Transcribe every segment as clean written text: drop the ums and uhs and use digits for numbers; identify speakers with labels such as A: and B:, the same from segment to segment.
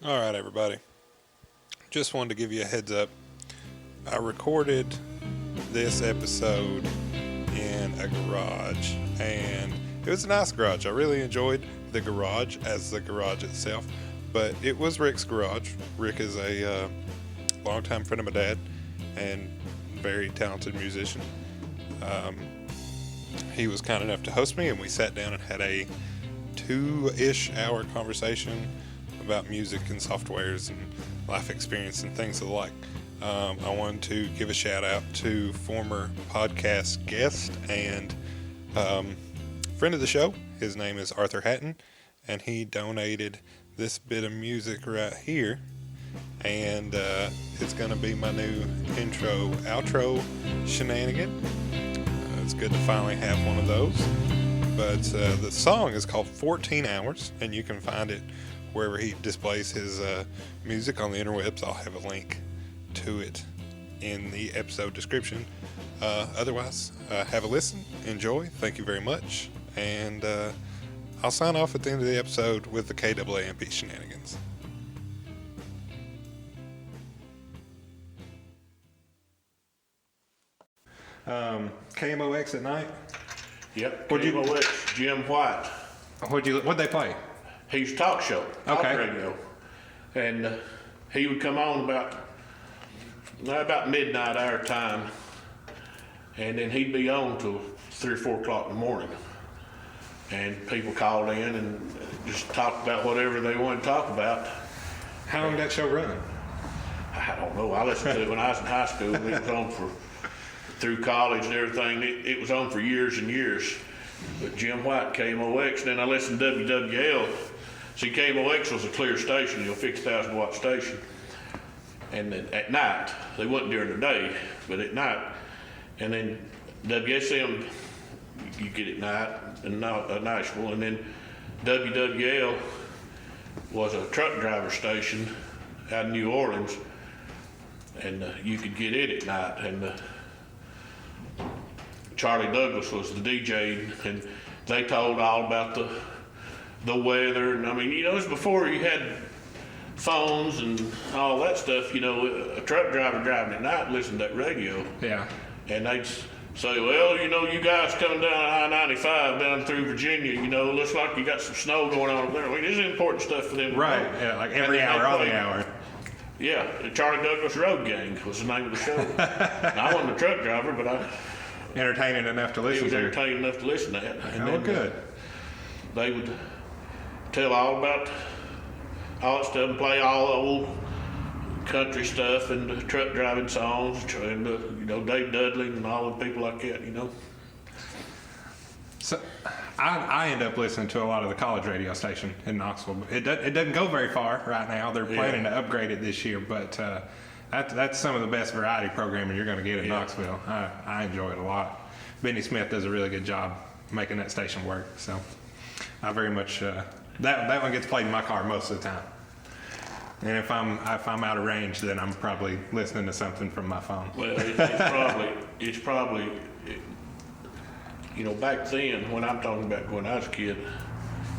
A: All right, everybody. Just wanted to give you a heads up. I recorded this episode in a garage, and it was a nice garage. I really enjoyed the garage as the garage itself, but it was Rick's garage. Rick is a longtime friend of my dad and very talented musician. He was kind enough to host me, and we sat down and had a 2-ish hour conversation about music and softwares and life experience and things of the like. I wanted to give a shout out to former podcast guest and friend of the show. His name is Arthur Hatton, and he donated this bit of music right here, and it's going to be my new intro outro shenanigan. It's good to finally have one of those. But the song is called 14 Hours, and you can find it wherever he displays his music on the interwebs. I'll have a link to it in the episode description. Otherwise, have a listen, enjoy, thank you very much, and I'll sign off at the end of the episode with the KAAMP shenanigans. KMOX at night?
B: Yep, KMOX, Jim White.
A: What'd they play?
B: He's talk show, talk
A: Okay.
B: radio. And he would come on about midnight our time, and then he'd be on till 3 or 4 o'clock in the morning. And people called in and just talked about whatever they wanted to talk about.
A: How long did that show run?
B: I don't know, I listened to it when I was in high school. It was on through college and everything. It was on for years and years. But Jim White, KMOX, then I listened to WWL. See, KMOX was a clear station, 50,000 watt station. And then at night, they wasn't during the day, but at night. And then WSM, you get at night, and Nashville. And then WWL was a truck driver station out of New Orleans, and you could get it at night. And Charlie Douglas was the DJ, and they told all about the weather. And I mean, it was before you had phones and all that stuff. A truck driver driving at night listened to that radio.
A: Yeah.
B: And they'd say, well, you guys coming down I-95 down through Virginia, looks like you got some snow going on over there. I mean, this is important stuff for them to
A: Right,
B: know.
A: yeah, like every hour on the hour.
B: Yeah, the Charlie Douglas Road Gang was the name of the show. And I wasn't a truck driver, but
A: Entertaining enough to listen
B: it was
A: to.
B: entertaining enough to listen to that. And
A: Oh, good.
B: They would tell all about all that stuff and play all the old country stuff and the truck driving songs and Dave Dudley and all the people like that.
A: So I end up listening to a lot of the college radio station in Knoxville. It doesn't go very far right now. They're planning to upgrade it this year, but that's some of the best variety programming you're going to get in Knoxville. I enjoy it a lot. Benny Smith does a really good job making that station work. So I very much that one gets played in my car most of the time. And if I'm out of range, then I'm probably listening to something from my phone.
B: Well, it's probably back then, when I'm talking about when I was a kid,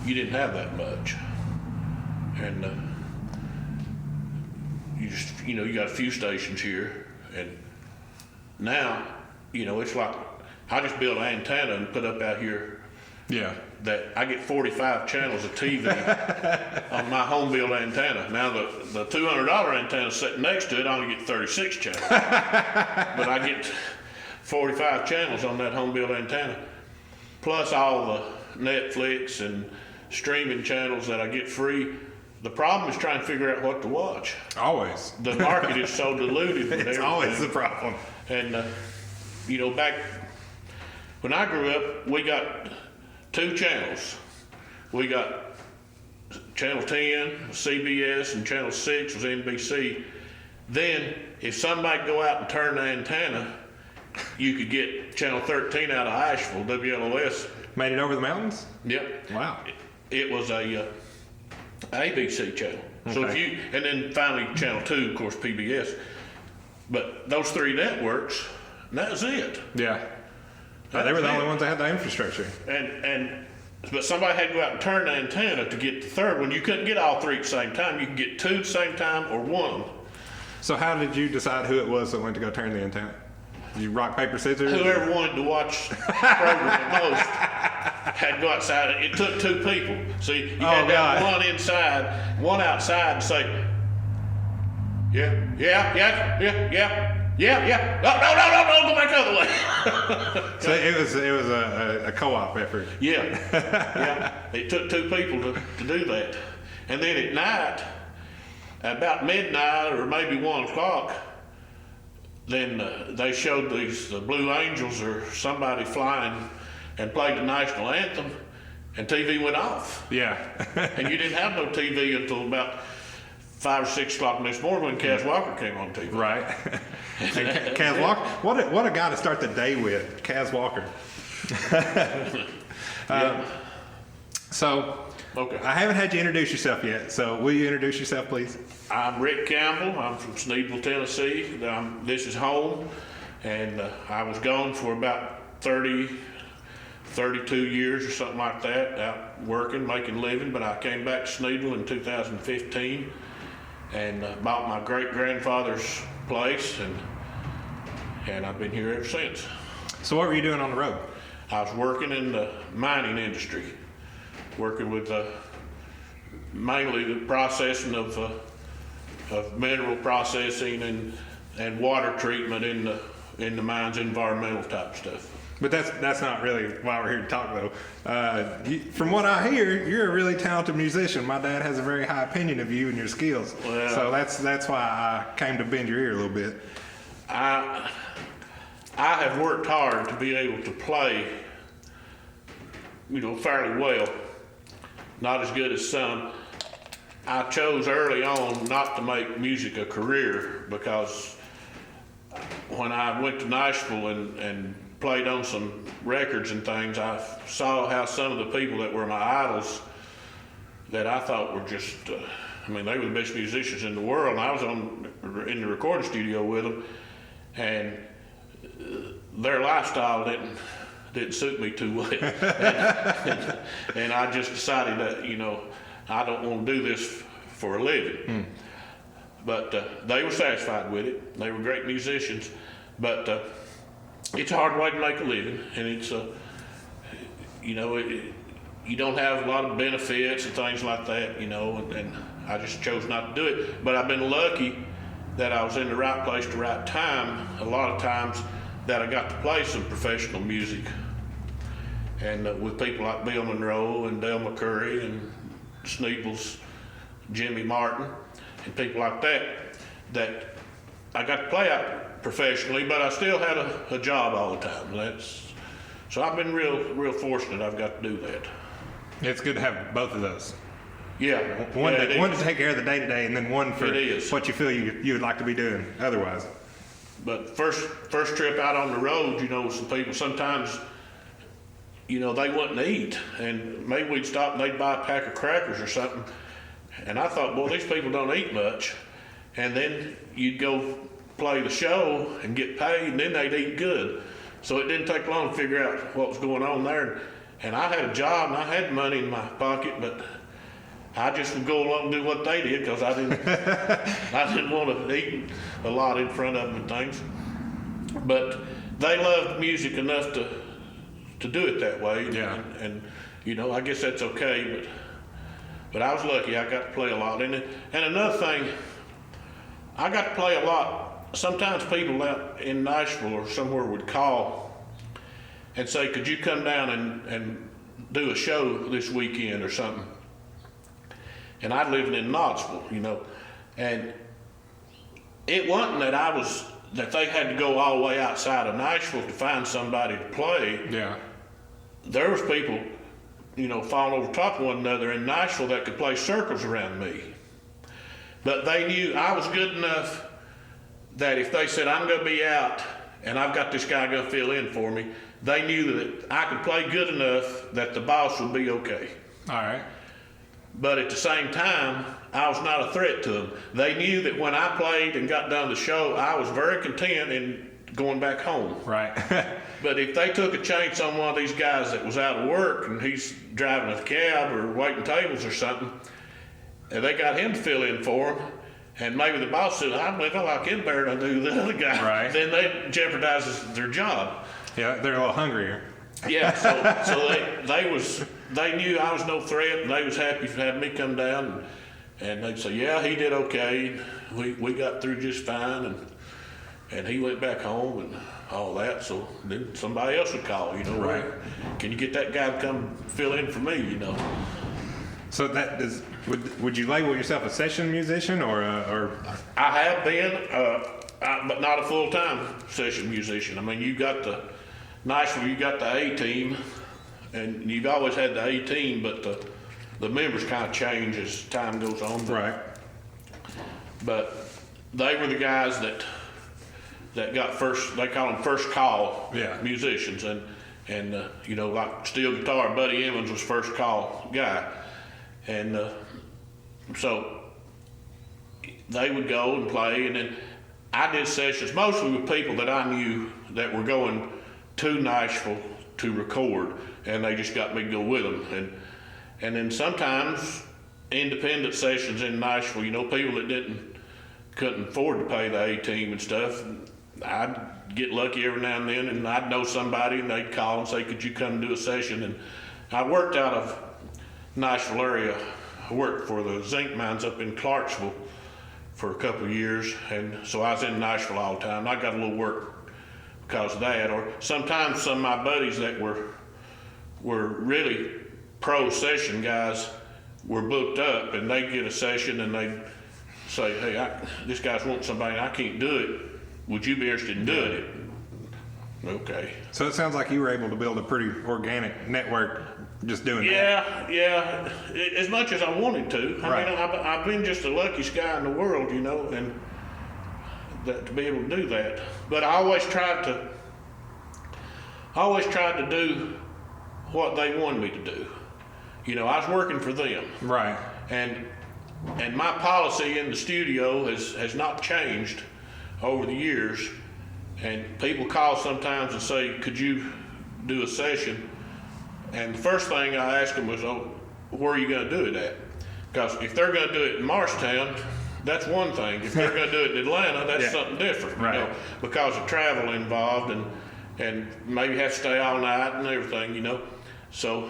B: you didn't have that much. And you got a few stations here, and now, it's like, I just built an antenna and put up out here.
A: Yeah.
B: That I get 45 channels of TV on my home built antenna. Now the $200 antenna sitting next to it, I only get 36 channels. But I get 45 channels on that home built antenna, plus all the Netflix and streaming channels that I get free. The problem is trying to figure out what to watch.
A: Always.
B: The market is so diluted. With
A: It's always the problem.
B: And back when I grew up, we got 2 channels. We got Channel 10, CBS, and Channel 6 was NBC. Then, if somebody go out and turn the antenna, you could get Channel 13 out of Asheville, WLOS.
A: Made it over the mountains?
B: Yep.
A: Wow.
B: It was a ABC channel. So
A: Okay.
B: and then finally Channel 2, of course, PBS. But those 3 networks, that was it.
A: Yeah. They were the only ones that had the infrastructure.
B: And But somebody had to go out and turn the antenna to get the third one. You couldn't get all three at the same time. You could get two at the same time or one.
A: So how did you decide who it was that went to go turn the antenna? Did you rock, paper, scissors?
B: Whoever wanted to watch the program the most had to go outside. It took two people. See, you had to have one inside, one outside, and say, yeah. No, go back the other way.
A: So it was a co-op effort.
B: Yeah. It took two people to do that. And then at night, about midnight or maybe 1 o'clock, then they showed the Blue Angels or somebody flying and played the national anthem, and TV went off.
A: Yeah.
B: And you didn't have no TV until about 5 or 6 o'clock the next morning when Kaz Walker came on TV.
A: Right. And Kaz Walker, what a guy to start the day with, Kaz Walker. So,
B: okay.
A: I haven't had you introduce yourself yet, so will you introduce yourself, please?
B: I'm Rick Campbell. I'm from Sneedville, Tennessee. This is home, and I was gone for about 32 years or something like that, out working, making a living, but I came back to Sneedville in 2015 and bought my great-grandfather's place, and I've been here ever since.
A: So what were you doing on the road?
B: I was working in the mining industry, working with mainly the processing of mineral processing and water treatment in the mines, environmental type stuff.
A: But that's not really why we're here to talk, though. From what I hear, you're a really talented musician. My dad has a very high opinion of you and your skills. Well, so that's why I came to bend your ear a little bit.
B: I have worked hard to be able to play, fairly well. Not as good as some. I chose early on not to make music a career because when I went to Nashville and played on some records and things, I saw how some of the people that were my idols that I thought were just, they were the best musicians in the world, and I was in the recording studio with them, and their lifestyle didn't suit me too well. and I just decided that, I don't want to do this for a living. But they were satisfied with it. They were great musicians, but it's a hard way to make a living, and it's you don't have a lot of benefits and things like that, and I just chose not to do it. But I've been lucky that I was in the right place at the right time. A lot of times that I got to play some professional music, and with people like Bill Monroe and Del McCurry and Sneedville's Jimmy Martin and people like that I got to play out professionally, but I still had a job all the time. So I've been real fortunate I've got to do that.
A: It's good to have both of those.
B: Yeah.
A: One to take care of the day-to-day, and then one for
B: what
A: you feel you would like to be doing otherwise.
B: But first trip out on the road, with some people, sometimes, they wouldn't eat, and maybe we'd stop and they'd buy a pack of crackers or something. And I thought, boy, these people don't eat much. And then you'd go play the show and get paid, and then they'd eat good. So it didn't take long to figure out what was going on there. And I had a job and I had money in my pocket, but I just would go along and do what they did because I didn't want to eat a lot in front of them and things. But they loved music enough to do it that way.
A: Yeah.
B: And I guess that's okay, but I was lucky. I got to play a lot in it. And another thing, I got to play a lot. Sometimes people out in Nashville or somewhere would call and say, could you come down and do a show this weekend or something? And I lived in Knoxville, and it wasn't that they had to go all the way outside of Nashville to find somebody to play.
A: Yeah.
B: There was people, falling over top of one another in Nashville that could play circles around me. But they knew I was good enough that if they said, I'm going to be out and I've got this guy going to fill in for me, they knew that I could play good enough that the boss would be okay.
A: All right.
B: But at the same time, I was not a threat to them. They knew that when I played and got done the show, I was very content in going back home.
A: Right.
B: But if they took a chance on one of these guys that was out of work and he's driving a cab or waiting tables or something, and they got him to fill in for them, and maybe the boss said, I believe I like him better than I do the other guy,
A: right,
B: then that jeopardizes their job.
A: Yeah, they're a little hungrier.
B: Yeah, so they knew I was no threat, and they was happy to have me come down, and they'd say, yeah, he did okay. We got through just fine, and he went back home and all that. So then somebody else would call,
A: right.
B: Can you get that guy to come fill in for me,
A: So that is, would you label yourself a session musician or?
B: I have been, but not a full-time session musician. I mean, you got Nashville, you got the A team, and you've always had the A team, but the members kind of change as time goes on.
A: Right.
B: But they were the guys that got first. They call them first call musicians, and like steel guitar. Buddy Emmons was first call guy, and so they would go and play, and then I did sessions mostly with people that I knew that were going to Nashville to record, and they just got me to go with them, and then sometimes independent sessions in Nashville. People that couldn't afford to pay the A team and stuff. I'd get lucky every now and then, and I'd know somebody, and they'd call and say, could you come do a session? And I worked out of Nashville area. I worked for the zinc mines up in Clarksville for a couple of years, and so I was in Nashville all the time. I got a little work because of that. Or sometimes some of my buddies that were really pro session guys were booked up, and they'd get a session and they'd say, hey, this guy's wanting somebody, and I can't do it. Would you be interested in doing it? Okay.
A: So it sounds like you were able to build a pretty organic network just doing that.
B: Yeah. As much as I wanted to.
A: Right.
B: I mean, I've been just the luckiest guy in the world, and to be able to do that. But I always tried to do what they wanted me to do. I was working for them.
A: Right.
B: And my policy in the studio has not changed over the years. And people call sometimes and say, could you do a session? And the first thing I ask them was, where are you going to do it at? Because if they're going to do it in Marshtown, that's one thing. If they're going to do it in Atlanta, that's something different.
A: Right.
B: Because of travel involved and maybe have to stay all night and everything, So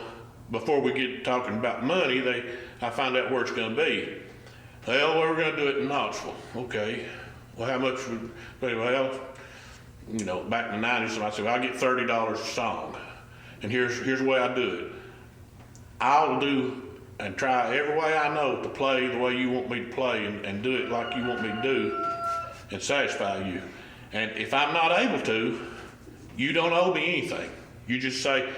B: before we get talking about money, I find out where it's going to be. Well, we're going to do it in Knoxville. Okay. Well, how much would, well, back in the 90s, I said, well, I get $30 a song. And here's the way I do it. I'll do and try every way I know to play the way you want me to play and do it like you want me to do and satisfy you. And if I'm not able to, you don't owe me anything. You just say,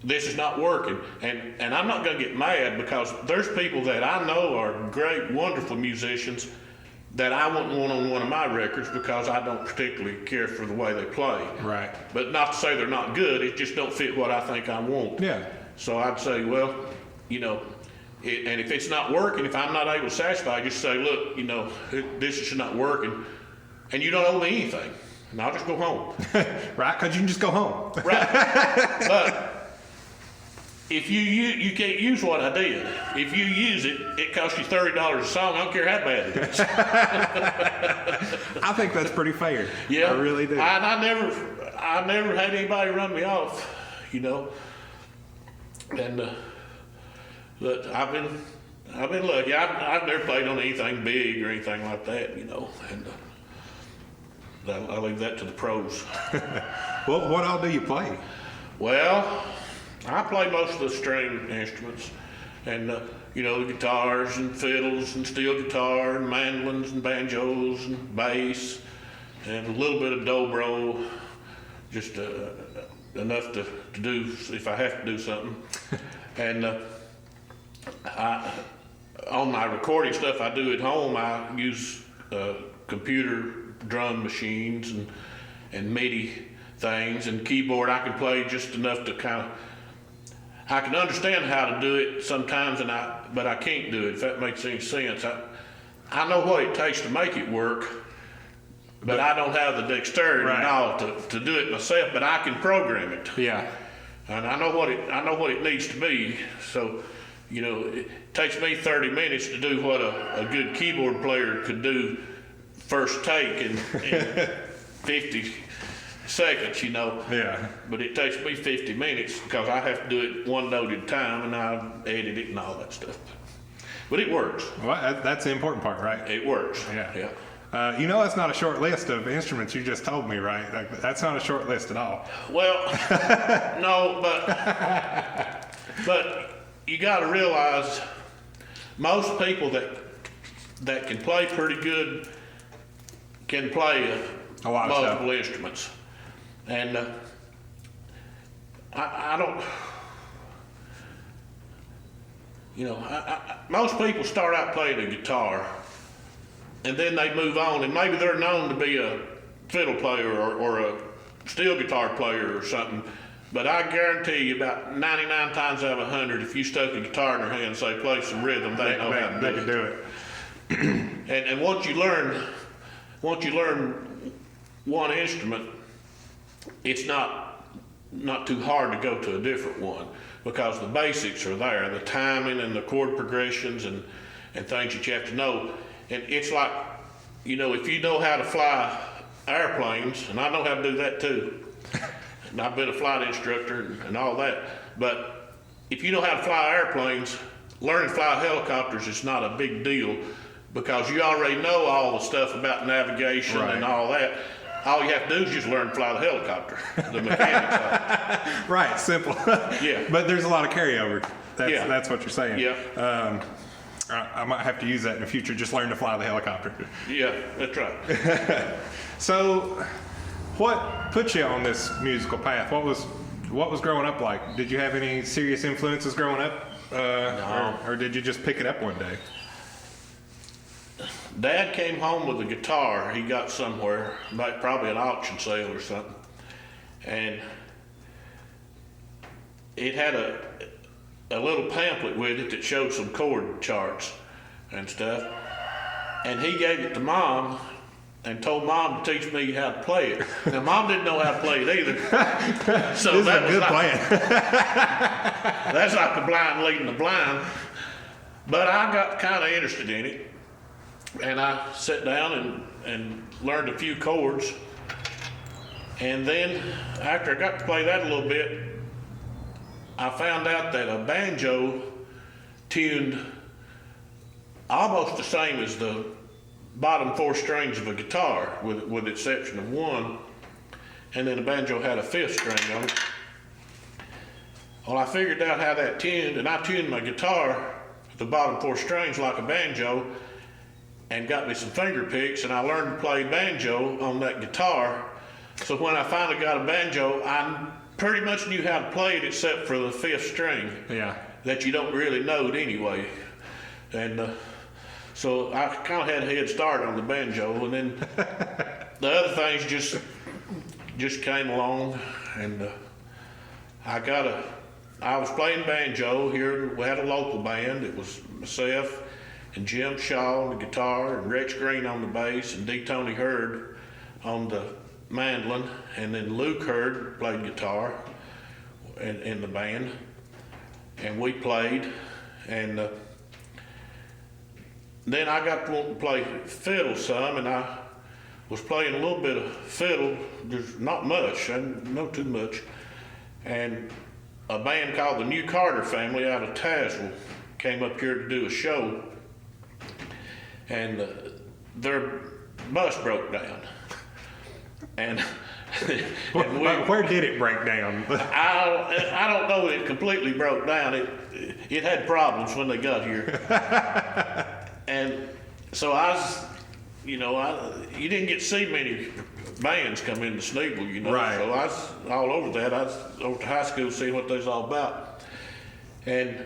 B: this is not working. And I'm not going to get mad because there's people that I know are great, wonderful musicians that I wouldn't want on one of my records because I don't particularly care for the way they play.
A: Right.
B: But not to say they're not good, it just don't fit what I think I want.
A: Yeah.
B: So I'd say, well, and if it's not working, if I'm not able to satisfy, just say, look, this is not working, and you don't owe me anything, and I'll just go home.
A: Right, because you can just go home.
B: Right. But if you can't use what I did. If you use it, it costs you $30 a song. I don't care how bad it is.
A: I think that's pretty fair.
B: Yeah,
A: I really do.
B: I never had anybody run me off, And but I've been lucky. I've never played on anything big or anything like that, And I leave that to the pros.
A: Well, what all do you play?
B: Well, I play most of the string instruments, and the guitars and fiddles and steel guitar and mandolins and banjos and bass and a little bit of dobro, just enough to do if I have to do something. And on my recording stuff I do at home, I use computer drum machines and MIDI things and keyboard. I can play just enough to I can understand how to do it sometimes, but I can't do it, if that makes any sense. I know what it takes to make it work, but I don't have the dexterity
C: Right.
B: and all to do it myself. But I can program it,
C: Yeah.
B: and I know what it needs to be. So, you know, it takes me 30 minutes to do what a good keyboard player could do first take in 50 seconds, you know.
C: Yeah.
B: But it takes me 50 minutes because I have to do it one note at a time, and I edit it and all that stuff. But it works.
C: Well, that's the important part, right?
B: It works.
C: Yeah. You know, that's not a short list of instruments you just told me, right? Like, that's not a short list at all.
B: Well, no, but you got to realize most people that can play pretty good can play
C: A lot of
B: multiple instruments, and I don't. You know, most people start out playing a guitar, and then they move on, and maybe they're known to be a fiddle player or a steel guitar player or something. But I guarantee you, about 99 times out of 100, if you stuck a guitar in their hand and say play some rhythm, they know how to
C: They
B: do
C: can
B: it.
C: do it.
B: And once you learn one instrument, it's not too hard to go to a different one because the basics are there, the timing and the chord progressions and things that you have to know. And it's like, you know, if you know how to fly airplanes, and I know how to do that too, and I've been a flight instructor and all that, but if you know how to fly airplanes, learning to fly helicopters is not a big deal because you already know all the stuff about navigation
C: Right.
B: and all that. All you have to do is just learn to fly the helicopter, the mechanics of it.
C: Right, simple.
B: Yeah.
C: But there's a lot of carryover.
B: Yeah.
C: That's what you're saying.
B: Yeah.
C: I might have to use that in the future, just learn to fly the helicopter.
B: Yeah, that's right.
C: So, what put you on this musical path? What was growing up like? Did you have any serious influences growing up?
B: No.
C: Or did you just pick it up one day?
B: Dad came home with a guitar he got somewhere, like probably an auction sale or something, and it had a little pamphlet with it that showed some chord charts and stuff, and he gave it to Mom and told Mom to teach me how to play it. Now Mom didn't know how to play it either, so
C: This is
B: that
C: a
B: was
C: good
B: like,
C: plan.
B: that's like the blind leading the blind. But I got kind of interested in it, and I sat down and learned a few chords. And then after I got to play that a little bit, I found out that a banjo tuned almost the same as the bottom four strings of a guitar, with the exception of one. And then the banjo had a fifth string on it. Well, I figured out how that tuned, and I tuned my guitar, the bottom four strings, like a banjo, and got me some finger picks, and I learned to play banjo on that guitar. So when I finally got a banjo, I pretty much knew how to play it except for the fifth string.
C: Yeah.
B: That you don't really note anyway. And so I kind of had a head start on the banjo, and then the other things just came along, and I was playing banjo here. We had a local band. It was myself and Jim Shaw on the guitar, and Rex Green on the bass, and D. Tony Hurd on the mandolin, and then Luke Hurd played guitar in the band, and we played, and then I got to want to play fiddle some, and I was playing a little bit of fiddle, just not much, I didn't know too much, and a band called the New Carter Family out of Tazewell came up here to do a show, and their bus broke down. And,
C: Where did it break down?
B: I don't know that it completely broke down. It had problems when they got here. And so you didn't get to see many bands come into Sneeville, you know.
C: Right.
B: So I was all over that. I was over to high school seeing what they was all about. And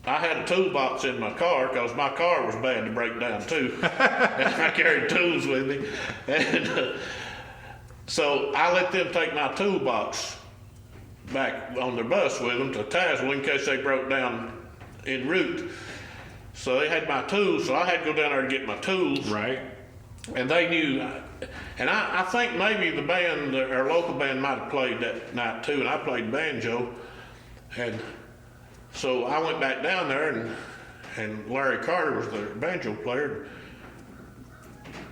B: I had a toolbox in my car because my car was bad to break down too. And I carried tools with me. And so I let them take my toolbox back on their bus with them to Tazewell in case they broke down en route. So they had my tools, so I had to go down there and get my tools.
C: Right.
B: And they knew, and I think maybe the band, our local band might have played that night too, and I played banjo. And so I went back down there, and Larry Carter was the banjo player.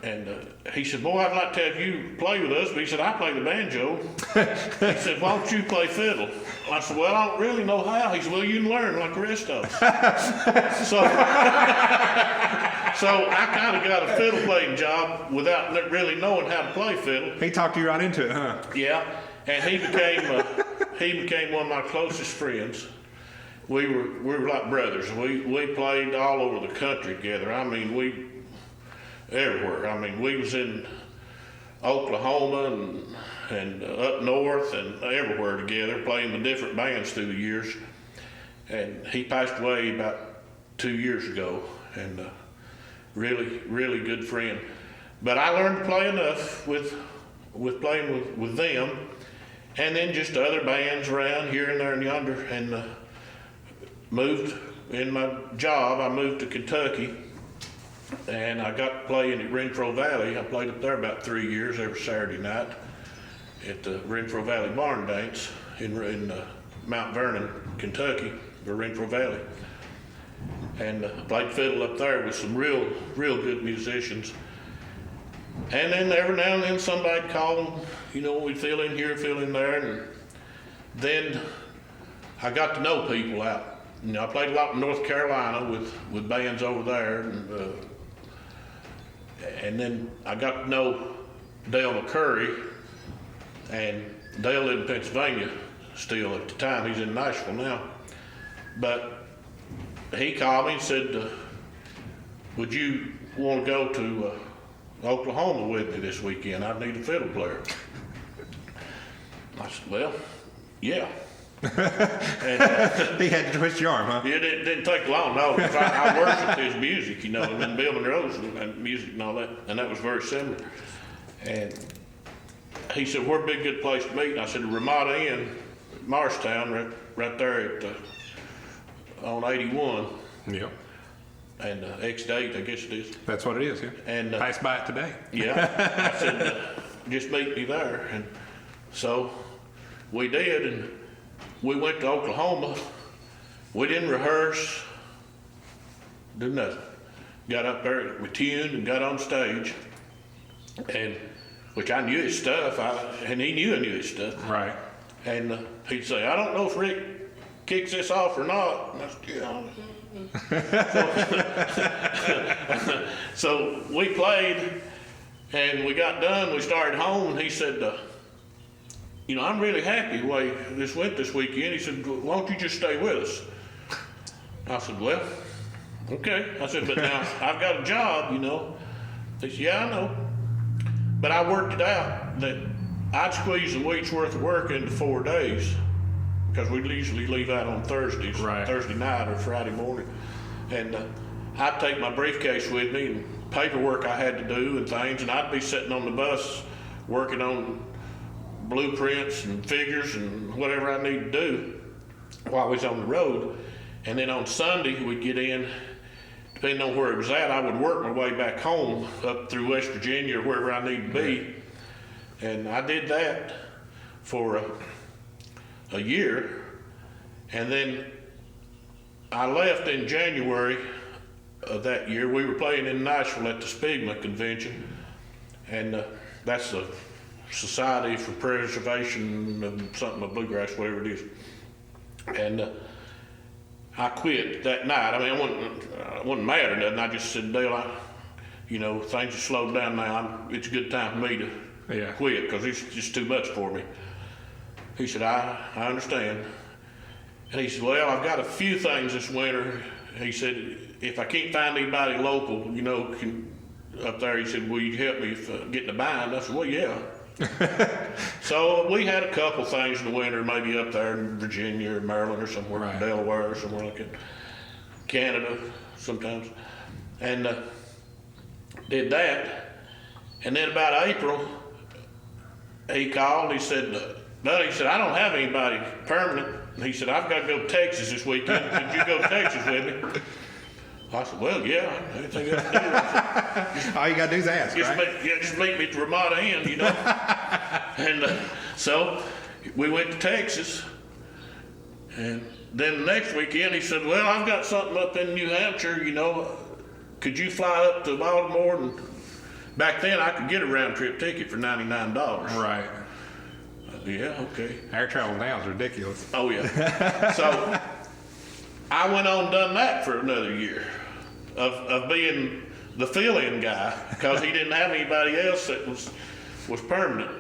B: And he said, boy, I'd like to have you play with us. But he said, I play the banjo. He said, why don't you play fiddle? I said, well, I don't really know how. He said, well, you can learn like the rest of us. So I kind of got a fiddle playing job without really knowing how to play fiddle.
C: He talked you right into it, huh?
B: Yeah, and he became one of my closest friends. We were like brothers. We played all over the country together. I mean, everywhere. I mean, we was in Oklahoma and up north and everywhere together, playing with different bands through the years. And he passed away about 2 years ago, and really, really good friend. But I learned to play enough with playing with them, and then just other bands around here and there and yonder, and moved in my job. I moved to Kentucky. And I got to play in Renfro Valley. I played up there about 3 years every Saturday night at the Renfro Valley Barn Dance in Mount Vernon, Kentucky, the Renfro Valley. And played fiddle up there with some real good musicians. And then every now and then somebody'd call, we'd fill in here, fill in there. And then I got to know people out. I played a lot in North Carolina with bands over there. And then I got to know Dale McCurry, and Dale lived in Pennsylvania still at the time. He's in Nashville now. But he called me and said, would you want to go to Oklahoma with me this weekend? I need a fiddle player. I said, well, yeah. And,
C: he had to twist your arm, huh?
B: It didn't take long, no, because I worshiped his music, and Bill Monroe's and music and all that, and that was very similar. And he said, where'd be a good place to meet? And I said, Ramada Inn, Morristown, right there on 81.
C: Yeah.
B: And X-Date, I guess it is.
C: That's what it is, yeah.
B: And
C: passed by it today.
B: Yeah. I said, just meet me there. And so we did, and we went to Oklahoma. We didn't rehearse, did nothing. Got up there, we tuned and got on stage, and which I knew his stuff, and he knew I knew his stuff.
C: Right.
B: And he'd say, I don't know if Rick kicks this off or not. And I said, yeah. So we played, and we got done. We started home, and he said, I'm really happy the way this went this weekend. He said, why don't you just stay with us? I said, well, okay. I said, but now I've got a job, He said, yeah, I know. But I worked it out that I'd squeeze a week's worth of work into 4 days, because we'd usually leave out on Thursdays,
C: right.
B: Thursday night or Friday morning. And I'd take my briefcase with me and paperwork I had to do and things, and I'd be sitting on the bus working on blueprints and figures and whatever I need to do while I was on the road. And then on Sunday we'd get in, depending on where it was at, I would work my way back home up through West Virginia or wherever I needed to be. And I did that for a year, and then I left in January of that year. We were playing in Nashville at the Spigma Convention, and that's the Society for Preservation of something of bluegrass, whatever it is. And I quit that night. I mean, I wasn't mad or nothing. I just said, Dale, things have slowed down now. It's a good time for me to quit, because it's just too much for me. He said, I understand. And he said, well, I've got a few things this winter. He said, if I can't find anybody local, up there, he said, will you help me get in the bind? I said, well, yeah. So we had a couple things in the winter, maybe up there in Virginia or Maryland or somewhere, right. Delaware or somewhere like that. Canada sometimes. And did that. And then about April, he called. He said, I don't have anybody permanent. He said, I've got to go to Texas this weekend. Could you go to Texas with me? I said, well, yeah, anything else to do. I said,
C: All you gotta do is ask, right?
B: just meet me at the Ramada Inn, you know. And so we went to Texas. And then the next weekend he said, well, I've got something up in New Hampshire, you know. Could you fly up to Baltimore? And back then I could get a round trip ticket for $99.
C: Right.
B: Yeah, okay.
C: Air travel now is ridiculous.
B: Oh, yeah. So I went on and done that for another year of being the fill-in guy because he didn't have anybody else that was permanent.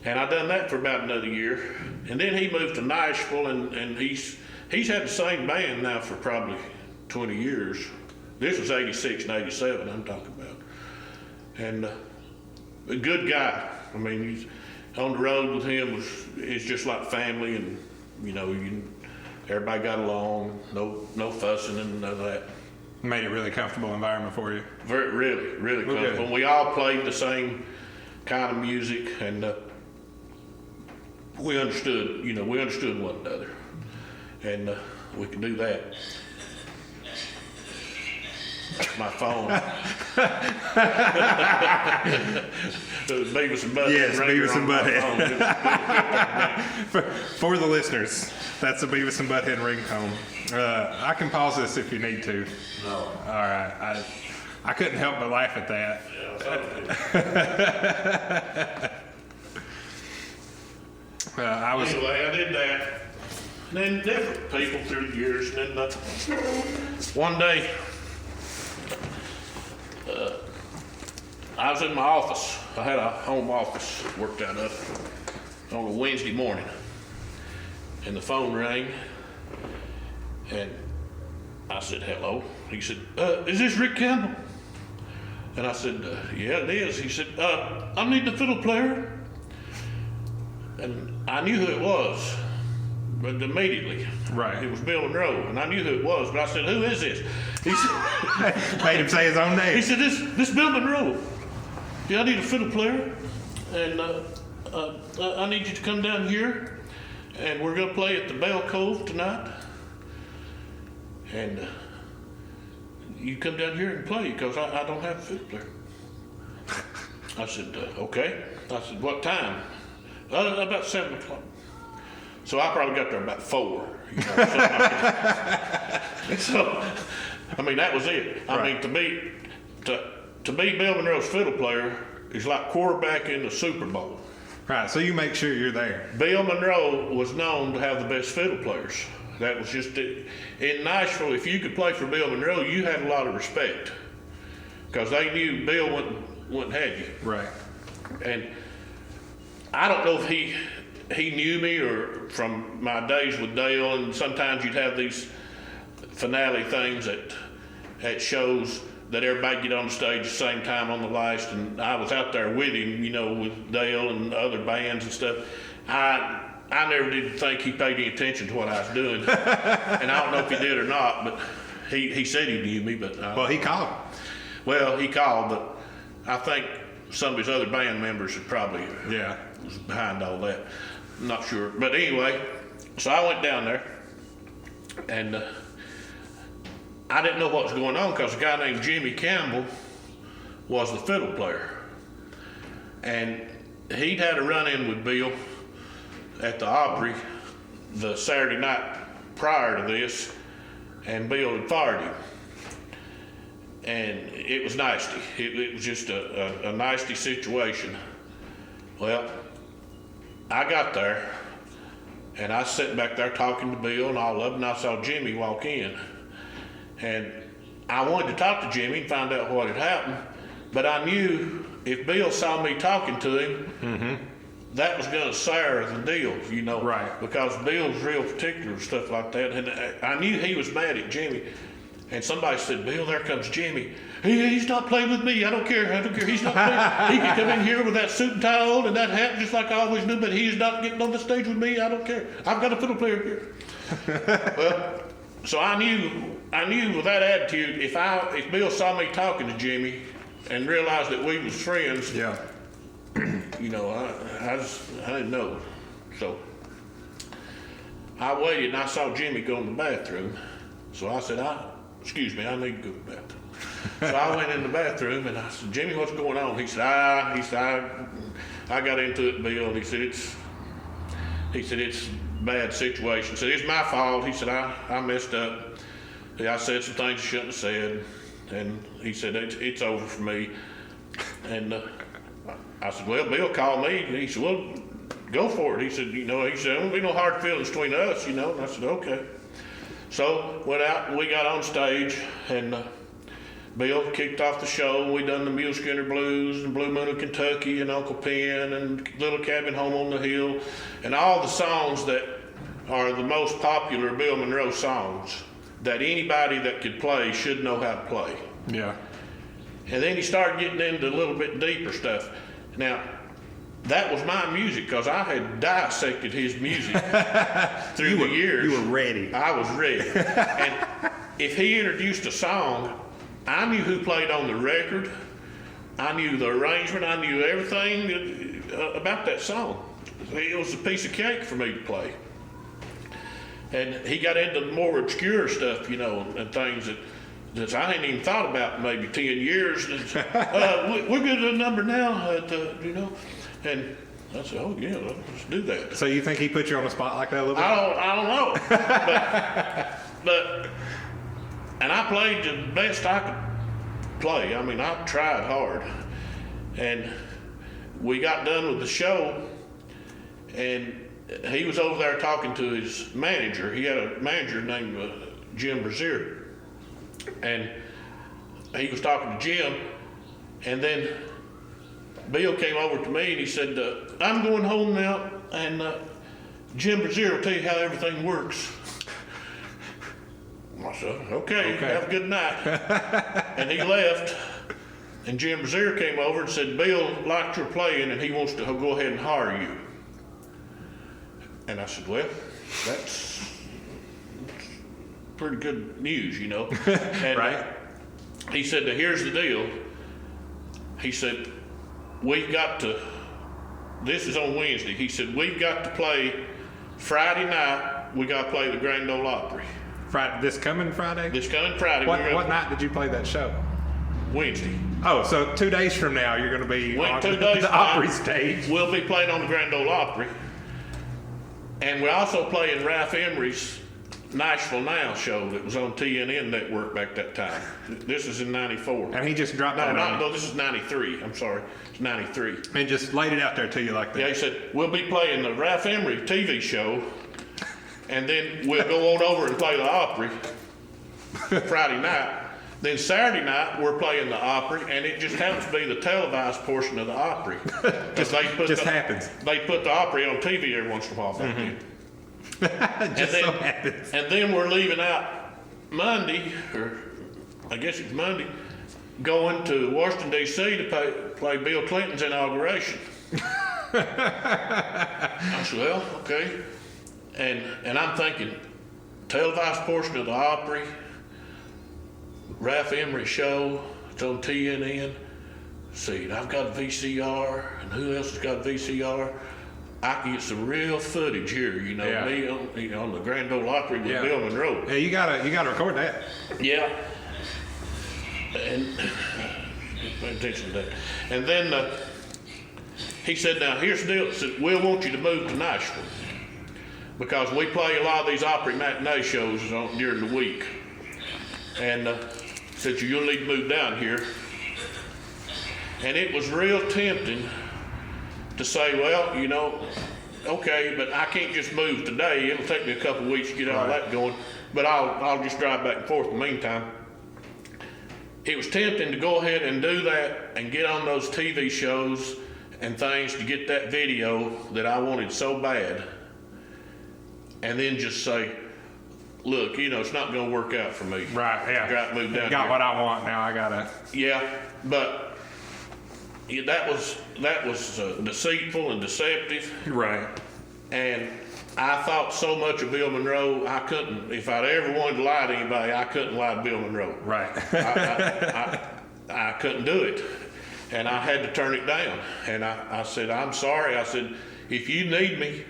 B: And I done that for about another year. And then he moved to Nashville, and he's had the same band now for probably 20 years. This was 86 and 87 I'm talking about. And a good guy. I mean, he's on the road with him is just like family, and you know, everybody got along, no fussing and none of that.
C: Made it a really comfortable environment for you.
B: Really
C: Okay.
B: comfortable. We all played the same kind of music, and we understood one another, and we could do that. My phone. Beavis and Butthead.
C: Yes,
B: ringer
C: Beavis and
B: on my
C: Butthead. For the listeners, that's a Beavis and Butthead ringtone. I can pause this if you need to.
B: No.
C: All right. I couldn't help but laugh at that.
B: Anyway, I did that. And then different people through the years. And then one day, I was in my office. I had a home office worked out of on a Wednesday morning. And the phone rang. And I said, hello. He said, is this Rick Campbell? And I said, yeah, it is. He said, I need the fiddle player. And I knew who it was, but immediately.
C: Right.
B: It was Bill Monroe, and I knew who it was, but I said, who is this? He said,
C: Made him say his own name.
B: he said, this Bill Monroe. Yeah, I need a fiddle player, and I need you to come down here, and we're going to play at the Bell Cove tonight. And you come down here and play, because I don't have a fiddle player. I said, okay. I said, what time? About 7 o'clock. So I probably got there about 4. You know, something like that. So, I mean, that was it. I mean, to be Bill Monroe's fiddle player is like quarterback in the Super Bowl.
C: Right, so you make sure you're there.
B: Bill Monroe was known to have the best fiddle players. That was just it. In Nashville, if you could play for Bill Monroe, you had a lot of respect because they knew Bill wouldn't have you.
C: Right.
B: And I don't know if he knew me or from my days with Dale, and sometimes you'd have these finale things at shows that everybody get on the stage at the same time on the last, and I was out there with him, you know, with Dale and other bands and stuff. I never did think he paid any attention to what I was doing, and I don't know if he did or not, but he said he knew me, but
C: Well, he called.
B: well, he called, but I think some of his other band members had probably was behind all that. I'm not sure. But anyway, so I went down there, and I didn't know what was going on because a guy named Jimmy Campbell was the fiddle player. And he'd had a run-in with Bill at the Opry the Saturday night prior to this, and Bill had fired him. And it was nasty. It was just a nasty situation. Well, I got there, and I was sitting back there talking to Bill and all of them, and I saw Jimmy walk in. And I wanted to talk to Jimmy and find out what had happened, but I knew if Bill saw me talking to him, that was going to sour the deal, you know.
C: Right.
B: Because Bill's real particular and stuff like that, and I knew he was mad at Jimmy. And somebody said, Bill, there comes Jimmy. He's not playing with me. I don't care. He's not playing. He can come in here with that suit and tie on and that hat just like I always do, but he's not getting on the stage with me. I don't care. I've got a fiddle player here. Well, so I knew with that attitude, if Bill saw me talking to Jimmy and realized that we was friends, you know, I didn't know. So I waited and I saw Jimmy go in the bathroom. So I said, excuse me, I need to go to the bathroom. So I went in the bathroom and I said, Jimmy, what's going on? He said, I got into it, Bill. And he said, it's a bad situation. He said, it's my fault. He said, I messed up. I said some things I shouldn't have said. And he said, it's over for me. And I said, well, Bill called me. And he said, well, go for it. He said, there won't be no hard feelings between us, And I said, okay. So went out and we got on stage and Bill kicked off the show. We done the Mule Skinner Blues and Blue Moon of Kentucky and Uncle Pen and Little Cabin Home on the Hill and all the songs that are the most popular Bill Monroe songs that anybody that could play should know how to play.
C: Yeah.
B: And then he started getting into a little bit deeper stuff. Now, that was my music because I had dissected his music through the years.
C: You were ready.
B: I was ready. And if he introduced a song, I knew who played on the record. I knew the arrangement. I knew everything about that song. It was a piece of cake for me to play. And he got into the more obscure stuff, and things that I hadn't even thought about in maybe 10 years. We're good at a number now, And I said, oh yeah, let's do that.
C: So you think he put you on the spot like that a little bit?
B: I don't know. but and I played the best I could play. I mean, I tried hard. And we got done with the show, and he was over there talking to his manager. He had a manager named Jim Brazier. And he was talking to Jim, and then Bill came over to me and he said, I'm going home now, and Jim Brazier will tell you how everything works. I said, okay, have a good night. And he left, and Jim Brazier came over and said, Bill liked your playing and he wants to go ahead and hire you. And I said, well, that's pretty good news, And,
C: right.
B: He said, now here's the deal. He said, this is on Wednesday. He said, we've got to play Friday night. We got to play the Grand Ole Opry.
C: This coming Friday?
B: This coming Friday.
C: What night did you play that show?
B: Wednesday.
C: Oh, so 2 days from now you're going to be on
B: 2 days
C: the Opry stage.
B: We'll be playing on the Grand Ole Opry. And we're also playing Ralph Emery's Nashville Now show that was on TNN network back that time. This is in 94.
C: And he just dropped that on you.
B: No, this is 93. I'm sorry. It's 93.
C: And just laid it out there to you like that.
B: Yeah, he said, we'll be playing the Ralph Emery TV show, and then we'll go on over and play the Opry Friday night. Then Saturday night, we're playing the Opry, and it just happens to be the televised portion of the Opry.
C: happens.
B: They put the Opry on TV every once in a while back then.
C: So happens.
B: And then we're leaving out Monday, or I guess it's Monday, going to Washington, D.C. to play Bill Clinton's inauguration. I said, well, okay. And I'm thinking, televised portion of the Opry, Ralph Emery show, it's on TNN. See, I've got a VCR, and who else has got a VCR? I can get some real footage here, me on the Grand Ole Opry with Bill Monroe.
C: Yeah, you gotta record that.
B: Yeah. And pay attention to that. And then he said, now here's the deal. He said, we'll want you to move to Nashville because we play a lot of these Opry matinee shows during the week. And said, you'll need to move down here. And it was real tempting to say, well, okay, but I can't just move today. It'll take me a couple of weeks to get all that going, but I'll just drive back and forth in the meantime. It was tempting to go ahead and do that and get on those TV shows and things to get that video that I wanted so bad, and then just say, look, it's not going to work out for me.
C: Right, yeah.
B: Move down
C: got
B: here.
C: what I want, now I gotta.
B: Yeah, but that was deceitful and deceptive.
C: Right.
B: And I thought so much of Bill Monroe, I couldn't, if I'd ever wanted to lie to anybody, I couldn't lie to Bill Monroe.
C: Right.
B: I couldn't do it. And I had to turn it down. And I said, I'm sorry. I said, if you need me,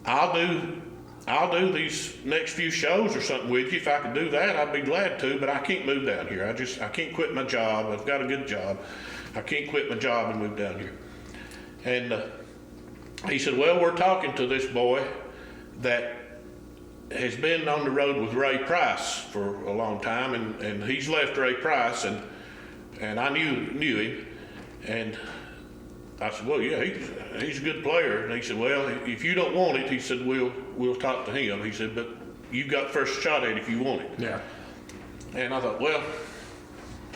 B: I'll do I'll do these next few shows or something with you. If I could do that, I'd be glad to, but I can't move down here. I can't quit my job. I've got a good job. I can't quit my job and move down here. And he said, well, we're talking to this boy that has been on the road with Ray Price for a long time, and he's left Ray Price, and I knew him, and I said, well, yeah, he's a good player. And he said, well, if you don't want it, he said, we'll talk to him. He said, but you got first shot at it if you want it.
C: Yeah.
B: And I thought, well,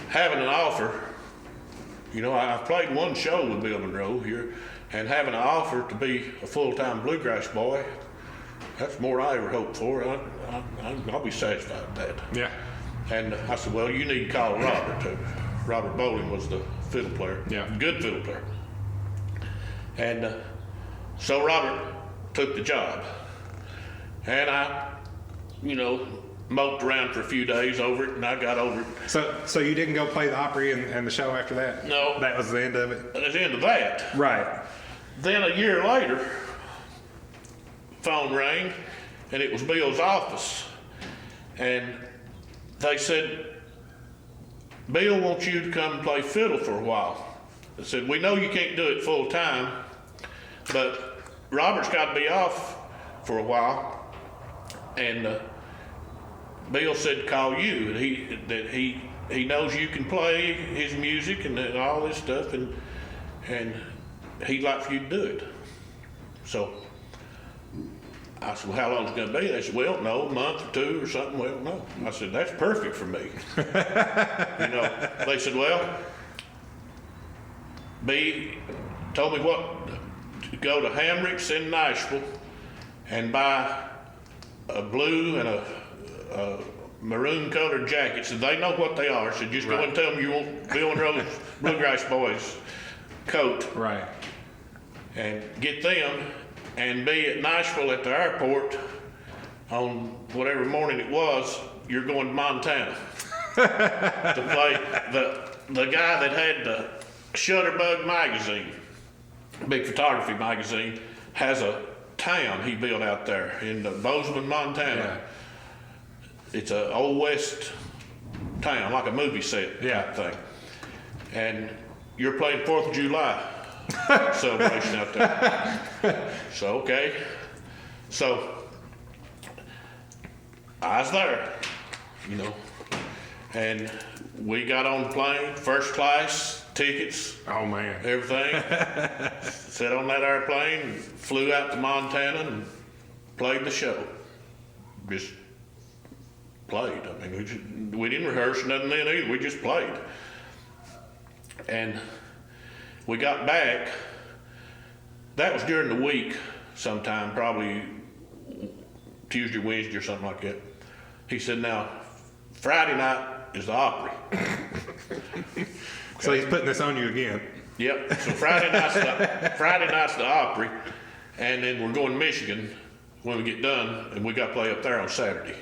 B: having an offer, I've played one show with Bill Monroe here, and having an offer to be a full-time bluegrass boy, that's more I ever hoped for. I'll be satisfied with that.
C: Yeah.
B: And I said, well, you need to call Robert too. Robert Bowling was the fiddle player.
C: Yeah.
B: Good fiddle player. And so Robert took the job. And I, moped around for a few days over it, and I got over it.
C: So you didn't go play the Opry and the show after that?
B: No.
C: That was the end of it?
B: At the end of that.
C: Right.
B: Then a year later, phone rang, and it was Bill's office. And they said, Bill wants you to come and play fiddle for a while. They said, we know you can't do it full time, but Robert's got to be off for a while. And Bill said to call you, that he knows you can play his music and all this stuff, and he'd like for you to do it. So I said, well, how long is it going to be? They said, well, no, a month or two or something. Well, no. I said, that's perfect for me. They said, well, B told me to go to Hamrick's in Nashville and buy a blue and a maroon colored jacket. Said they know what they are. Said just go and tell them you want Bill Monroe's Bluegrass Boys coat.
C: Right.
B: And get them and be at Nashville at the airport on whatever morning it was. You're going to Montana to play the guy that had the Shutterbug magazine, big photography magazine, has a town he built out there in Bozeman, Montana.
C: Yeah.
B: It's an old west town, like a movie set type thing. And you're playing 4th of July celebration out there. So, okay. So, I was there, and we got on the plane, first class, tickets.
C: Oh, man.
B: Everything. Sat on that airplane, flew out to Montana and played the show. Just played. I mean, we didn't rehearse nothing then either. We just played. And we got back. That was during the week sometime, probably Tuesday, Wednesday or something like that. He said, now, Friday night is the Opry.
C: So he's putting this on you again.
B: Yep. So Friday night's the Opry, and then we're going to Michigan when we get done, and we got to play up there on Saturday.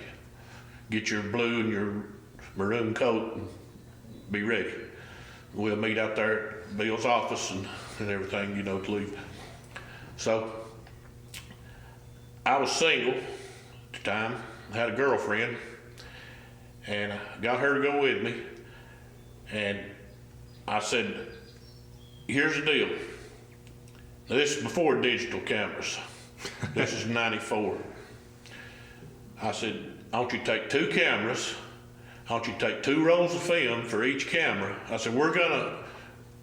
B: Get your blue and your maroon coat and be ready. We'll meet out there at Bill's office and everything, to leave. So I was single at the time. I had a girlfriend, and I got her to go with me, and I said, here's the deal. Now, this is before digital cameras. This is 94. I said, I want you to take 2 cameras. I want you to take 2 rolls of film for each camera. I said, we're going to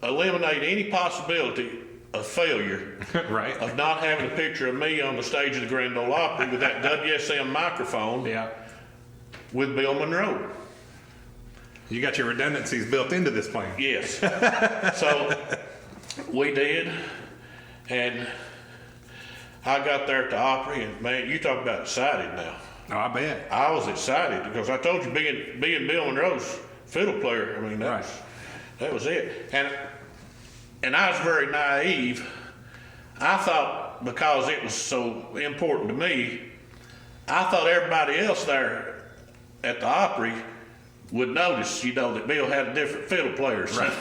B: eliminate any possibility of failure.
C: Right.
B: Of not having a picture of me on the stage of the Grand Ole Opry with that WSM microphone with Bill Monroe.
C: You got your redundancies built into this plan.
B: Yes. So we did, and I got there at the Opry, and man, you talk about excited now.
C: Oh, I bet.
B: I was excited because I told you being Bill Monroe's fiddle player, I mean, that was it. And I was very naive. I thought because it was so important to me, I thought everybody else there at the Opry would notice, that Bill had a different fiddle player. Right.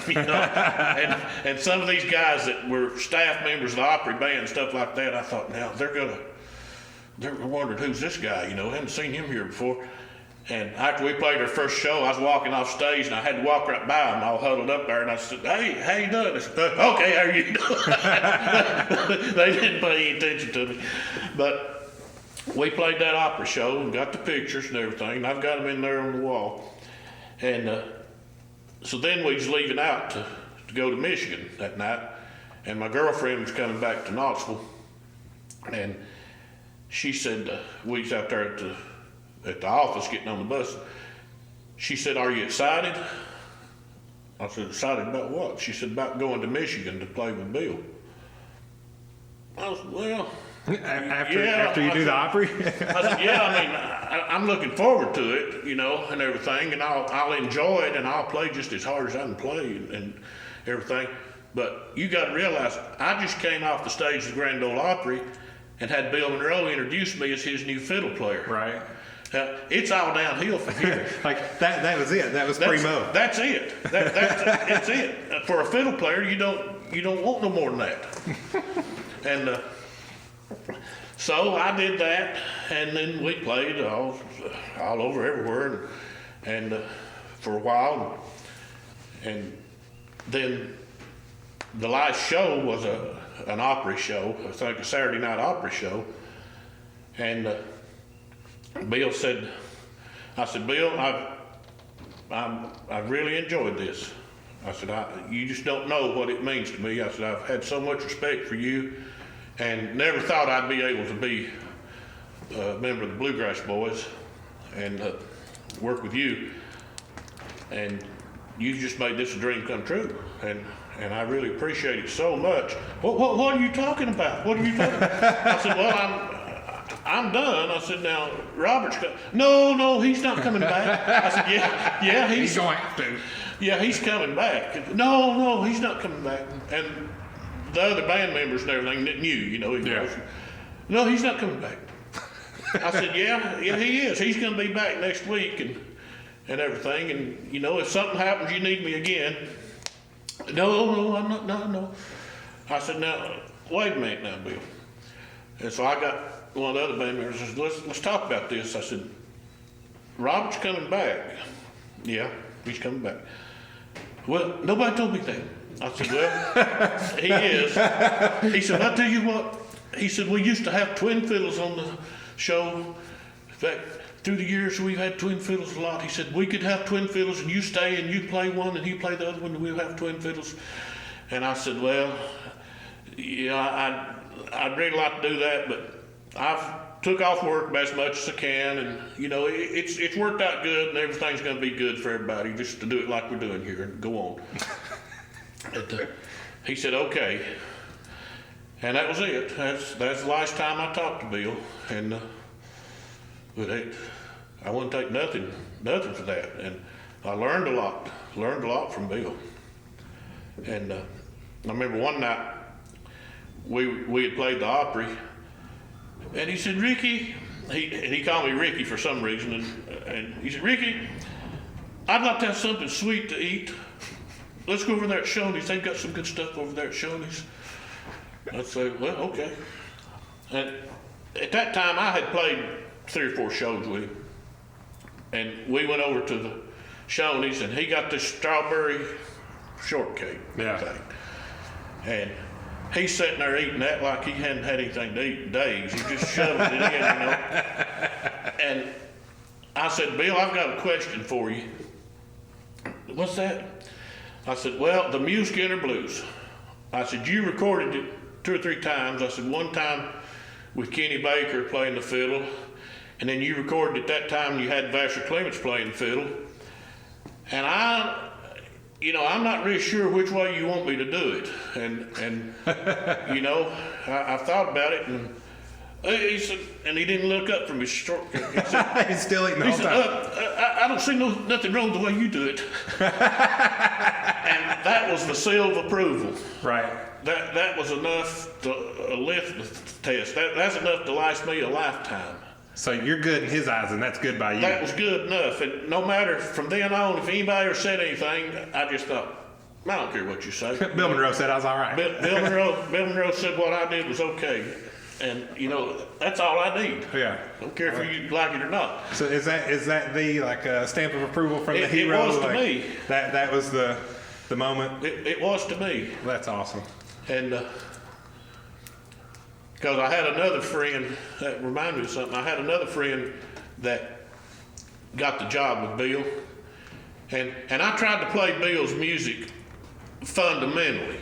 B: And some of these guys that were staff members of the Opry band and stuff like that, I thought, now they're they wondered, who's this guy? Hadn't seen him here before. And after we played our first show, I was walking off stage and I had to walk right by them all huddled up there. And I said, hey, how you doing? They said, okay, how are you doing? They didn't pay any attention to me. But we played that opera show and got the pictures and everything. And I've got them in there on the wall. And so then we was leaving out to go to Michigan that night. And my girlfriend was coming back to Knoxville. And she said, we was out there at the office getting on the bus. She said, are you excited? I said, excited about what? She said, about going to Michigan to play with Bill. I said, well,
C: after you do the Opry?
B: I said, yeah, I mean, I'm looking forward to it, and everything, and I'll enjoy it, and I'll play just as hard as I can play and everything. But you got to realize, I just came off the stage of the Grand Ole Opry and had Bill Monroe introduce me as his new fiddle player.
C: Right.
B: It's all downhill from here.
C: Like that was it. That was primo.
B: That's it. It's it. For a fiddle player, you don't want no more than that. And so I did that, and then we played all over everywhere, and for a while, and then the last show was an opera show. I think a Saturday night opera show, and. Bill said, I said, Bill, I've really enjoyed this. I said, you just don't know what it means to me. I said, I've had so much respect for you and never thought I'd be able to be a member of the Bluegrass Boys and work with you. And you just made this a dream come true. And I really appreciate it so much. What are you talking about? What are you talking about? I said, well, I'm done. I said, now, Robert's coming. No, he's not coming back. I said, yeah, he's
C: going to have to.
B: Yeah, he's coming back. No, he's not coming back. And the other band members and everything that knew, no, he's not coming back. I said, yeah, he is. He's going to be back next week and everything. And, if something happens, you need me again. No, I'm not, no. I said, now, wait a minute now, Bill. And so I got one of the other band members said, let's talk about this. I said, Robert's coming back. Yeah, he's coming back. Well, nobody told me that. I said, well, he is. He said, I tell you what. He said, we used to have twin fiddles on the show. In fact, through the years, we've had twin fiddles a lot. He said, we could have twin fiddles and you stay and you play one and he play the other one and we'll have twin fiddles. And I said, well, yeah, I'd really like to do that, but I've took off work about as much as I can, and it's worked out good, and everything's going to be good for everybody. Just to do it like we're doing here and go on. He said, "Okay," and that was it. That's the last time I talked to Bill, and but I wouldn't take nothing for that, and I learned a lot from Bill, and I remember one night we had played the Opry. And he said, Ricky, he called me Ricky for some reason, and he said, Ricky, I'd like to have something sweet to eat. Let's go over there at Shoney's. They've got some good stuff over there at Shoney's. I'd say, well, okay. And at that time, I had played 3 or 4 shows with him. And we went over to the Shoney's, and he got this strawberry shortcake thing. And he's sitting there eating that like he hadn't had anything to eat in days. He just shoved it in, And I said, Bill, I've got a question for you. What's that? I said, well, the Mule Skinner Blues. I said, you recorded it 2 or 3 times. I said, one time with Kenny Baker playing the fiddle, and then you recorded it that time and you had Vassar Clements playing the fiddle. And I'm not really sure which way you want me to do it. And I thought about it, and he said, and he didn't look up from his short. He said,
C: he's still eating the whole time.
B: I don't see nothing wrong with the way you do it. And that was the seal of approval.
C: Right.
B: That was enough to lift the test. That's enough to last me a lifetime.
C: So you're good in his eyes, and that's good by you.
B: That was good enough. And no matter from then on, if anybody ever said anything, I just thought, I don't care what you say.
C: Bill Monroe said I was all right.
B: Bill Monroe said what I did was okay. And you know, that's all I need.
C: Yeah.
B: Don't care if you like it or not.
C: So is that the like stamp of approval from the
B: It
C: hero?
B: was to
C: like,
B: me.
C: That was the moment.
B: It was to me.
C: That's awesome.
B: And because I had another friend, that reminded me of something. I had another friend that got the job with Bill, and I tried to play Bill's music fundamentally.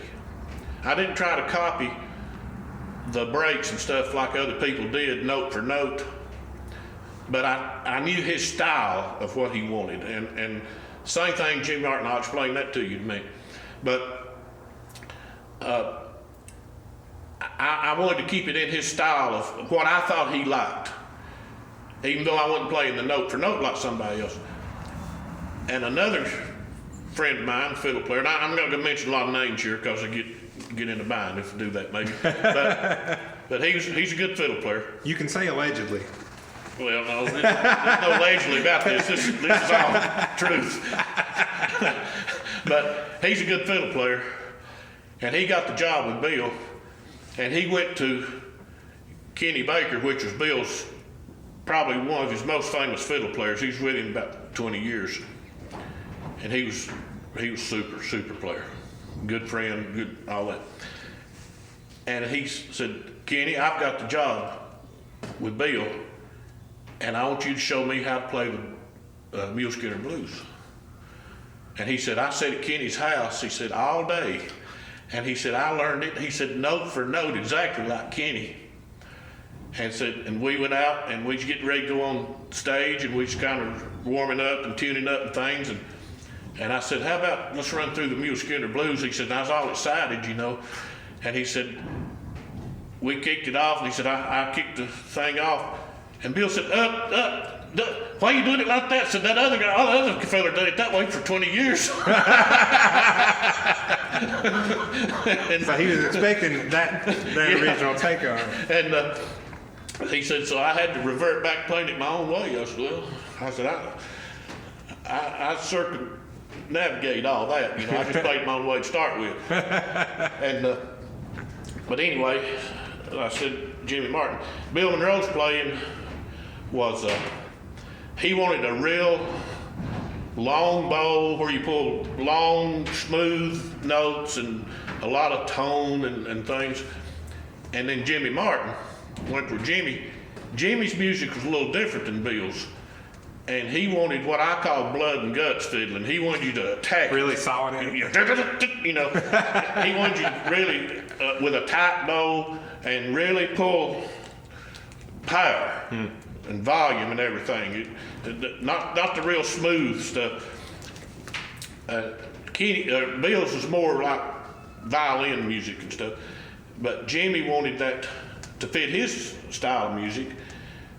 B: I didn't try to copy the breaks and stuff like other people did, note for note, but I knew his style of what he wanted, and same thing, Jimmy Martin. I'll explain that to you in a minute, but I wanted to keep it in his style of what I thought he liked, even though I wasn't playing the note for note like somebody else. And another friend of mine, fiddle player, and I'm not going to mention a lot of names here because I get in a bind if I do that maybe, but he's a good fiddle player.
C: You can say allegedly.
B: Well, no, there's no allegedly about this. This is all truth. But he's a good fiddle player, and he got the job with Bill, and he went to Kenny Baker, which was Bill's probably one of his most famous fiddle players. He's with him about 20 years, and he was super player, good friend, good all that. And he said, Kenny, I've got the job with Bill, and I want you to show me how to play the Mule Skinner Blues. And he said, I sat at Kenny's house, he said, all day. And he said, I learned it, he said, note for note, exactly like Kenny. And said, and we went out and we was getting ready to go on stage, and we was kind of warming up and tuning up and things. And I said, how about let's run through the Mule Skinner Blues? He said, and I was all excited, you know. And he said, we kicked it off, and he said, I kicked the thing off. And Bill said, up. Why are you doing it like that? Said, that other guy, all the other fella did it that way for 20 years. And
C: So he was expecting that original take on it.
B: And he said, so I had to revert back playing it my own way. I said, well, I circumnavigate all that. You know, I just played my own way to start with. And but anyway, I said, Jimmy Martin. Bill Monroe's playing was, he wanted a real long bow where you pull long, smooth notes and a lot of tone and things. And then Jimmy Martin went with Jimmy. Jimmy's music was a little different than Bill's. And he wanted what I call blood and guts fiddling. He wanted you to attack.
C: Really solid in it.
B: You know, he wanted you to really, with a tight bow, and really pull power and volume and everything. Not the real smooth stuff. Bill's was more like violin music and stuff, but Jimmy wanted that to fit his style of music.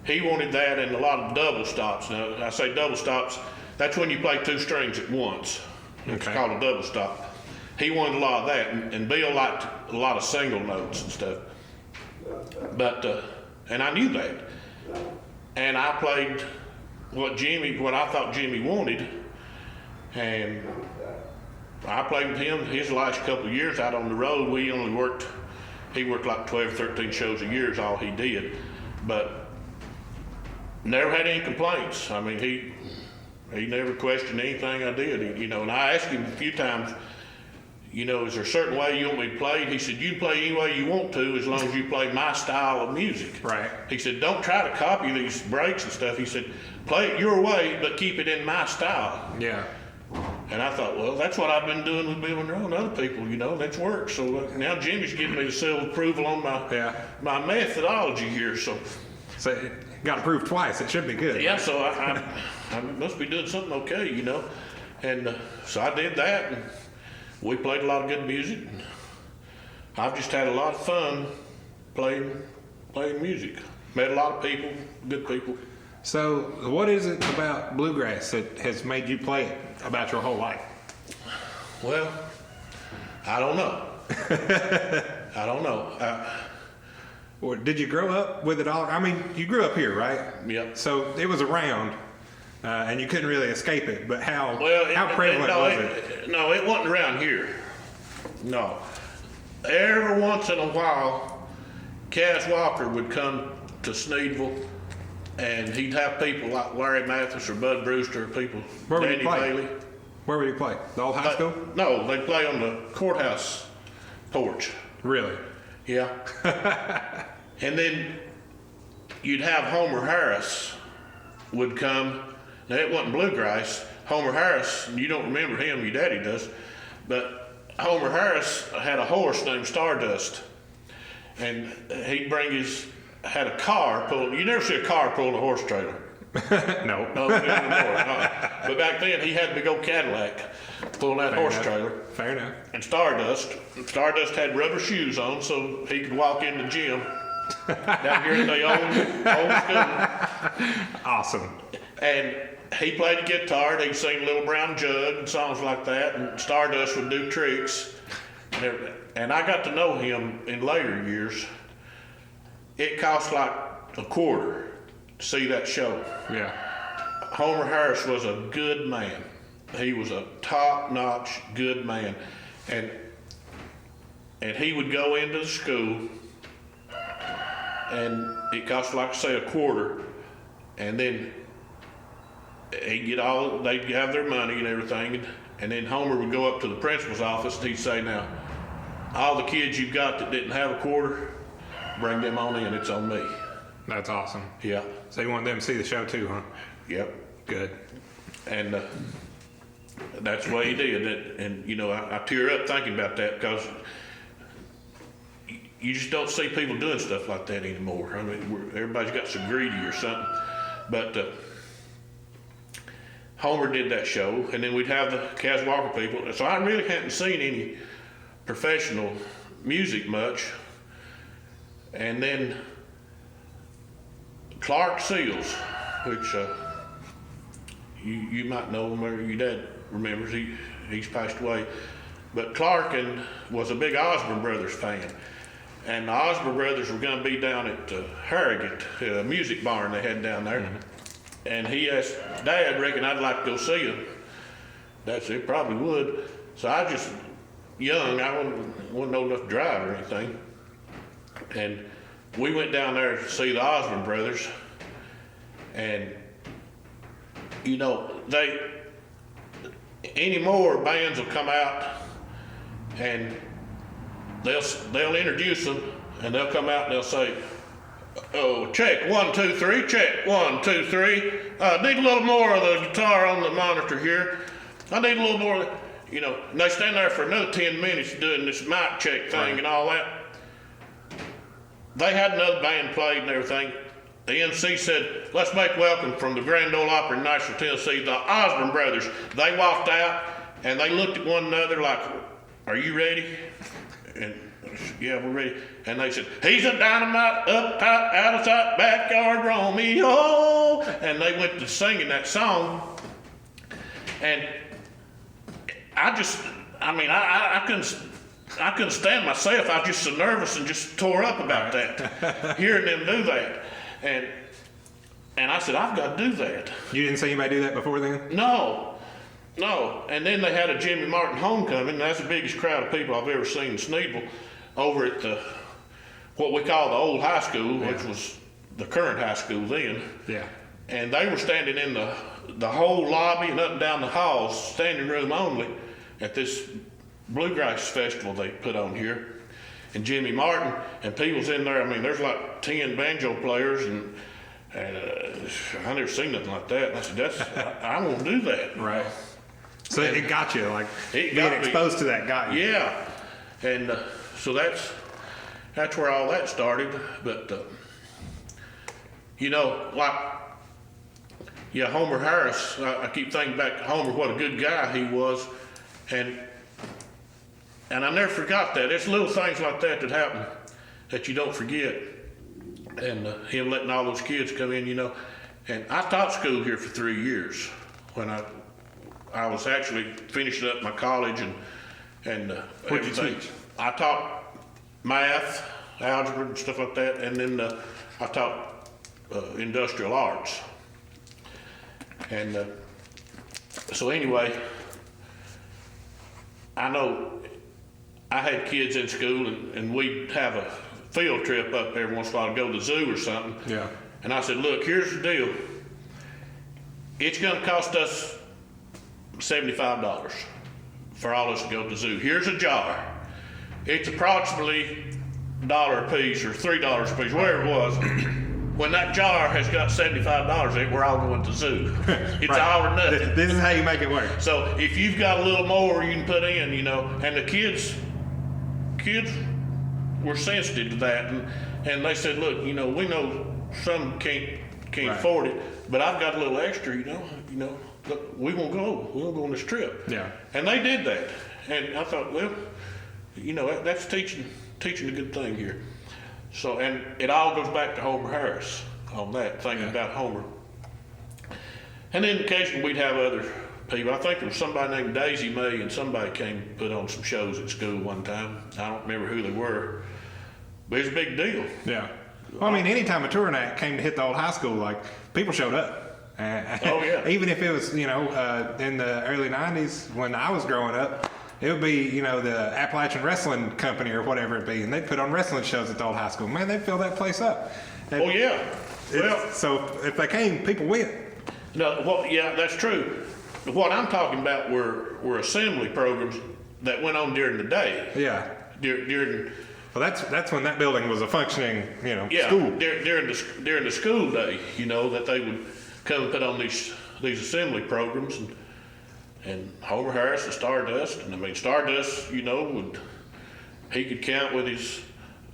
B: He wanted that and a lot of double stops. Now, I say double stops, that's when you play two strings at once. It's called a double stop. He wanted a lot of that, and Bill liked a lot of single notes and stuff. But, and I knew that. And I played what I thought Jimmy wanted, and I played with him his last couple of years out on the road. He worked like 12, 13 shows a year is all he did, but never had any complaints. I mean, he never questioned anything I did, you know, and I asked him a few times, you know, is there a certain way you want me to play? He said, you can play any way you want to as long as you play my style of music.
C: Right.
B: He said, don't try to copy these breaks and stuff. He said, play it your way, but keep it in my style.
C: Yeah.
B: And I thought, well, that's what I've been doing with Bill Monroe and other people, you know, that's worked. So now Jimmy's giving me the seal of approval on my methodology here. So
C: it got approved twice. It should be good.
B: yeah, so I must be doing something okay, you know. And so I did that, and we played a lot of good music. And I've just had a lot of fun playing music. Met a lot of people, good people.
C: So what is it about bluegrass that has made you play it about your whole life?
B: Well, I don't know. I don't know.
C: Or did you grow up with it all? I mean, you grew up here, right?
B: Yep.
C: So it was around, and you couldn't really escape it. But how prevalent
B: no,
C: was it?
B: No, it wasn't around here. No. Every once in a while, Kaz Walker would come to Sneedville, and he'd have people like Larry Mathis or Bud Brewster, or people,
C: Where would
B: Danny
C: he play?
B: Bailey.
C: Where would he play? The old high school?
B: No, they'd play on the courthouse porch.
C: Really?
B: Yeah. And then you'd have Homer Harris would come. Now, it wasn't bluegrass. Homer Harris, you don't remember him, your daddy does, but Homer Harris had a horse named Stardust, and he'd had a car pull. You never see a car pull a horse trailer.
C: No.
B: No, but back then he had a big old Cadillac pulling that horse trailer.
C: Fair enough.
B: And Stardust had rubber shoes on so he could walk in the gym down here at the old school.
C: Awesome.
B: And he played the guitar, he'd sing Little Brown Jug and songs like that, and Stardust would do tricks and everything. And I got to know him in later years. It cost like $0.25 to see that show.
C: Yeah.
B: Homer Harris was a good man. He was a top-notch good man. And he would go into the school, and it cost, like I say, $0.25, and then they'd have their money and everything, and then Homer would go up to the principal's office and he'd say, now, all the kids you've got that didn't have $0.25, bring them on in, it's on me.
C: That's awesome.
B: Yeah.
C: So you want them to see the show too, huh?
B: Yep.
C: Good.
B: And that's the way he did it. And, you know, I tear up thinking about that, because you just don't see people doing stuff like that anymore. I mean, everybody's got so greedy or something. But Homer did that show, and then we'd have the Kaz Walker people. So I really hadn't seen any professional music much. And then Clark Seals, which you might know him, or your dad remembers, he's passed away. But Clark was a big Osborne Brothers fan. And the Osborne Brothers were going to be down at Harrogate, a music barn they had down there. Mm-hmm. And he asked Dad, reckon I'd like to go see him. Dad said, probably would. So I just, young, I wasn't old enough to drive or anything. And we went down there to see the Osborne Brothers. And, you know, any more bands will come out and they'll introduce them, and they'll come out and they'll say, oh, check, 1, 2, 3, check, 1, 2, 3. Need a little more of the guitar on the monitor here. I need a little more, you know, and they stand there for another 10 minutes doing this mic check thing and all that. They had another band played and everything. The MC said, let's make welcome from the Grand Ole Opry in Nashville, Tennessee, the Osborne Brothers. They walked out and they looked at one another like, are you ready? And yeah, we're ready. And they said, he's a dynamite, uptight, out of sight, backyard Romeo. And they went to singing that song. And I couldn't stand myself. I was just so nervous and just tore up about that, hearing them do that. And I said, I've got to do that.
C: You didn't say you might do that before then?
B: No. And then they had a Jimmy Martin homecoming. And that's the biggest crowd of people I've ever seen in Sneedville, over at what we call the old high school, which was the current high school then.
C: Yeah.
B: And they were standing in the whole lobby and up and down the halls, standing room only, at this bluegrass festival they put on here. And Jimmy Martin and people's in there. I mean, there's like 10 banjo players, and I never seen nothing like that. And I said, I won't do that.
C: Right. So it got you, like
B: it
C: being
B: got
C: exposed to that got you.
B: Yeah. And so that's where all that started. But you know, like, yeah, Homer Harris, I keep thinking back to Homer, what a good guy he was. And I never forgot that. It's little things like that happen that you don't forget. And him letting all those kids come in, you know. And I taught school here for 3 years when I was actually finishing up my college and
C: What'd you
B: everything.
C: teach?
B: I taught math, algebra, and stuff like that. And then I taught industrial arts. And so anyway, I know I had kids in school, and we'd have field trip up every once in a while to go to the zoo or something.
C: Yeah.
B: And I said, look, here's the deal. It's going to cost us $75 for all of us to go to the zoo. Here's a jar. It's approximately $1 a piece or $3 a piece, whatever it was. When that jar has got $75 in it, we're all going to the zoo. It's
C: Right.
B: all or nothing.
C: This is how you make it work.
B: So if you've got a little more you can put in, and the kids were sensitive to that, and they said, look, we know some can't
C: Right.
B: afford it, but I've got a little extra, look, we gonna go on this trip.
C: Yeah.
B: And they did that, and I thought, well, that's teaching a good thing here. So, and it all goes back to Homer Harris on that, thinking about Homer. And then occasionally we'd have other people. I think there was somebody named Daisy May, and somebody came and put on some shows at school one time. I don't remember who they were, but it's a big deal.
C: Yeah. Well, I mean, anytime a touring act came to hit the old high school, like, people showed up.
B: Oh, yeah.
C: Even if it was, in the early 90s when I was growing up, it would be, the Appalachian Wrestling Company or whatever it be, and they'd put on wrestling shows at the old high school. Man, they'd fill that place up.
B: Oh, yeah. Well,
C: So if they came, people went.
B: no, well, yeah, that's true. What I'm talking about were assembly programs that went on during the day.
C: Yeah.
B: During
C: Well, that's when that building was a functioning,
B: yeah,
C: school.
B: during the school day, that they would come and put on these assembly programs, and Homer Harris and Stardust, and Stardust, he could count with his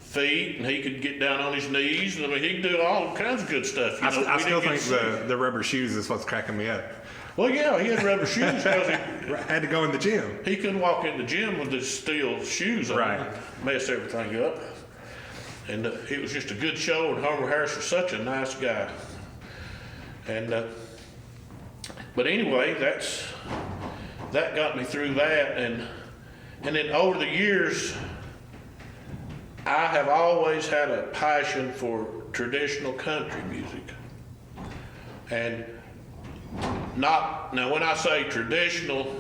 B: feet, and he could get down on his knees, and he could do all kinds of good stuff.
C: I still think the rubber shoes is what's cracking me up.
B: Well, yeah, he had rubber shoes because
C: Had to go in the gym.
B: he couldn't walk in the gym with his steel shoes on,
C: Right.
B: mess everything up. And it was just a good show, and Homer Harris was such a nice guy. And but anyway, that got me through that, and then over the years, I have always had a passion for traditional country music. And now when I say traditional,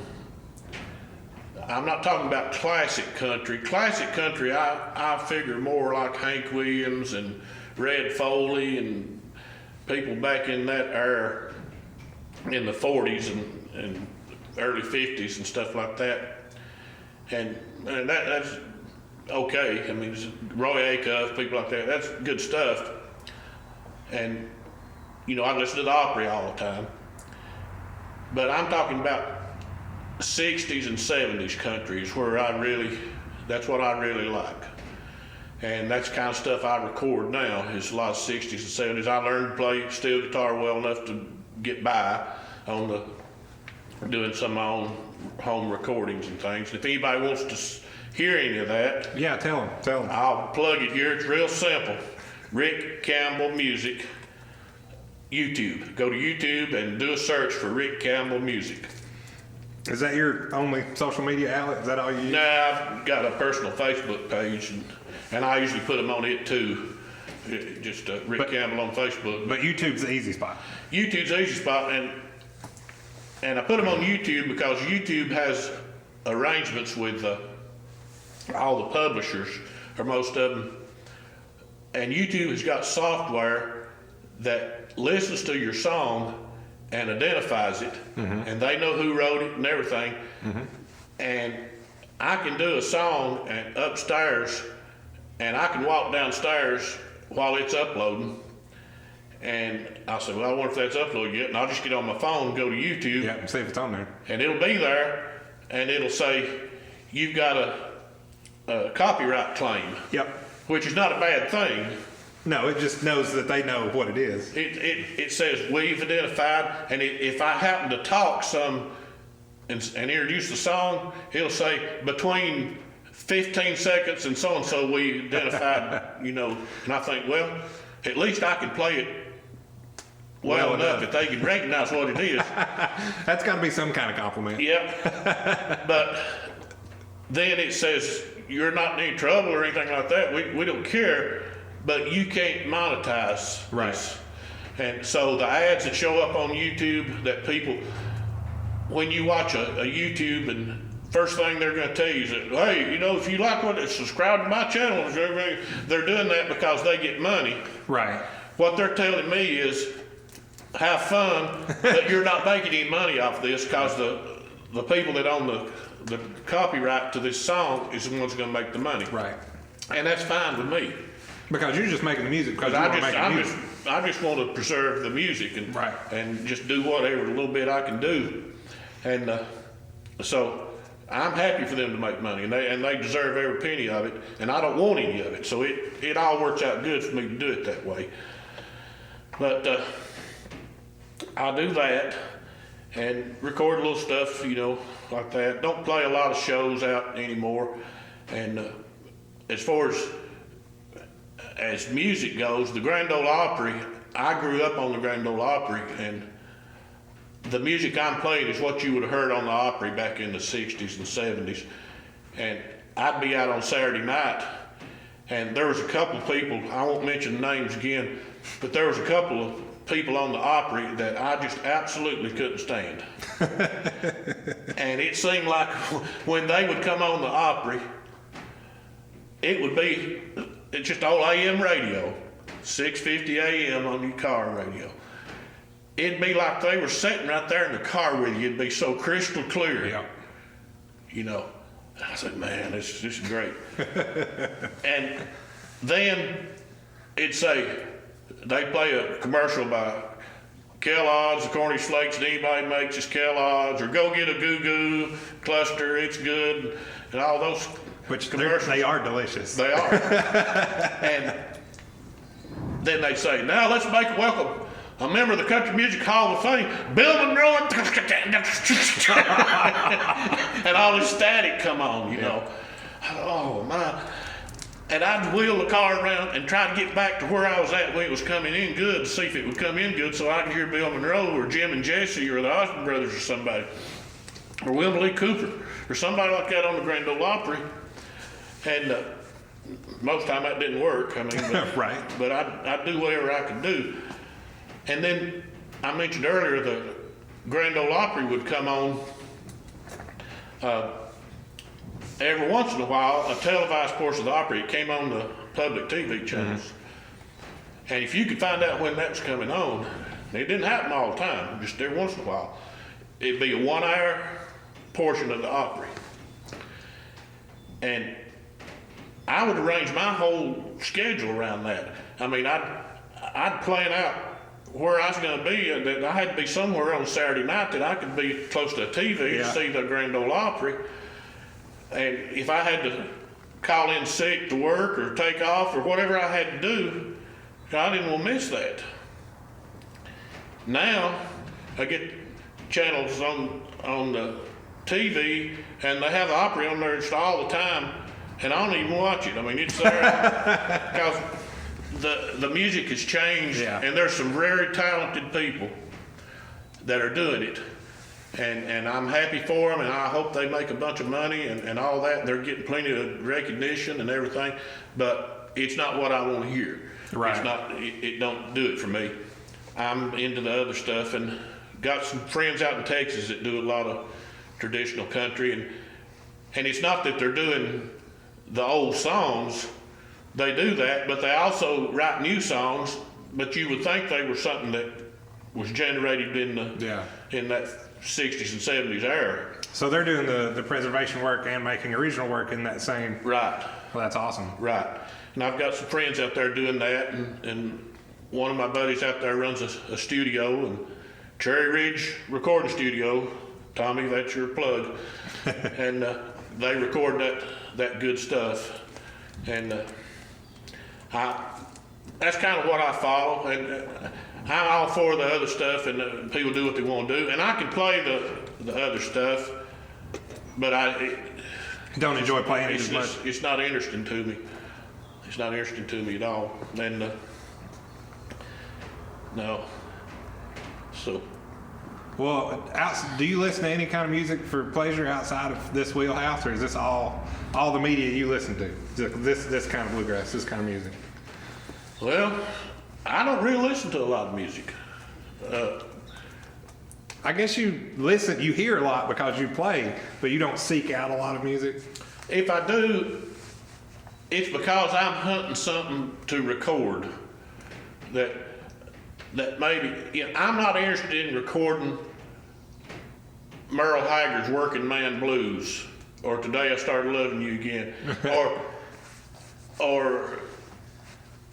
B: I'm not talking about classic country. Classic country, I figure more like Hank Williams and Red Foley and people back in that era in the 40s and early 50s and stuff like that. And that's okay. I mean, Roy Acuff, people like that, that's good stuff. And, I listen to the Opry all the time. But I'm talking about 60s and 70s countries where that's what I really like. And that's the kind of stuff I record now, is a lot of 60s and 70s. I learned to play steel guitar well enough to get by on doing some of my own home recordings and things. If anybody wants to hear any of that,
C: Yeah, tell them.
B: I'll plug it here. It's real simple. Rick Campbell Music, YouTube. Go to YouTube and do a search for Rick Campbell Music.
C: Is that your only social media outlet? Is that all you use?
B: Now, I've got a personal Facebook page, and I usually put them on it too. Just Rick Campbell on Facebook.
C: But YouTube's the easy spot.
B: YouTube's the easy spot, and I put them on YouTube because YouTube has arrangements with all the publishers, or most of them. And YouTube has got software that listens to your song and identifies it, and they know who wrote it and everything. And I can do a song upstairs, and I can walk downstairs while it's uploading. And I'll say, well, I wonder if that's uploaded yet. And I'll just get on my phone, go to YouTube,
C: Yeah, see if it's on there.
B: and it'll be there, and it'll say, you've got a copyright claim,
C: Yep.
B: which is not a bad thing.
C: No, it just knows that they know what it is.
B: It says we've identified, and if I happen to talk some and introduce the song, it'll say between 15 seconds and so we identified, and I think, well, at least I can play it well enough that they can recognize what it is.
C: That's got to be some kind of compliment.
B: Yep. But then it says you're not in any trouble or anything like that. We don't care. But you can't monetize
C: Right.
B: this. And so the ads that show up on YouTube that people, when you watch a YouTube and first thing they're going to tell you is that, hey, you know, if you like what, subscribe to my channel. They're doing that because they get money.
C: Right.
B: What they're telling me is, have fun, but you're not making any money off this because the people that own the copyright to this song is the ones going to make the money.
C: Right.
B: And that's fine with me.
C: Because you're just making the music because you want to make the music.
B: I just want to preserve the music and just do whatever little bit I can do. And so I'm happy for them to make money, and they deserve every penny of it, and I don't want any of it. So it all works out good for me to do it that way. But I do that and record a little stuff, you know, like that. Don't play a lot of shows out anymore. And as far as music goes, the Grand Ole Opry, I grew up on the Grand Ole Opry, and the music I'm playing is what you would have heard on the Opry back in the 60s and 70s. And I'd be out on Saturday night, and there was a couple of people, I won't mention names again, but there was a couple of people on the Opry that I just absolutely couldn't stand. And it seemed like when they would come on the Opry, it would be just old AM radio, 650 AM on your car radio. It'd be like they were sitting right there in the car with you. It'd be so crystal clear.
C: Yeah.
B: You know, I said, man, this is great. And then it'd say, they play a commercial by Kellogg's, the Cornish Flakes that anybody makes is Kellogg's, or go get a Goo Goo cluster, it's good, and all those.
C: Which they are delicious.
B: They are. And then they say, now let's make a welcome a member of the Country Music Hall of Fame, Bill Monroe, and all this static come on, you know. Oh, my. And I'd wheel the car around and try to get back to where I was at when it was coming in good, to see if it would come in good so I could hear Bill Monroe or Jim and Jesse or the Osmond Brothers or somebody, or Wilma Lee Cooper or somebody like that on the Grand Ole Opry. And most of the time that didn't work. I mean, but,
C: right.
B: But I'd do whatever I could do. And then I mentioned earlier the Grand Ole Opry would come on every once in a while, a televised portion of the Opry. It came on the public TV channels. Mm-hmm. And if you could find out when that was coming on, it didn't happen all the time, just every once in a while, it'd be a 1 hour portion of the Opry. And I would arrange my whole schedule around that. I mean, I'd plan out where I was going to be, that I had to be somewhere on Saturday night that I could be close to a TV to see the Grand Ole Opry. And if I had to call in sick to work or take off or whatever I had to do, I didn't want to miss that. Now, I get channels on the TV, and they have the Opry on there just all the time, and I don't even watch it. I mean, it's there because the music has changed, and there's some very talented people that are doing it. And I'm happy for them, and I hope they make a bunch of money and all that. They're getting plenty of recognition and everything, but it's not what I want to hear.
C: Right.
B: It's not. It don't do it for me. I'm into the other stuff, and got some friends out in Texas that do a lot of traditional country, and it's not that they're doing the old songs. They do that, but they also write new songs. But you would think they were something that was generated in that 60s and 70s era.
C: So they're doing the preservation work and making original work in that same.
B: Right.
C: Well, that's awesome.
B: Right. And I've got some friends out there doing that, and one of my buddies out there runs a studio, and Cherry Ridge Recording Studio. Tommy, that's your plug. And they record that good stuff. And that's kind of what I follow. And I'm all for the other stuff, and people do what they want to do. And I can play the other stuff, but I
C: don't enjoy playing it as much.
B: It's not interesting to me. It's not interesting to me at all. And no. So.
C: Well, do you listen to any kind of music for pleasure outside of this wheelhouse, or is this all the media you listen to? This kind of bluegrass, this kind of music?
B: Well, I don't really listen to a lot of music.
C: I guess you hear a lot because you play, but you don't seek out a lot of music.
B: If I do, it's because I'm hunting something to record that maybe, I'm not interested in recording Merle Haggard's Working Man Blues, or Today I Started Loving You Again, or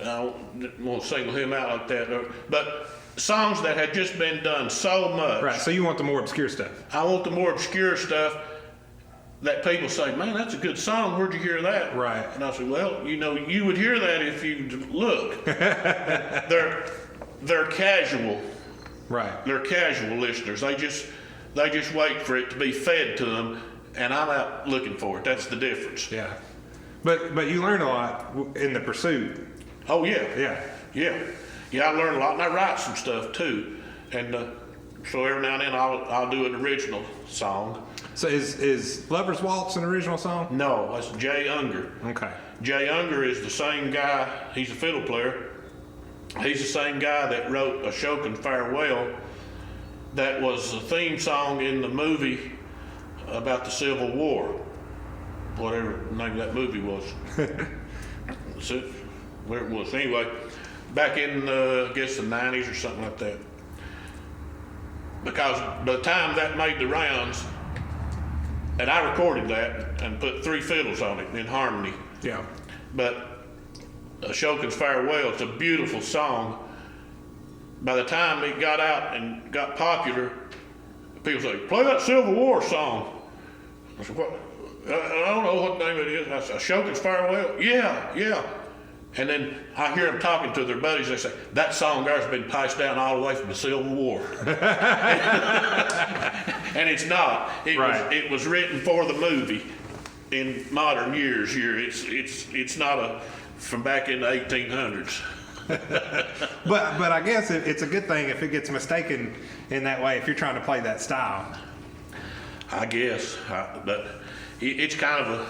B: I won't single him out like that, but songs that had just been done so much.
C: Right, so you want the more obscure stuff.
B: I want the more obscure stuff that people say, man, that's a good song, where'd you hear that?
C: Right.
B: And I said, well, you would hear that if you look. They're casual.
C: Right.
B: They're casual listeners. They just wait for it to be fed to them, and I'm out looking for it. That's the difference.
C: Yeah. But you learn a lot in the pursuit.
B: Oh yeah.
C: Yeah.
B: Yeah, I learn a lot, and I write some stuff too. And so every now and then I'll do an original song.
C: So is Lover's Waltz an original song?
B: No, that's Jay Unger.
C: Okay.
B: Jay Unger is the same guy. He's a fiddle player. He's the same guy that wrote Ashokan Farewell. That was the theme song in the movie about the Civil War. Whatever the name of that movie was. Where it was. Anyway, back in, I guess, the 90s or something like that. Because by the time that made the rounds, and I recorded that and put 3 fiddles on it in harmony.
C: Yeah.
B: But Ashokan's Farewell, it's a beautiful song. By the time it got out and got popular, people say, play that Civil War song. I said, what? I don't know what name it is. I said, Ashokan's Farewell? Yeah. And then I hear them talking to their buddies. They say, that song there's been passed down all the way from the Civil War. And it's not. It was written for the movie in modern years here. It's not from back in the 1800s.
C: But I guess it's a good thing if it gets mistaken in that way, if you're trying to play that style.
B: I guess. But it's kind of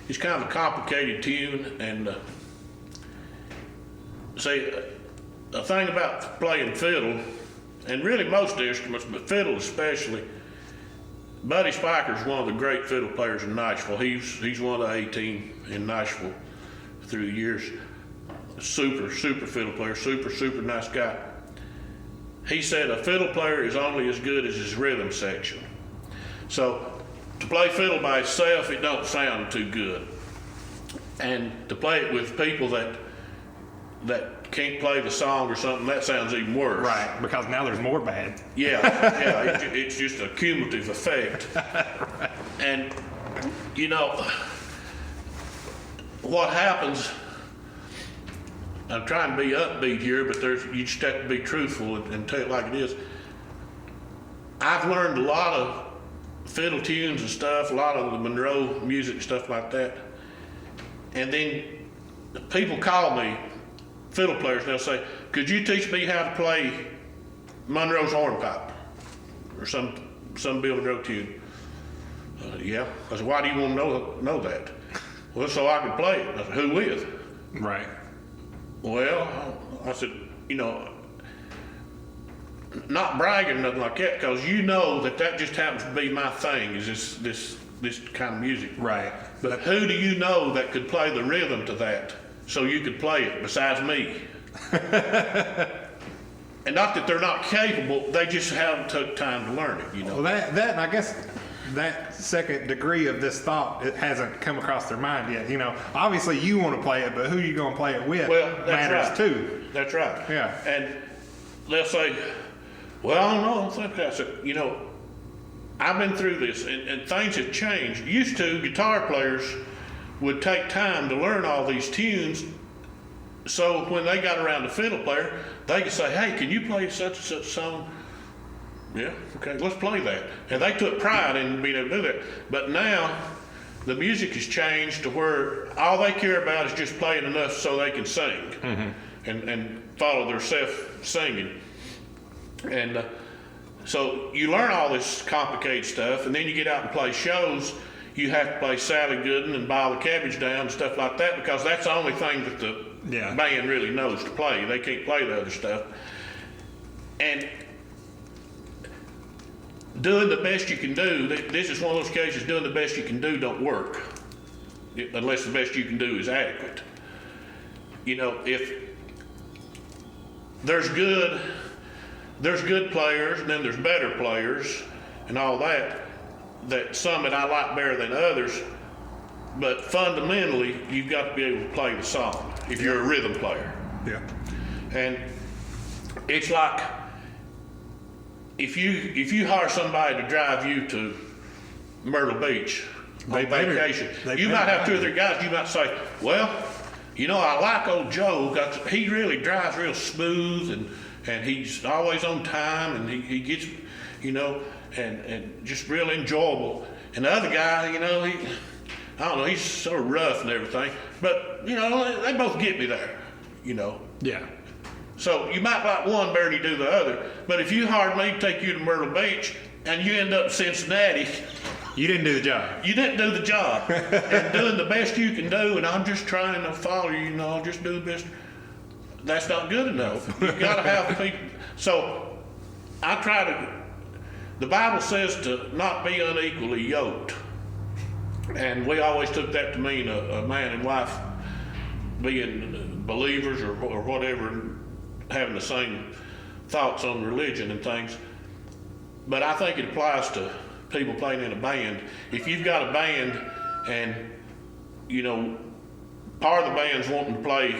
B: a complicated tune, and see, the thing about playing fiddle, and really most instruments, but fiddle especially, Buddy Spiker's one of the great fiddle players in Nashville. He's one of the A-team in Nashville through the years. Super fiddle player, super nice guy. He said a fiddle player is only as good as his rhythm section. So to play fiddle by itself, it don't sound too good. And to play it with people that can't play the song or something, that sounds even worse.
C: Right, because now there's more bad.
B: Yeah, it's just a cumulative effect. Right. And, what happens, I'm trying to be upbeat here, but you just have to be truthful and tell it like it is. I've learned a lot of fiddle tunes and stuff, a lot of the Monroe music and stuff like that. And then people call me, fiddle players, and they'll say, could you teach me how to play Monroe's hornpipe? Or some Bill Monroe tune. Yeah. I said, why do you want to know that? Well, so I can play it. I said, who with?
C: Right.
B: Well, I said, not bragging or nothing like that, because that just happens to be my thing, is this kind of music.
C: Right.
B: But who do you know that could play the rhythm to that so you could play it besides me? And not that they're not capable, they just haven't took time to learn it,
C: Well, that and I guess that second degree of this thought, it hasn't come across their mind yet. Obviously you want to play it, but who you going to play it with matters too.
B: That's right.
C: Yeah.
B: And they'll say, well, I don't know. I think that's it. I've been through this, and things have changed. Used to, guitar players would take time to learn all these tunes, so when they got around to fiddle player, they could say, hey, can you play such and such song? Yeah, okay, let's play that. And they took pride in being able to do that. But now, the music has changed to where all they care about is just playing enough so they can sing, and follow their self-singing. And so you learn all this complicated stuff, and then you get out and play shows. You have to play Sally Gooden and Boil the Cabbage Down and stuff like that, because that's the only thing that the band really knows to play. They can't play the other stuff. And doing the best you can do, this is one of those cases, doing the best you can do don't work unless the best you can do is adequate. If there's good players and then there's better players and all that some that I like better than others, but fundamentally you've got to be able to play the song if you're a rhythm player.
C: Yeah.
B: And it's like if you hire somebody to drive you to Myrtle Beach on vacation, you might have 2 or 3 guys. You might say, well, I like old Joe. He really drives real smooth and he's always on time and he gets, and just real enjoyable. And the other guy, I don't know, he's sort of rough and everything, but they both get me there.
C: Yeah.
B: So you might like one better than you do the other, but if you hired me to take you to Myrtle Beach and you end up in Cincinnati,
C: you didn't do the job.
B: You didn't do the job. And doing the best you can do, and I'm just trying to follow you, just do the best. That's not good enough. You've got to have people. So I try to, the Bible says to not be unequally yoked. And we always took that to mean a man and wife being believers or whatever, and having the same thoughts on religion and things. But I think it applies to people playing in a band. If you've got a band and, part of the band's wanting to play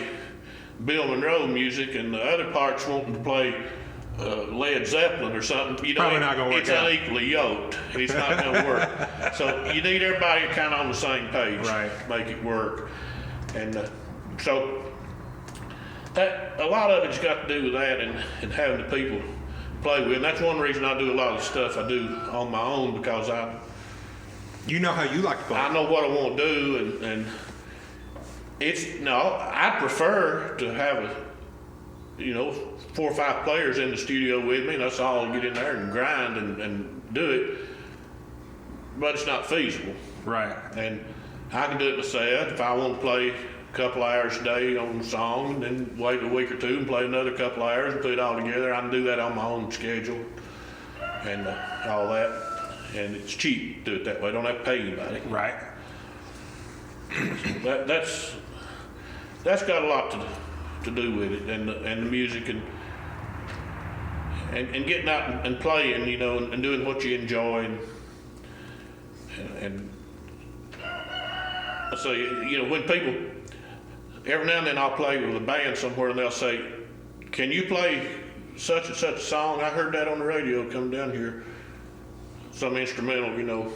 B: Bill Monroe music and the other part's wanting to play Led Zeppelin or something,
C: Probably not gonna work
B: it's
C: out.
B: unequally yoked and it's not going to work. So you need everybody kind of on the same page
C: Right.
B: to make it work. And so that a lot of it's got to do with that and having the people play with. And that's one reason I do a lot of the stuff I do on my own, because
C: You know how you like to play.
B: I know what I want to do, and I prefer to have 4 or 5 players in the studio with me, and that's all. Get in there and grind and do it, but it's not feasible.
C: Right.
B: And I can do it myself if I want to play a couple hours a day on a song, and then wait a week or 2 and play another couple hours and put it all together. I can do that on my own schedule and all that. And it's cheap to do it that way. I don't have to pay anybody.
C: Right.
B: That's got a lot to do with it, and the music and getting out and playing, and doing what you enjoy, and so when people, every now and then I'll play with a band somewhere and they'll say, "Can you play such and such a song? I heard that on the radio coming down here. Some instrumental,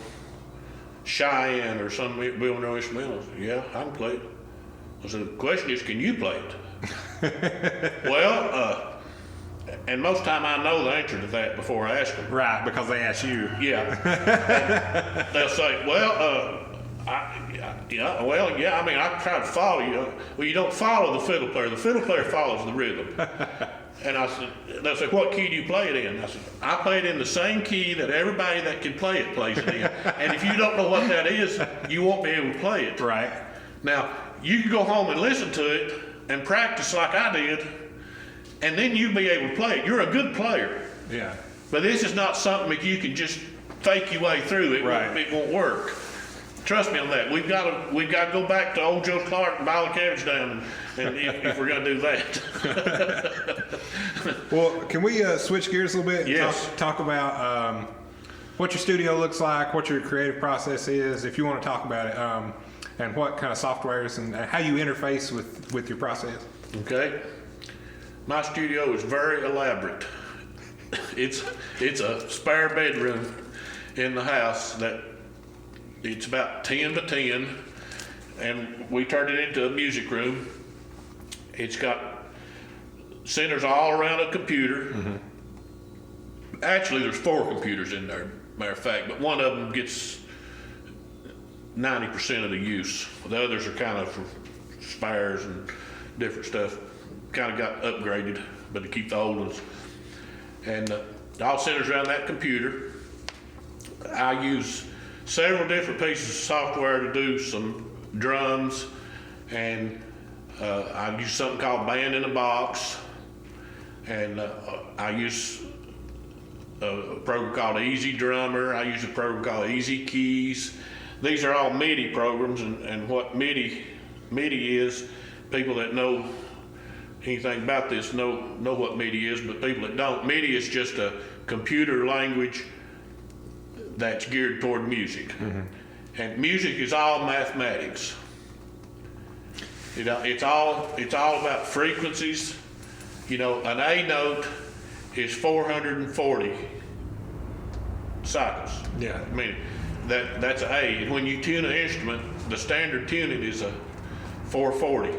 B: Cheyenne or some Bill Monroe instrumental." Yeah, I can play it. I said, the question is, can you play it? Well, and most of the time I know the answer to that before I ask them.
C: Right, because they ask you.
B: Yeah. They'll say, well, I try to follow you. Well, you don't follow the fiddle player. The fiddle player follows the rhythm. And they'll say, what key do you play it in? I said, I play it in the same key that everybody that can play it plays it in. And if you don't know what that is, you won't be able to play it.
C: Right.
B: Now, you can go home and listen to it and practice like I did, and then you'll be able to play it. You're a good player.
C: Yeah.
B: But this is not something that you can just fake your way through. It won't work. Trust me on that. We've got to go back to old Joe Clark and boil the cabbage down, and if we're going to do that.
C: Well, can we switch gears a little bit? And
B: Yes.
C: talk about what your studio looks like, what your creative process is, if you want to talk about it, and what kind of softwares and how you interface with your process.
B: Okay. My studio is very elaborate. It's a spare bedroom in the house that it's about 10 by 10, and we turned it into a music room. It's got centers all around a computer. Mm-hmm. Actually, there's 4 computers in there, matter of fact, but one of them gets 90% of the use. The others are kind of for spares and different stuff. Kind of got upgraded, but to keep the old ones. And it all centers around that computer. I use several different pieces of software to do some drums, and I use something called Band in a Box, and I use a program called Easy Drummer. I use a program called Easy Keys. These are all MIDI programs, and what MIDI is, people that know anything about this know what MIDI is, but people that don't, MIDI is just a computer language that's geared toward music. Mm-hmm. And music is all mathematics. It's all about frequencies. An A note is 440 cycles.
C: Yeah.
B: I mean, that's an A. And when you tune an instrument, the standard tuning is a 440.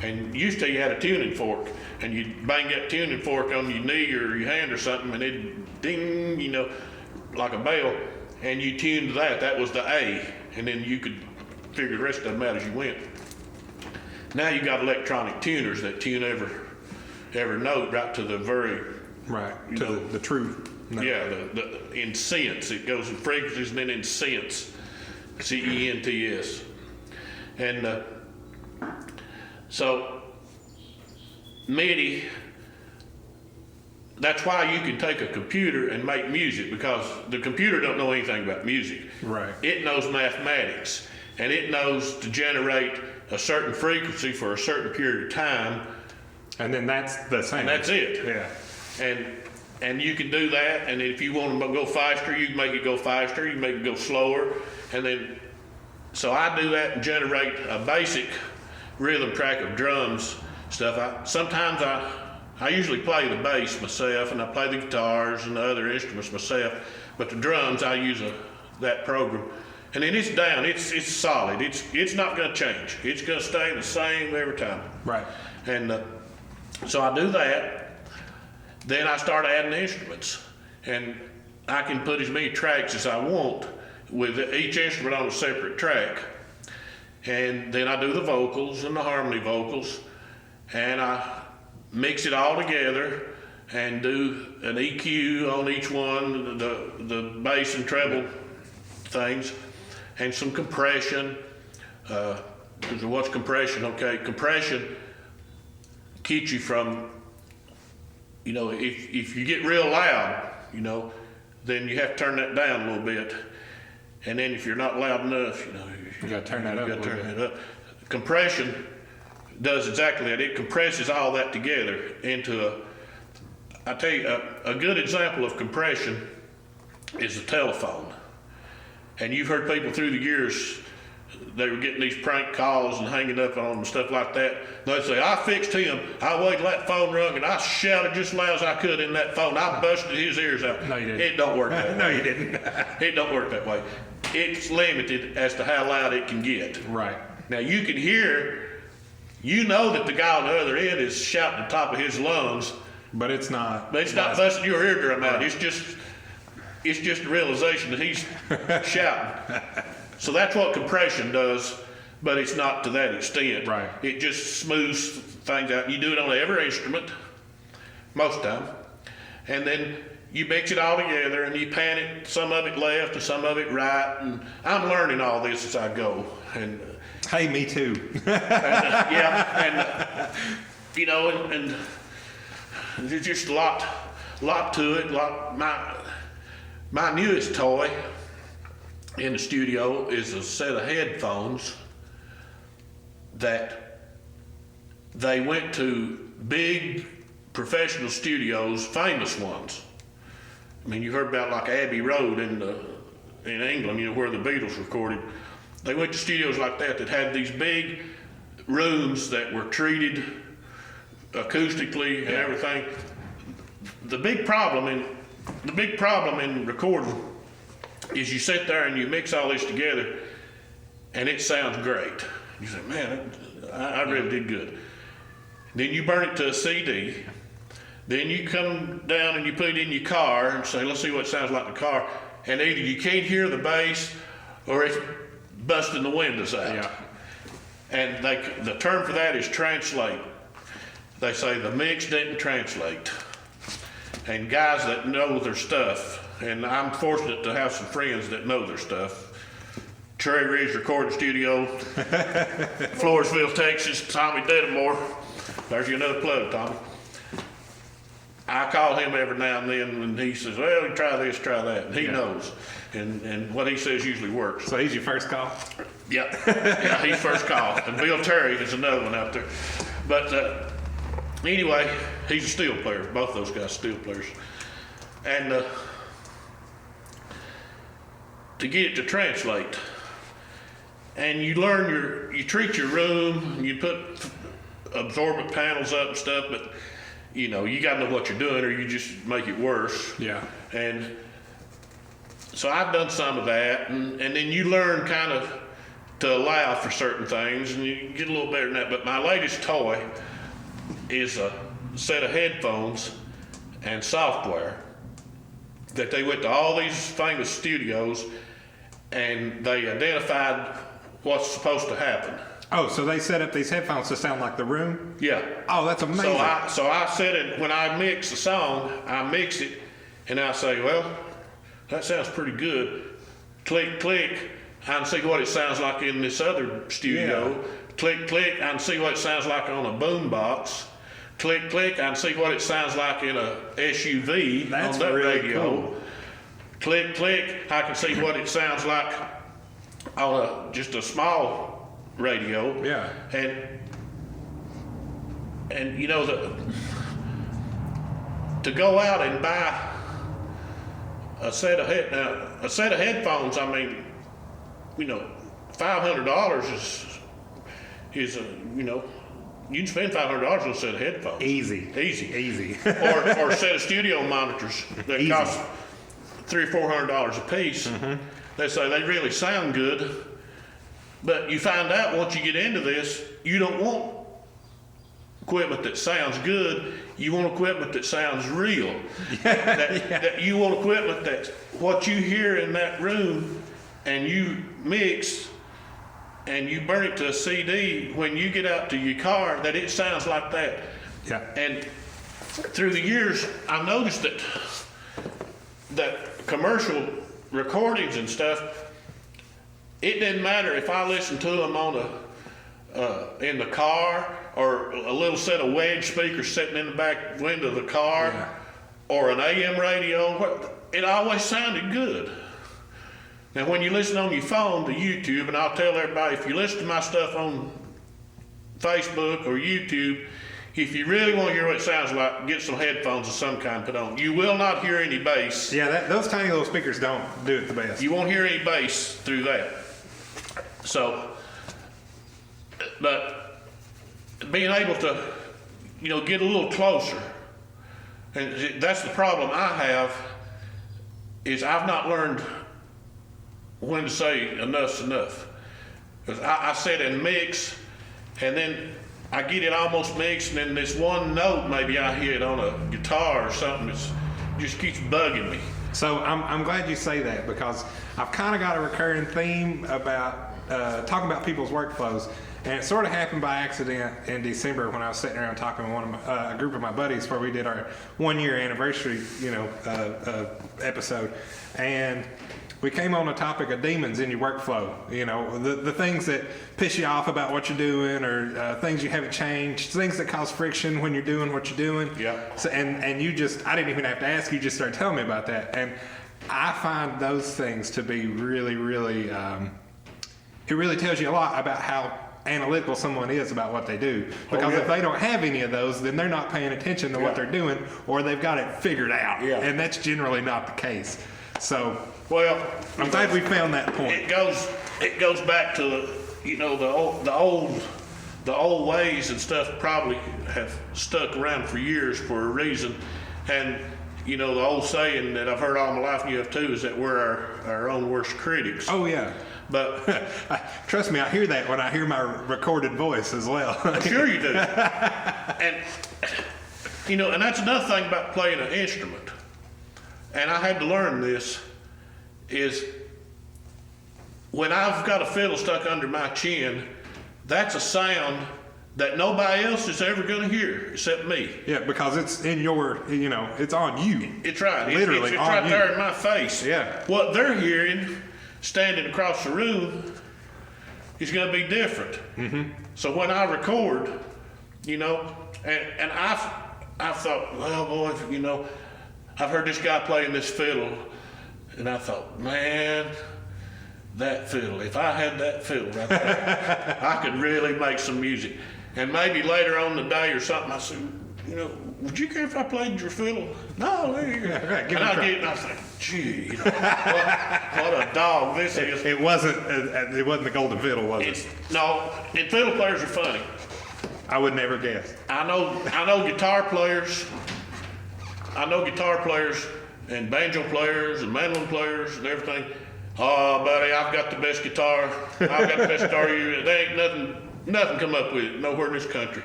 B: And used to you had a tuning fork, and you'd bang that tuning fork on your knee or your hand or something, and it'd ding, like a bell, and you tuned that. That was the A, and then you could figure the rest of them out as you went. Now you got electronic tuners that tune every note right to the very
C: the true note.
B: Yeah, the in cents. It goes in frequencies and then in cents, CENTS, and so MIDI. That's why you can take a computer and make music, because the computer don't know anything about music.
C: Right.
B: It knows mathematics, and it knows to generate a certain frequency for a certain period of time.
C: And then that's the same.
B: And that's it.
C: Yeah.
B: And you can do that, and if you want to go faster, you can make it go faster, you can make it go slower, and then, so I do that and generate a basic rhythm track of drums stuff. Sometimes I usually play the bass myself, and I play the guitars and the other instruments myself, but the drums I use that program, and then it's down. It's solid. It's not going to change. It's going to stay the same every time.
C: Right.
B: And so I do that. Then I start adding instruments, and I can put as many tracks as I want with each instrument on a separate track. And then I do the vocals and the harmony vocals, and I mix it all together and do an EQ on each one, the bass and treble things, and some compression. What's compression? Okay, compression keeps you from, if you get real loud, then you have to turn that down a little bit. And then if you're not loud enough,
C: you got to turn that up.
B: Compression does exactly that. It compresses all that together into I tell you, a good example of compression is the telephone. And you've heard people through the years, they were getting these prank calls and hanging up on them and stuff like that. They'd say, I fixed him. I waited till that phone rung and I shouted just as loud as I could in that phone. I busted his ears out.
C: No, you didn't.
B: It don't work that way.
C: No, you didn't.
B: It don't work that way. It's limited as to how loud it can get.
C: Right.
B: Now you can hear, that the guy on the other end is shouting at the top of his lungs.
C: But it's not.
B: But it's not busting your eardrum out. Right. It's just a realization that he's shouting. So that's what compression does, but it's not to that extent.
C: Right.
B: It just smooths things out. You do it on every instrument, most of the time, and then you mix it all together and you pan it, some of it left and some of it right. And I'm learning all this as I go. And
C: hey, me too.
B: and there's just a lot to it. My newest toy in the studio is a set of headphones that they went to big professional studios, famous ones. I mean, you heard about like Abbey Road in England, where the Beatles recorded. They went to studios like that had these big rooms that were treated acoustically and everything. The big problem in recording is you sit there and you mix all this together and it sounds great. You say, man, I really did good. Then you burn it to a CD. Then you come down and you put it in your car and say, let's see what it sounds like in the car. And either you can't hear the bass or it's busting the windows out. Yeah. And the term for that is translate. They say the mix didn't translate. And guys that know their stuff, and I'm fortunate to have some friends that know their stuff. Cherry Ridge Recording Studio, Floresville, Texas, Tommy Dedamore. There's you another plug, Tommy. I call him every now and then, and he says, well, you try this, try that. And he knows. And what he says usually works.
C: So he's your first call?
B: Yep. Yeah, he's first call. And Bill Terry is another one out there. But anyway, he's a steel player. Both of those guys steel players. And to get it to translate, and you learn you treat your room, you put absorbent panels up and stuff, but you know, you gotta know what you're doing or you just make it worse.
C: Yeah.
B: And so I've done some of that, and then you learn kind of to allow for certain things, and you get a little better than that. But my latest toy is a set of headphones and software that they went to all these famous studios and they identified what's supposed to happen.
C: Oh, so they set up these headphones to sound like the room?
B: Yeah.
C: Oh, that's amazing.
B: So I said it, when I mix the song, I mix it and I say, well, that sounds pretty good. Click, click, I can see what it sounds like in this other studio.
C: Yeah.
B: Click, click, I can see what it sounds like on a boom box. Click, click, I can see what it sounds like in a SUV
C: That's
B: on that
C: really
B: radio.
C: cool.
B: Click, click, I can see what it sounds like on just a small radio.
C: Yeah.
B: And you know, to go out and buy a set of headphones, I mean, you know, $500 is you know, you can spend $500 on a set of headphones.
C: Easy.
B: Easy. or a set of studio monitors that cost $300 or $400 a piece. Mm-hmm. They say they really sound good, but you find out once you get into this, you don't want equipment that sounds good. You want equipment that sounds real. That you want equipment that what you hear in that room and you mix and you burn it to a CD, when you get out to your car, that it sounds like that.
C: Yeah.
B: And through the years, I noticed that commercial recordings and stuff, it didn't matter if I listened to them on in the car, or a little set of wedge speakers sitting in the back window of the car, or an AM radio, it always sounded good. Now when you listen on your phone to YouTube, and I'll tell everybody, if you listen to my stuff on Facebook or YouTube, if you really want to hear what it sounds like, get some headphones of some kind put on. You will not hear any bass.
C: Yeah, those tiny little speakers don't do it the best.
B: You won't hear any bass through that. So, but being able to, you know, get a little closer, and that's the problem I have, is I've not learned when to say enough's enough. Because I sit and mix, and then I get it almost mixed, and then this one note maybe I hit on a guitar or something just keeps bugging me.
C: So I'm glad you say that, because I've kind of got a recurring theme about talking about people's workflows, and it sort of happened by accident in December when I was sitting around talking with a group of my buddies where we did our 1 year anniversary, episode, and we came on the topic of demons in your workflow. You know, the things that piss you off about what you're doing, or things you haven't changed, things that cause friction when you're doing what you're doing.
B: Yeah.
C: So, and you just, I didn't even have to ask, you just started telling me about that. And I find those things to be really, really, it really tells you a lot about how analytical someone is about what they do. Because if they don't have any of those, then they're not paying attention to what they're doing, or they've got it figured out. Yeah. And that's generally not the case. So,
B: well,
C: I'm glad we found that point.
B: It goes back to the old ways and stuff probably have stuck around for years for a reason. And you know, the old saying that I've heard all my life, and you have too, is that we're our own worst critics.
C: Oh yeah.
B: But
C: trust me, I hear that when I hear my recorded voice as well.
B: I'm sure you do. And you know, and that's another thing about playing an instrument. And I had to learn this, is when I've got a fiddle stuck under my chin, that's a sound that nobody else is ever going to hear except me.
C: Yeah, because it's in your, it's on you.
B: It's right.
C: Literally
B: it's
C: on
B: right
C: you.
B: there in my face.
C: Yeah.
B: What they're hearing standing across the room is going to be different. Mm-hmm. So when I record, and I thought, well, boy, you know, I've heard this guy playing this fiddle, and I thought, man, that fiddle, if I had that fiddle right there, I could really make some music. And maybe later on the day or something, I said, you know, would you care if I played your fiddle? No, there you go.
C: Right,
B: and I was like, gee, you know, what a dog this is.
C: It wasn't the golden fiddle, was it?
B: No, and fiddle players are funny.
C: I would never guess.
B: I know guitar players. I know guitar players and banjo players and mandolin players and everything. Oh, buddy, I've got the best guitar. I've got the best guitar. There ain't nothing come up with it nowhere in this country.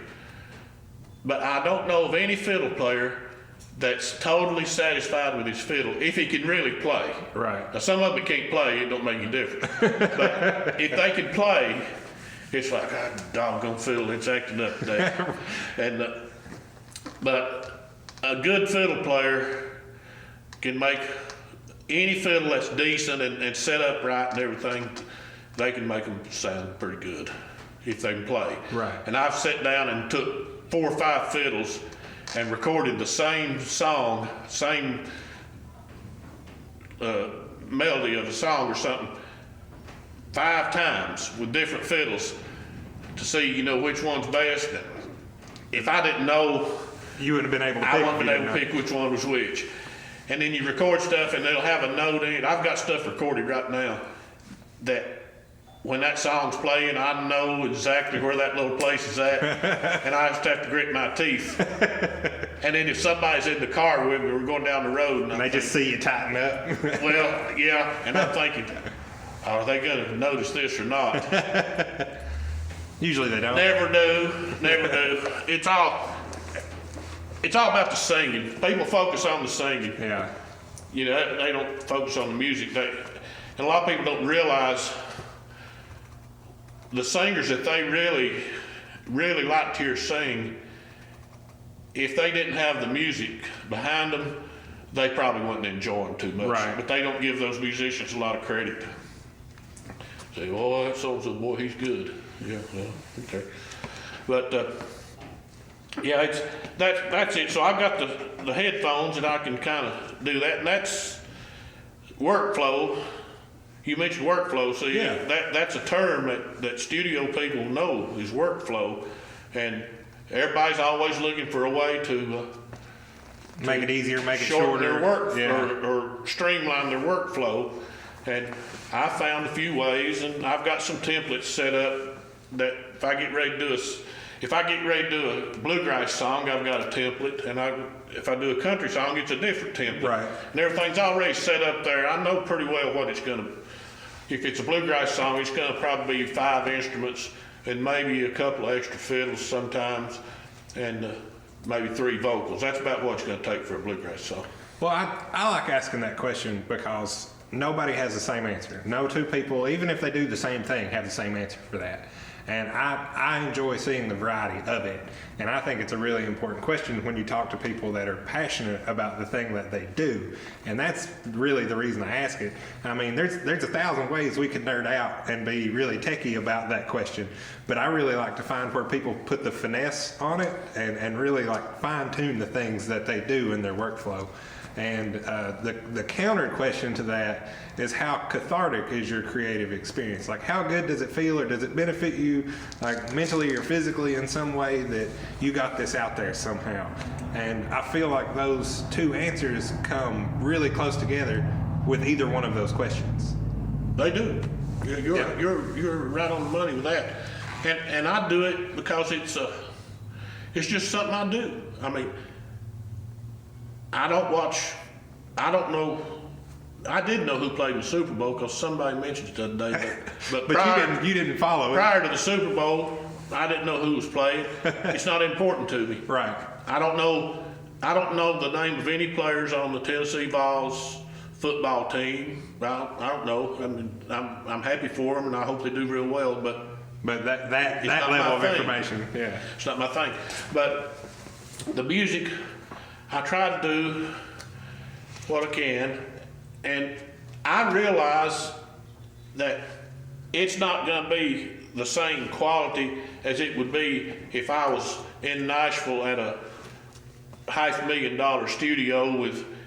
B: But I don't know of any fiddle player that's totally satisfied with his fiddle if he can really play.
C: Right.
B: Now, some of them can't play. It don't make any difference. But if they can play, it's like, God, doggone fiddle, it's acting up today. And but a good fiddle player can make any fiddle that's decent and set up right and everything. They can make them sound pretty good if they can play.
C: Right.
B: And I've sat down and took 4 or 5 fiddles and recorded the same song, same melody of the song or something 5 times with different fiddles to see, you know, which one's best. If I didn't know,
C: You wouldn't have been able to pick.
B: I wouldn't been able to pick which one was which. And then you record stuff and they'll have a note in it. I've got stuff recorded right now that when that song's playing, I know exactly where that little place is at, and I just have to grit my teeth. And then if somebody's in the car with me, we're going down the road, and
C: They just see you tighten up.
B: well, yeah, and I'm thinking, are they going to notice this or not?
C: Usually they don't.
B: Never do. It's all about the singing. People focus on the singing.
C: Yeah.
B: You know, they don't focus on the music. And a lot of people don't realize the singers that they really, really like to hear sing, if they didn't have the music behind them, they probably wouldn't enjoy them too much.
C: Right.
B: But they don't give those musicians a lot of credit. Say, oh, that so-and-so, boy, he's good. Yeah, well, okay. But, yeah, that's it. So I've got the headphones and I can kind of do that. And that's workflow. You mentioned workflow, so yeah, that's a term that studio people know is workflow, and everybody's always looking for a way to
C: Make it easier, make it
B: shorten
C: shorter.
B: their work
C: Yeah.
B: or streamline their workflow. And I found a few ways, and I've got some templates set up that if I get ready to do a bluegrass song, I've got a template, and if I do a country song, it's a different template.
C: Right.
B: And everything's already set up there. I know pretty well what it's gonna. If it's a bluegrass song, it's gonna probably be 5 instruments and maybe a couple of extra fiddles sometimes, and maybe 3 vocals. That's about what it's gonna take for a bluegrass song.
C: Well, I like asking that question because nobody has the same answer. No 2 people, even if they do the same thing, have the same answer for that. And I enjoy seeing the variety of it. And I think it's a really important question when you talk to people that are passionate about the thing that they do. And that's really the reason I ask it. I mean, there's 1,000 ways we could nerd out and be really techie about that question. But I really like to find where people put the finesse on it and really like fine tune the things that they do in their workflow. And the counter question to that is, how cathartic is your creative experience? Like, how good does it feel, or does it benefit you, like mentally or physically in some way, that you got this out there somehow? And I feel like those 2 answers come really close together with either one of those questions.
B: They do. You're right on the money with that. And I do it because it's just something I do. I mean, I did know who played in the Super Bowl because somebody mentioned it the other day. But
C: you didn't follow it.
B: Prior to the Super Bowl, I didn't know who was playing. It's not important to me.
C: Right.
B: I don't know the name of any players on the Tennessee Vols football team. I don't know. I mean, I'm happy for them, and I hope they do real well. But
C: that level of information, yeah,
B: it's not my thing. But the music, I try to do what I can, and I realize that it's not going to be the same quality as it would be if I was in Nashville at $500,000 studio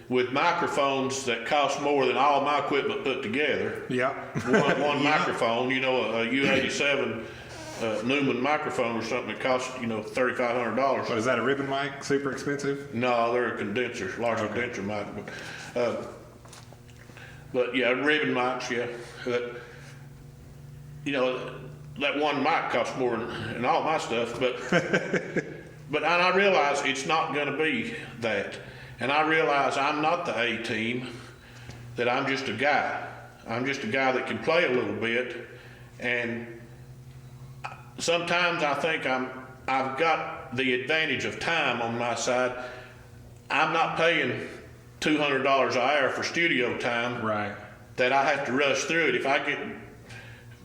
B: with microphones that cost more than all my equipment put together.
C: Yep.
B: One microphone, you know, a U87 Newman microphone or something that costs, you know, $3,500.
C: What is that, a ribbon mic? Super expensive?
B: No, they're a condenser, large condenser mic. But yeah, ribbon mics, yeah. But, you know, that one mic costs more than all my stuff, but and I realize it's not going to be that. And I realize I'm not the A team, that I'm just a guy. I'm just a guy that can play a little bit. And sometimes I think I've got the advantage of time on my side. I'm not paying $200 an hour for studio time.
C: Right.
B: That I have to rush through it. If I get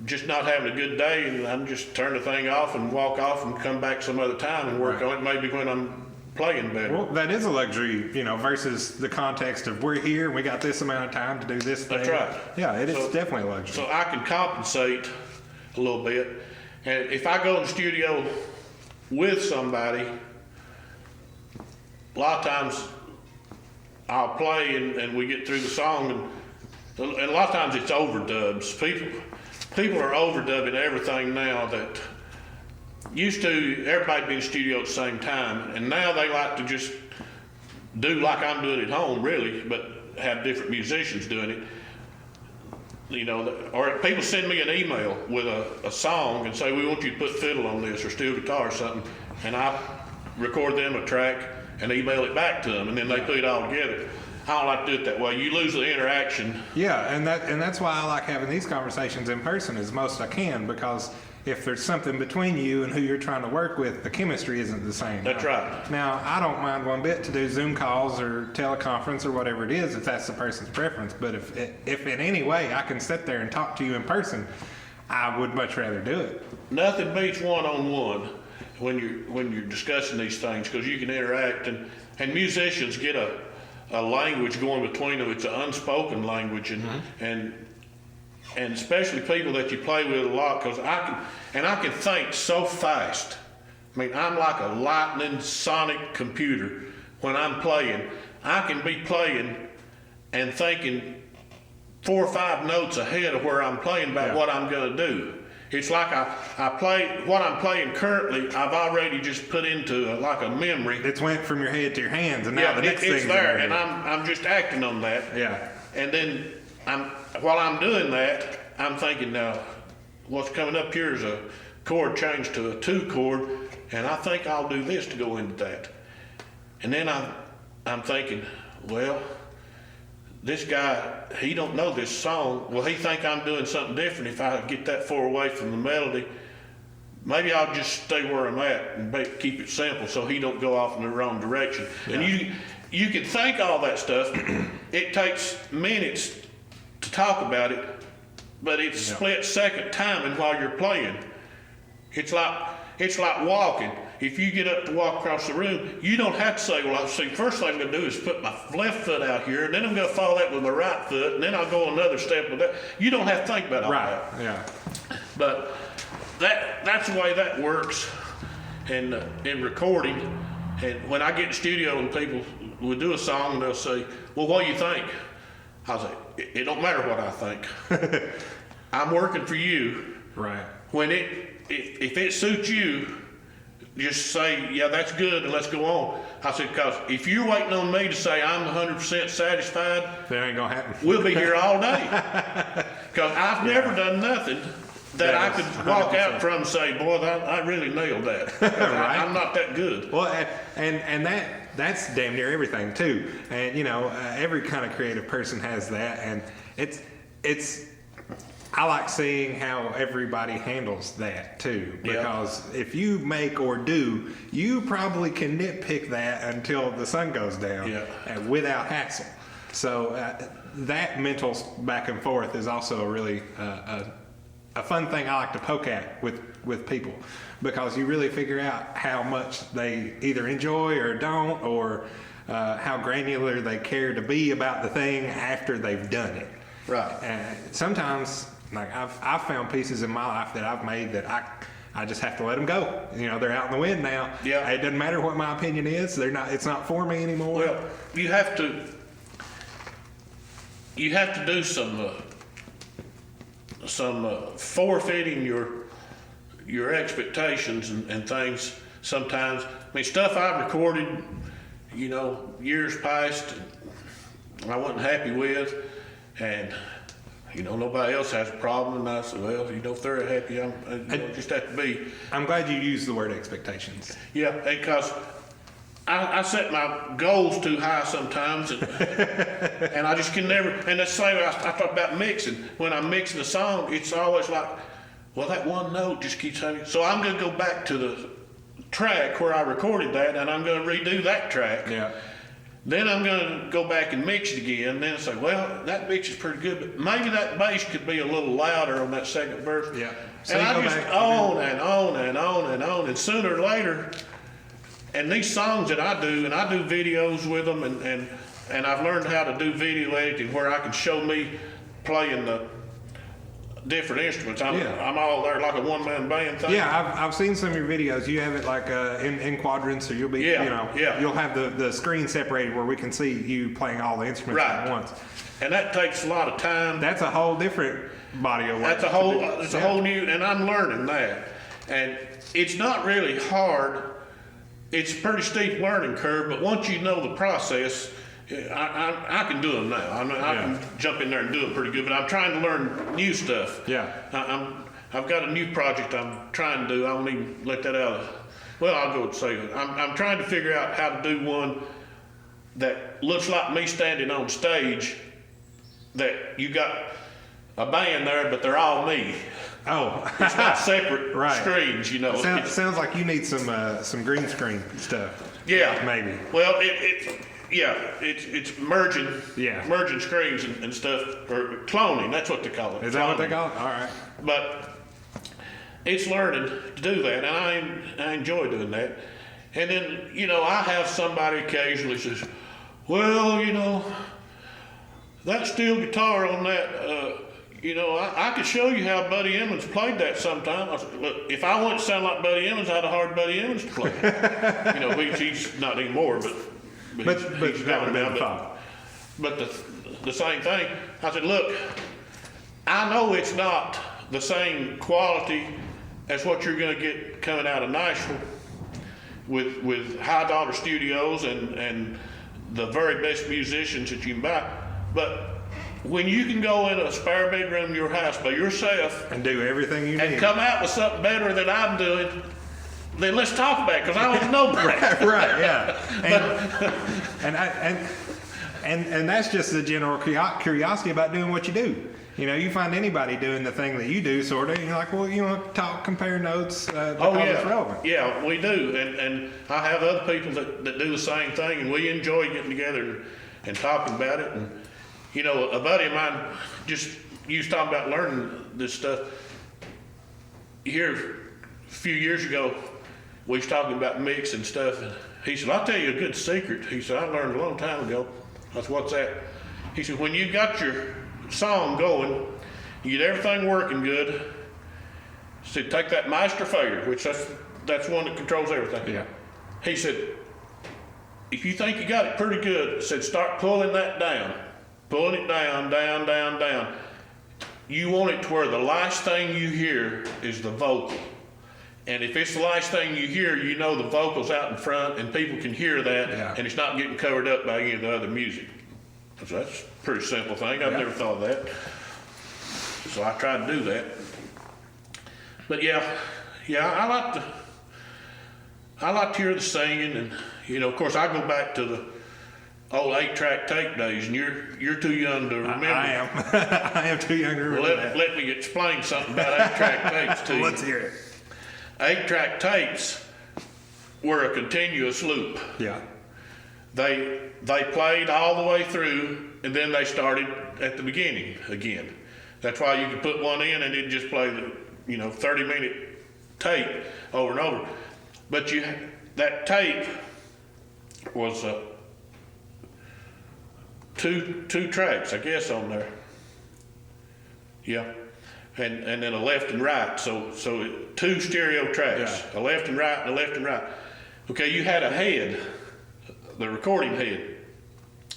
B: just not having a good day, and I'm just turn the thing off and walk off and come back some other time and work on it, maybe when I'm playing better.
C: Well, that is a luxury, you know, versus the context of we're here and we got this amount of time to do this thing.
B: That's right.
C: Yeah, it is definitely a luxury.
B: So I can compensate a little bit. And if I go in the studio with somebody, a lot of times I'll play and we get through the song, and a lot of times it's overdubs. People are overdubbing everything now that used to everybody be in the studio at the same time, and now they like to just do like I'm doing at home, really, but have different musicians doing it. You know, or people send me an email with a song and say, we want you to put fiddle on this or steel guitar or something, and I record them a track and email it back to them, and then they put it all together. I don't like to do it that way. You lose the interaction.
C: Yeah, and that's why I like having these conversations in person as most I can, because if there's something between you and who you're trying to work with, the chemistry isn't the same.
B: That's right.
C: Now, I don't mind one bit to do Zoom calls or teleconference or whatever it is if that's the person's preference, but if in any way I can sit there and talk to you in person, I would much rather do it.
B: Nothing beats one-on-one when you're discussing these things, because you can interact, and musicians get a language going between them. It's an unspoken language, and especially people that you play with a lot, because I can think so fast. I mean, I'm like a lightning sonic computer when I'm playing. I can be playing and thinking 4 or 5 notes ahead of where I'm playing about what I'm going to do. It's like I play what I'm playing currently. I've already just put into like a memory.
C: It's went from your head to your hands, and now the next
B: it's
C: thing's
B: there,
C: in your
B: and
C: head.
B: I'm just acting on that.
C: Yeah.
B: And then while I'm doing that, I'm thinking, now what's coming up here is a chord changed to a 2 chord, and I think I'll do this to go into that. And then I'm thinking, well, this guy, he don't know this song. Well, he think I'm doing something different if I get that far away from the melody. Maybe I'll just stay where I'm at and keep it simple so he don't go off in the wrong direction. Yeah. And you can think all that stuff. It takes minutes to talk about it, but it's split second timing while you're playing. It's like walking. If you get up to walk across the room, you don't have to say, well, first thing I'm going to do is put my left foot out here, and then I'm going to follow that with my right foot, and then I'll go another step with that. You don't have to think about all that.
C: Right, yeah.
B: But that's the way that works in recording. And when I get in the studio and people will do a song, and they'll say, well, what do you think? I'll say, it don't matter what I think. I'm working for you.
C: Right.
B: If it suits you, just say, yeah, that's good, and let's go on. I said, because if you're waiting on me to say I'm 100% satisfied,
C: that ain't gonna happen.
B: We'll be here all day. Because I've never done nothing that I could walk 100%. Out from and say, boy, I really nailed that. Right? I'm not that good.
C: Well, and that's damn near everything too. And you know, every kind of creative person has that, and it's. I like seeing how everybody handles that too, because if you make or do, you probably can nitpick that until the sun goes down without hassle. So that mental back and forth is also a really a fun thing I like to poke at with people, because you really figure out how much they either enjoy or don't, or how granular they care to be about the thing after they've done it.
B: Right.
C: Sometimes, like I've found pieces in my life that I've made that I just have to let them go. You know, they're out in the wind now.
B: Yeah.
C: It doesn't matter what my opinion is. They're not. It's not for me anymore.
B: Well, you have to do some forfeiting your expectations and things sometimes. I mean, stuff I've recorded, you know, years past, I wasn't happy with, and you know, nobody else has a problem. And I said, well, you know, if they're happy, just have to be.
C: I'm glad you used the word expectations.
B: Yeah, because I set my goals too high sometimes, and I just can never. And the same, I talk about mixing. When I'm mixing a song, it's always like, well, that one note just keeps having. So I'm going to go back to the track where I recorded that, and I'm going to redo that track.
C: Yeah.
B: Then I'm going to go back and mix it again. Then say, well, that mix is pretty good, but maybe that bass could be a little louder on that second verse.
C: Yeah. So
B: And I
C: you go
B: just
C: back
B: on and on and on and on, and sooner or later, and these songs that I do, and I do videos with them, and I've learned how to do video editing where I can show me playing the different instruments. I'm all there like a one-man band thing.
C: Yeah, I've seen some of your videos. You have it like in quadrants, or you'll be,
B: Yeah,
C: you know,
B: yeah.
C: you'll have the screen separated where we can see you playing all the instruments at
B: Right.
C: once.
B: And that takes a lot of time.
C: That's a whole different body of work.
B: That's a whole new, and I'm learning that. And it's not really hard. It's a pretty steep learning curve, but once you know the process, I can do them now. I can jump in there and do them pretty good, but I'm trying to learn new stuff.
C: Yeah.
B: I've got a new project I'm trying to do. I won't even let that out. Well, I'll go and say it. I'm trying to figure out how to do one that looks like me standing on stage, that you got a band there, but they're all me.
C: Oh,
B: It's not separate
C: Right.
B: screens, you know.
C: sounds like you need some green screen stuff.
B: Yeah.
C: Maybe.
B: Well, it's merging.
C: Yeah.
B: Merging screens and stuff, or cloning. That's what they call it.
C: Is that what they
B: cloning.
C: call it? All right.
B: But it's learning to do that, and I enjoy doing that. And then, you know, I have somebody occasionally says, well, you know, that steel guitar on that, you know, I could show you how Buddy Emmons played that sometime. I said, look, if I wanted to sound like Buddy Emmons, I'd have hired Buddy Emmons to play it. You know, he's not anymore, but he's
C: that would
B: gone
C: have been
B: now.
C: fun.
B: But the same thing, I said, look, I know it's not the same quality as what you're going to get coming out of Nashville with high dollar studios and the very best musicians that you can buy. But when you can go in a spare bedroom in your house by yourself
C: And do everything you
B: and
C: need.
B: come out with something better than I'm doing, then let's talk about it, because I don't know better.
C: Right, yeah. And that's just the general curiosity about doing what you do. You know, you find anybody doing the thing that you do, sort of, and you're like, well, you want to talk, compare notes, because it's relevant.
B: Yeah, we do. And I have other people that do the same thing, and we enjoy getting together and talking about it. And, you know, a buddy of mine you was talking about learning this stuff. Here, a few years ago, we was talking about mix and stuff, and he said, I'll tell you a good secret. He said, I learned a long time ago. I said, what's that? He said, when you got your song going, you get everything working good, he said, take that master fader, which that's one that controls everything.
C: Yeah.
B: He said, if you think you got it pretty good, said, start pulling that down. Pulling it down, down, down, down. You want it to where the last thing you hear is the vocal. And if it's the last thing you hear, you know the vocal's out in front and people can hear that, and it's not getting covered up by any of the other music. So that's a pretty simple thing. I've never thought of that. So I tried to do that. But I like to hear the singing, and you know, of course, I go back to the old 8-track tape days, and you're too young to remember.
C: I am. I am too young to remember that.
B: Let me explain something about 8-track tapes to you.
C: Let's hear it.
B: 8-track tapes were a continuous loop.
C: Yeah.
B: They played all the way through, and then they started at the beginning again. That's why you could put one in and it'd just play the 30-minute tape over and over. But that tape was two tracks, I guess, on there. Yeah. and then a left and right. So two stereo tracks,
C: Yeah.
B: a left and right and a left and right. Okay, you had a head, the recording head,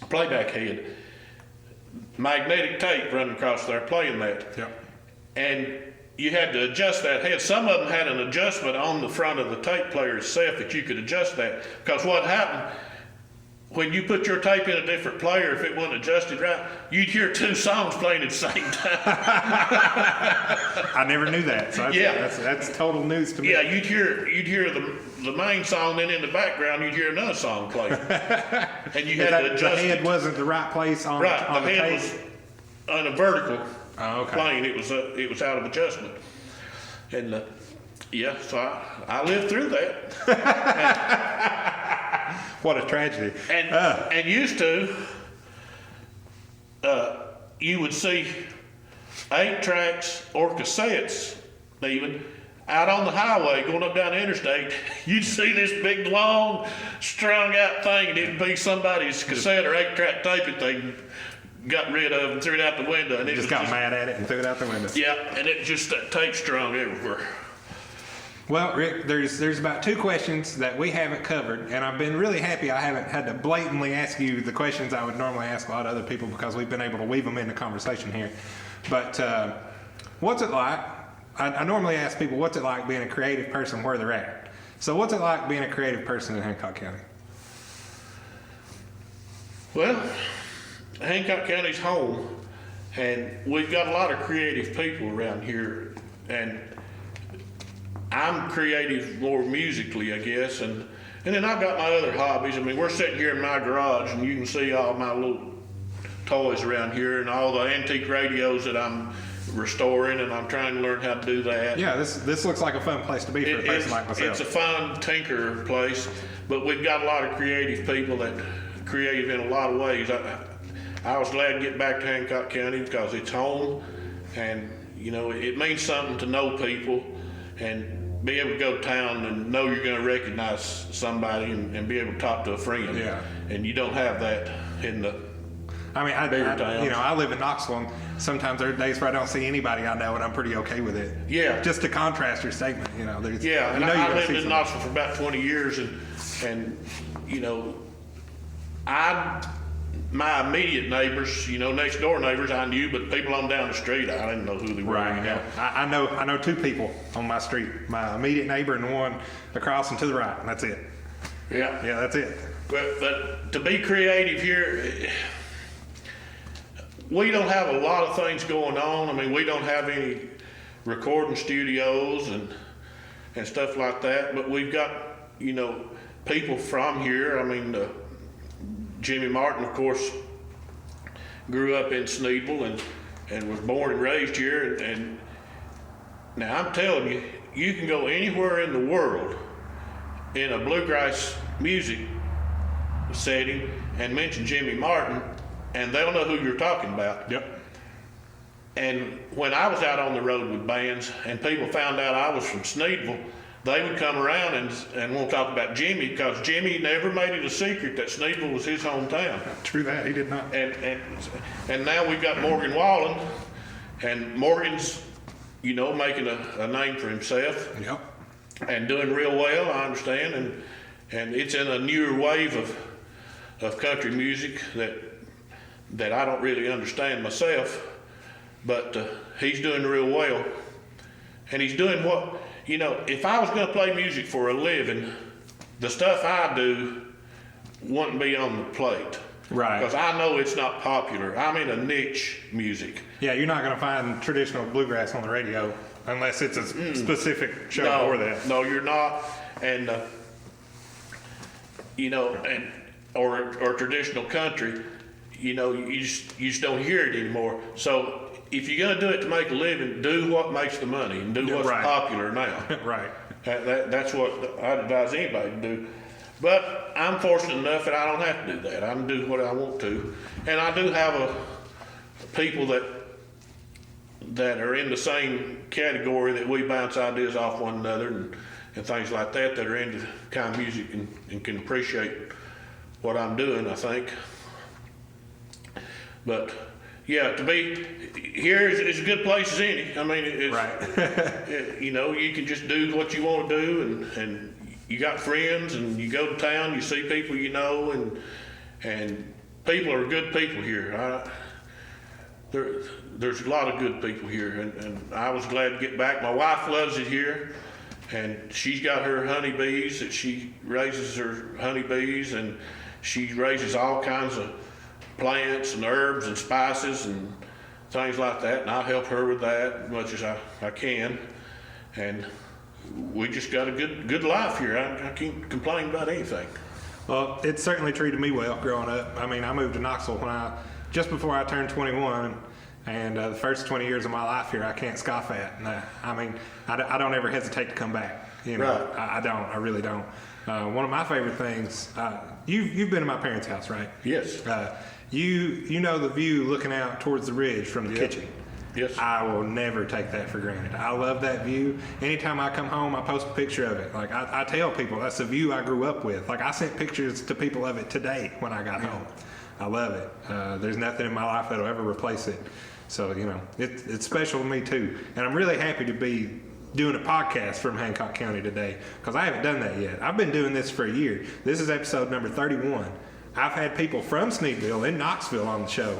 B: playback head, magnetic tape running across there playing that.
C: Yep.
B: And you had to adjust that head. Some of them had an adjustment on the front of the tape player itself that you could adjust that. Because what happened, when you put your tape in a different player, if it wasn't adjusted right, you'd hear two songs playing at the same time.
C: I never knew that. So that's total news to me.
B: Yeah, you'd hear the main song, then in the background you'd hear another song playing. And you had to adjust
C: the head
B: it.
C: wasn't the right place on,
B: Right,
C: on
B: the head
C: tape.
B: was on a vertical
C: Okay.
B: plane. It was out of adjustment. And yeah, so I lived through that.
C: What a tragedy.
B: And used to, you would see 8 tracks or cassettes even out on the highway going up down the interstate. You'd see this big long strung out thing, and it'd be somebody's cassette or 8-track tape that they got rid of and threw it out the window. And it
C: Just
B: was
C: got mad at it and threw it out the window.
B: Yeah, and it just tape strung everywhere.
C: Well, Rick, there's about 2 questions that we haven't covered, and I've been really happy I haven't had to blatantly ask you the questions I would normally ask a lot of other people because we've been able to weave them into conversation here. But what's it like? I normally ask people, what's it like being a creative person where they're at? So what's it like being a creative person in Hancock County?
B: Well, Hancock County's home, and we've got a lot of creative people around here, and I'm creative more musically, I guess, and then I've got my other hobbies. I mean, we're sitting here in my garage, and you can see all my little toys around here and all the antique radios that I'm restoring, and I'm trying to learn how to do that.
C: Yeah, this looks like a fun place to be for a person like myself.
B: It's a fun tinker place, but we've got a lot of creative people that creative in a lot of ways. I was glad to get back to Hancock County because it's home, and you know it means something to know people and be able to go to town and know you're going to recognize somebody and be able to talk to a friend.
C: Yeah.
B: And you don't have that in the
C: I mean,
B: bigger towns.
C: you know, I live in Knoxville, and sometimes there are days where I don't see anybody I know, and I'm pretty okay with it.
B: Yeah.
C: Just to contrast your statement, you know. There's,
B: Yeah, and
C: you know you're
B: I
C: gonna
B: lived
C: see
B: in
C: somebody.
B: Knoxville for about 20 years, and you know, my immediate neighbors, you know, next door neighbors I knew, but people on down the street, I didn't know who they were.
C: Right. Yeah. I know 2 people on my street, my immediate neighbor and one across and to the right, and that's it.
B: Yeah.
C: Yeah, that's it.
B: But to be creative here, we don't have a lot of things going on. I mean, we don't have any recording studios and stuff like that, but we've got, you know, people from here. I mean, Jimmy Martin, of course, grew up in Sneedville and was born and raised here. And now I'm telling you, you can go anywhere in the world in a bluegrass music setting and mention Jimmy Martin, and they'll know who you're talking about.
C: Yep.
B: And when I was out on the road with bands and people found out I was from Sneedville, they would come around and want to talk about Jimmy because Jimmy never made it a secret that Sneedville was his hometown.
C: True that. He did not.
B: And now we've got Morgan Wallen, and Morgan's, you know, making a name for himself.
C: Yep.
B: And doing real well, I understand, and it's in a newer wave of country music that I don't really understand myself, but he's doing real well, and he's doing what, you know, if I was going to play music for a living, the stuff I do wouldn't be on the plate.
C: Right.
B: Because I know it's not popular. I'm in a niche music.
C: Yeah, you're not going to find traditional bluegrass on the radio unless it's a specific show for that.
B: No, you're not, and you know, or traditional country, you know, you just don't hear it anymore. So if you're gonna do it to make a living, do what makes the money and do what's
C: Right.
B: popular now.
C: Right.
B: That's what I'd advise anybody to do. But I'm fortunate enough that I don't have to do that. I can do what I want to, and I do have people that are in the same category that we bounce ideas off one another and things like that are into kind of music and can appreciate what I'm doing, I think. But yeah, to be here is a good place as any. I mean, it's,
C: Right.
B: you know, you can just do what you want to do, and you got friends, and you go to town, you see people you know, and people are good people here. There's a lot of good people here, and I was glad to get back. My wife loves it here, and she's got her honeybees that she raises her honeybees, and she raises all kinds of plants and herbs and spices and things like that, and I help her with that as much as I can. And we just got a good life here. I can't complain about anything.
C: Well, it certainly treated me well growing up. I mean, I moved to Knoxville just before I turned 21, and the first 20 years of my life here, I can't scoff at. And, I mean, I don't ever hesitate to come back. You know,
B: Right.
C: I don't. I really don't. One of my favorite things. You've been to my parents' house, right?
B: Yes.
C: You know the view looking out towards the ridge from the kitchen.
B: Yes.
C: I will never take that for granted. I love that view. Anytime I come home, I post a picture of it. Like I tell people, that's the view I grew up with. Like I sent pictures to people of it today when I got home. I love it. There's nothing in my life that'll ever replace it. So, you know, it's special to me too. And I'm really happy to be doing a podcast from Hancock County today because I haven't done that yet. I've been doing this for a year. This is episode number 31. I've had people from Sneedville and Knoxville on the show.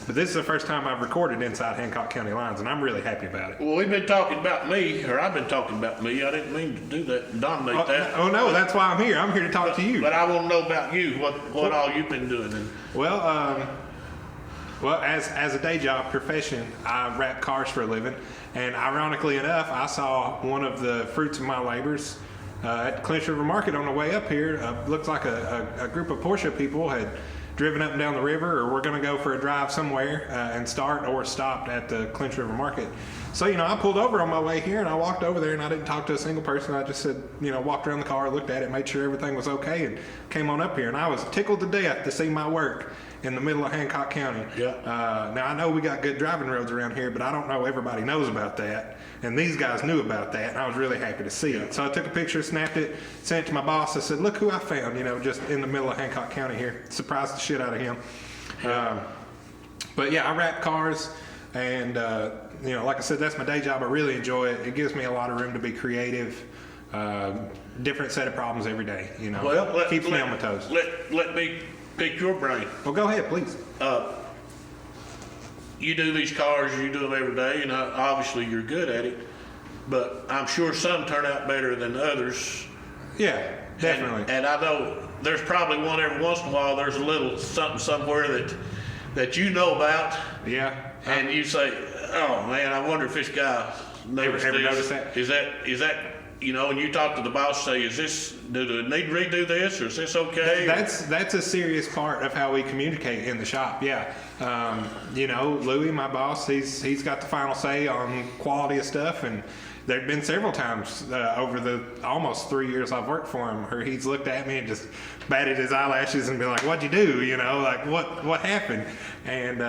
C: But this is the first time I've recorded inside Hancock County lines, and I'm really happy about it.
B: Well, we've been talking about me, or I've been talking about me. I didn't mean to do that, dominate that.
C: Oh no, that's why I'm here. I'm here to talk to you.
B: But I want to know about you. What all you've been doing?
C: Well, as a day job profession, I wrap cars for a living, and ironically enough, I saw one of the fruits of my labors at Clinch River Market on the way up here. Looks like a group of Porsche people had driven up and down the river, or we're going to go for a drive somewhere and start or stopped at the Clinch River Market. So, you know, I pulled over on my way here and I walked over there and I didn't talk to a single person. I just said, you know, walked around the car, looked at it, made sure everything was okay, and came on up here. And I was tickled to death to see my work in the middle of Hancock County.
B: Yeah.
C: Now, I know we got good driving roads around here, but I don't know everybody knows about that. And these guys knew about that, and I was really happy to see it. So I took a picture, snapped it, sent it to my boss. I said, look who I found, you know, just in the middle of Hancock County here. Surprised the shit out of him. But yeah, I wrap cars, and you know, like I said, that's my day job. I really enjoy it. It gives me a lot of room to be creative. Different set of problems every day, you know.
B: Well,
C: keeps me on my toes.
B: Let me pick your brain.
C: Well, go ahead, please.
B: You do these cars, you do them every day, and obviously you're good at it. But I'm sure some turn out better than others.
C: Yeah, definitely.
B: And I know there's probably one every once in a while. There's a little something somewhere that you know about.
C: Yeah.
B: And you say, "Oh man, I wonder if this guy noticed
C: Ever
B: this.
C: noticed that?
B: Is that you know?" And you talk to the boss, say, "Is this? Do they need to redo this, or is this okay?"
C: That's a serious part of how we communicate in the shop. Yeah. You know, Louis, my boss, he's got the final say on quality of stuff, and there've been several times over the almost 3 years I've worked for him where he's looked at me and just batted his eyelashes and been like, "What'd you do?" You know, like what happened? And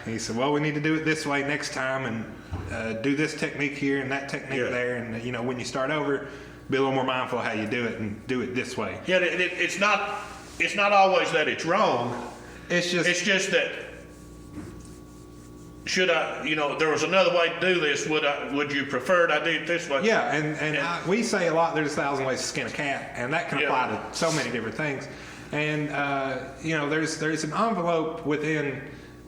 C: he said, "Well, we need to do it this way next time, and do this technique here and that technique there, and you know, when you start over, be a little more mindful of how you do it and do it this way."
B: Yeah, it's not always that it's wrong.
C: It's
B: just that should I, you know, there was another way to do this. Would you prefer I did it this way?
C: Yeah, and we say a lot, there's 1,000 ways to skin a cat, and that can apply to so many different things. And you know, there's an envelope within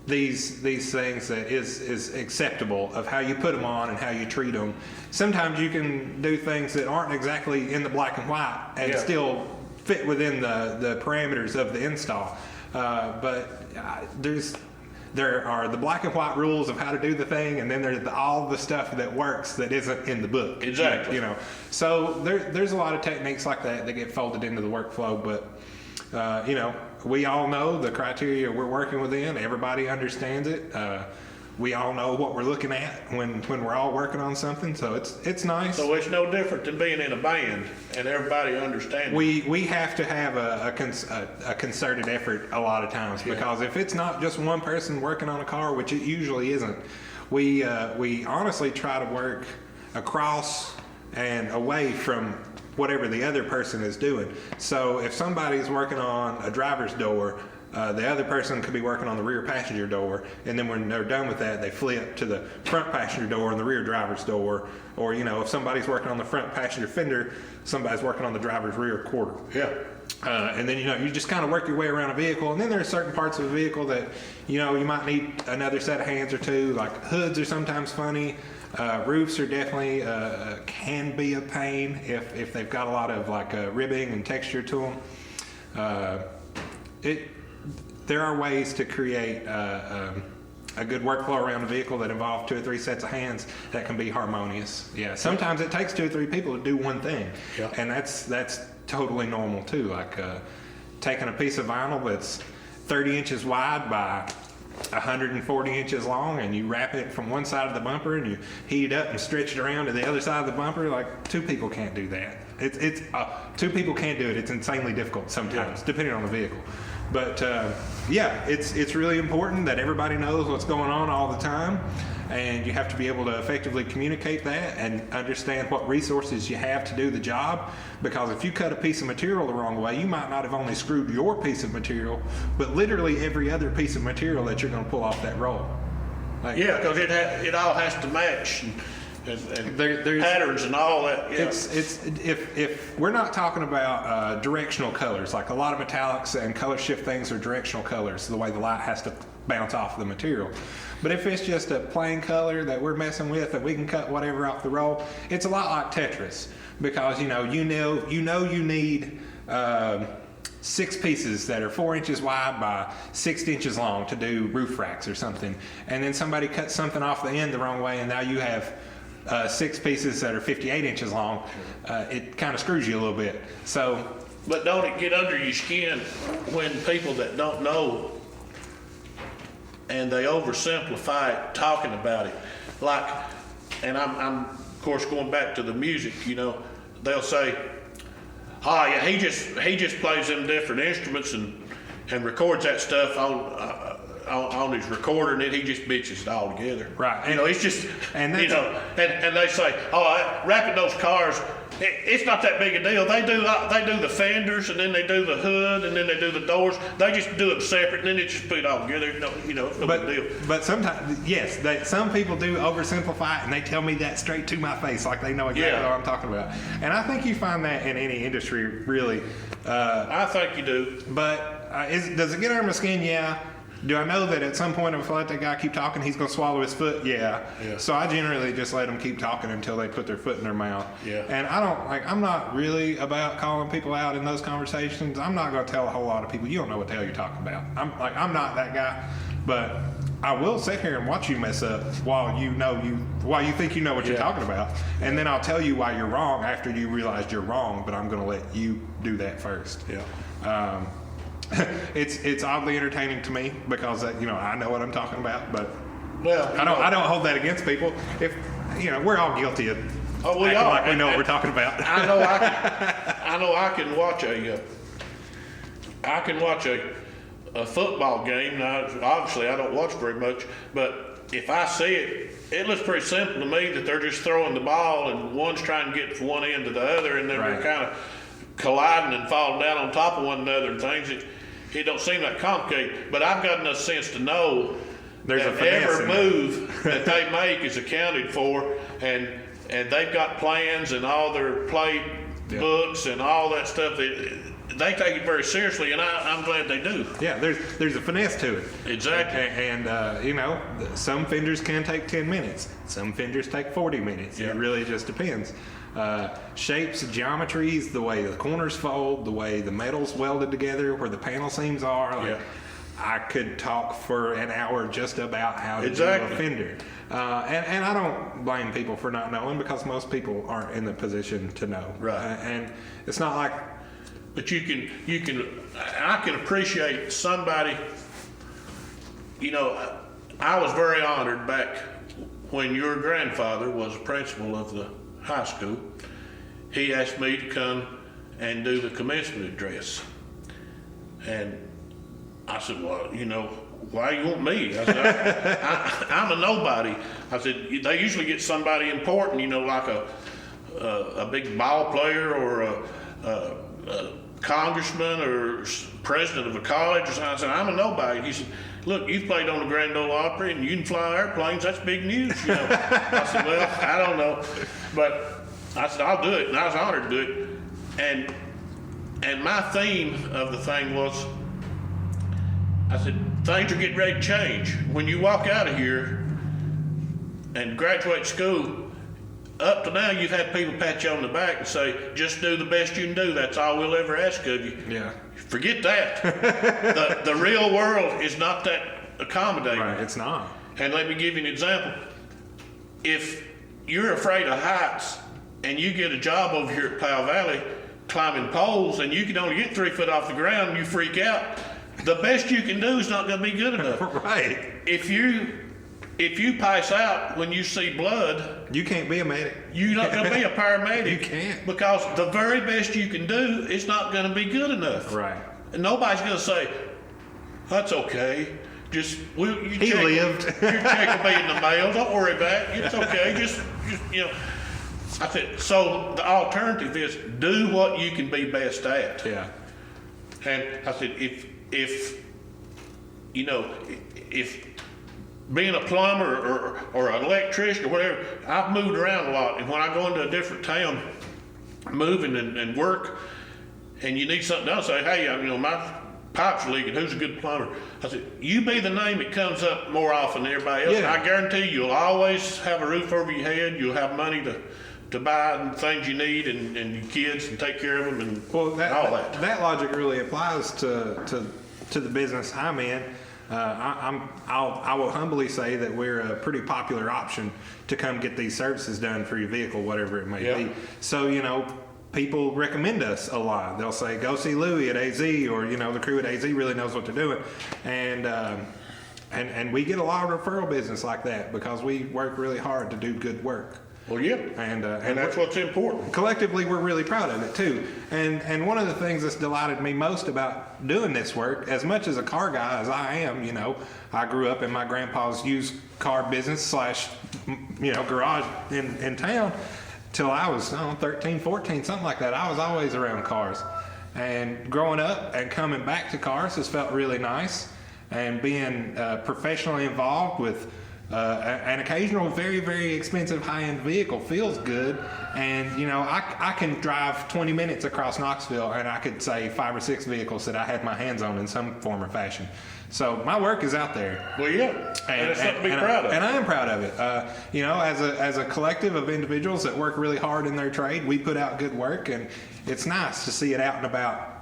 C: these things that is acceptable of how you put them on and how you treat them. Sometimes you can do things that aren't exactly in the black and white and still fit within the parameters of the install. But there are the black and white rules of how to do the thing, and then there's all the stuff that works that isn't in the book.
B: Exactly.
C: You know, so there's a lot of techniques like that get folded into the workflow, but you know, we all know the criteria we're working within. Everybody understands it. We all know what we're looking at when we're all working on something, so it's nice.
B: So it's no different than being in a band, and everybody understands.
C: We have to have a concerted effort a lot of times, because if it's not just one person working on a car, which it usually isn't, we honestly try to work across and away from whatever the other person is doing. So if somebody's working on a driver's door, The other person could be working on the rear passenger door, and then when they're done with that, they flip to the front passenger door and the rear driver's door. Or, you know, if somebody's working on the front passenger fender, somebody's working on the driver's rear quarter.
B: Yeah.
C: And then, you know, you just kind of work your way around a vehicle. And then there are certain parts of a vehicle that, you know, you might need another set of hands or two. Like hoods are sometimes funny. Roofs are definitely can be a pain if they've got a lot of like ribbing and texture to them. There are ways to create a good workflow around a vehicle that involve 2 or 3 sets of hands that can be harmonious. Yeah, sometimes it takes 2 or 3 people to do one thing, and that's totally normal too. Like taking a piece of vinyl that's 30 inches wide by 140 inches long, and you wrap it from one side of the bumper and you heat it up and stretch it around to the other side of the bumper. Like 2 people can't do that. It's 2 people can't do it. It's insanely difficult sometimes, depending on the vehicle. But yeah, it's really important that everybody knows what's going on all the time, and you have to be able to effectively communicate that and understand what resources you have to do the job. Because if you cut a piece of material the wrong way, you might not have only screwed your piece of material, but literally every other piece of material that you're going to pull off that roll. Like,
B: yeah, because it all has to match. And there's patterns and all that. Yeah.
C: It's if we're not talking about directional colors, like a lot of metallics and color shift things are directional colors, the way the light has to bounce off the material. But if it's just a plain color that we're messing with and we can cut whatever off the roll, it's a lot like Tetris, because you know you need 6 pieces that are 4 inches wide by 6 inches long to do roof racks or something, and then somebody cuts something off the end the wrong way, and now you have 6 pieces that are 58 inches long. It kind of screws you a little bit. So,
B: but don't it get under your skin when people that don't know and they oversimplify it talking about it? Like, and I'm of course going back to the music. You know, they'll say, "Oh yeah, he just plays them different instruments and records that stuff on his recorder, and then he just bitches it all together."
C: Right.
B: You know, it's just,
C: and
B: you know, and they say, "Oh, wrapping those cars, it's not that big a deal. They do the fenders, and then they do the hood, and then they do the doors. They just do them separate, and then they just put it all together. No, you know, it's no big deal."
C: But sometimes, yes, some people do oversimplify it, and they tell me that straight to my face, like they know exactly what I'm talking about. And I think you find that in any industry, really.
B: I think you do.
C: But does it get under my skin? Yeah. Do I know that at some point if I let that guy keep talking, he's going to swallow his foot? Yeah. So I generally just let them keep talking until they put their foot in their mouth.
B: Yeah.
C: And I'm not really about calling people out in those conversations. I'm not going to tell a whole lot of people, you don't know what the hell you're talking about. I'm not that guy, but I will sit here and watch you mess up while you think you know what you're talking about. And then I'll tell you why you're wrong after you realize you're wrong, but I'm going to let you do that first.
B: Yeah.
C: It's oddly entertaining to me because you know I know what I'm talking about, but
B: well,
C: I don't hold that against people. If you know, we're all guilty of acting like we know what we're talking about.
B: I know I can watch a football game. Now, obviously, I don't watch very much, but if I see it, it looks pretty simple to me that they're just throwing the ball and one's trying to get from one end to the other, and they're kind of colliding and falling down on top of one another and things. It don't seem that complicated, but I've got enough sense to know
C: there's
B: that every move that they make is accounted for, and they've got plans and all their play books and all that stuff. They take it very seriously, and I'm glad they do.
C: Yeah, there's a finesse to it.
B: Exactly.
C: And you know, some fenders can take 10 minutes. Some fenders take 40 minutes. It really just depends. Shapes, geometries, the way the corners fold, the way the metal's welded together, where the panel seams are. Like, I could talk for an hour just about how to do a fender. And I don't blame people for not knowing, because most people aren't in the position to know.
B: Right.
C: And it's not like...
B: But I can appreciate somebody, you know, I was very honored back when your grandfather was a principal of the high school. He asked me to come and do the commencement address. And I said, well, you know, why you want me? I said, I'm a nobody. I said, they usually get somebody important, you know, like a big ball player or a congressman or president of a college or something. I said, I'm a nobody. He said, look, you've played on the Grand Ole Opry and you can fly airplanes. That's big news, you know. I said, well, I don't know. But I said, I'll do it. And I was honored to do it. And my theme of the thing was, I said, things are getting ready to change. When you walk out of here and graduate school, up to now, you've had people pat you on the back and say, just do the best you can do. That's all we'll ever ask of you.
C: Yeah.
B: Forget that. the real world is not that accommodating.
C: Right, it's not.
B: And let me give you an example. If you're afraid of heights and you get a job over here at Powell Valley climbing poles and you can only get 3 foot off the ground and you freak out, the best you can do is not going to be good enough.
C: Right.
B: If you pass out when you see blood,
C: You can't be a medic.
B: you're not going to be a paramedic.
C: You can't.
B: Because the very best you can do is not going to be good enough.
C: Right.
B: And nobody's going to say, that's okay. Just,
C: He lived.
B: Your check will be in the mail. Don't worry about it. It's okay. Just, you know. I said, so the alternative is do what you can be best at.
C: Yeah.
B: And I said, if being a plumber or an electrician or whatever, I've moved around a lot. And when I go into a different town, moving and work, and you need something done, I say, hey, my pipes are leaking. Who's a good plumber? I said, you be the name that comes up more often than everybody else.
C: Yeah.
B: I guarantee you'll always have a roof over your head. You'll have money to buy things you need and your kids and take care of them and all that.
C: That logic really applies to the business I'm in. I will humbly say that we're a pretty popular option to come get these services done for your vehicle, whatever it may be. So, people recommend us a lot. They'll say, go see Louie at AZ, or, the crew at AZ really knows what they're doing. And we get a lot of referral business like that because we work really hard to do good work.
B: Well, yeah,
C: and
B: that's what's important.
C: Collectively, we're really proud of it too. And one of the things that's delighted me most about doing this work, as much as a car guy as I am, I grew up in my grandpa's used car business / garage in town till I was 13, 14, something like that. I was always around cars, and growing up and coming back to cars has felt really nice, and being professionally involved with an occasional very, very expensive high-end vehicle feels good. And I can drive 20 minutes across Knoxville and I could say 5 or 6 vehicles that I had my hands on in some form or fashion. So my work is out there.
B: Well, yeah, and it's something to be proud of.
C: And I am proud of it. As a collective of individuals that work really hard in their trade, we put out good work, and it's nice to see it out and about,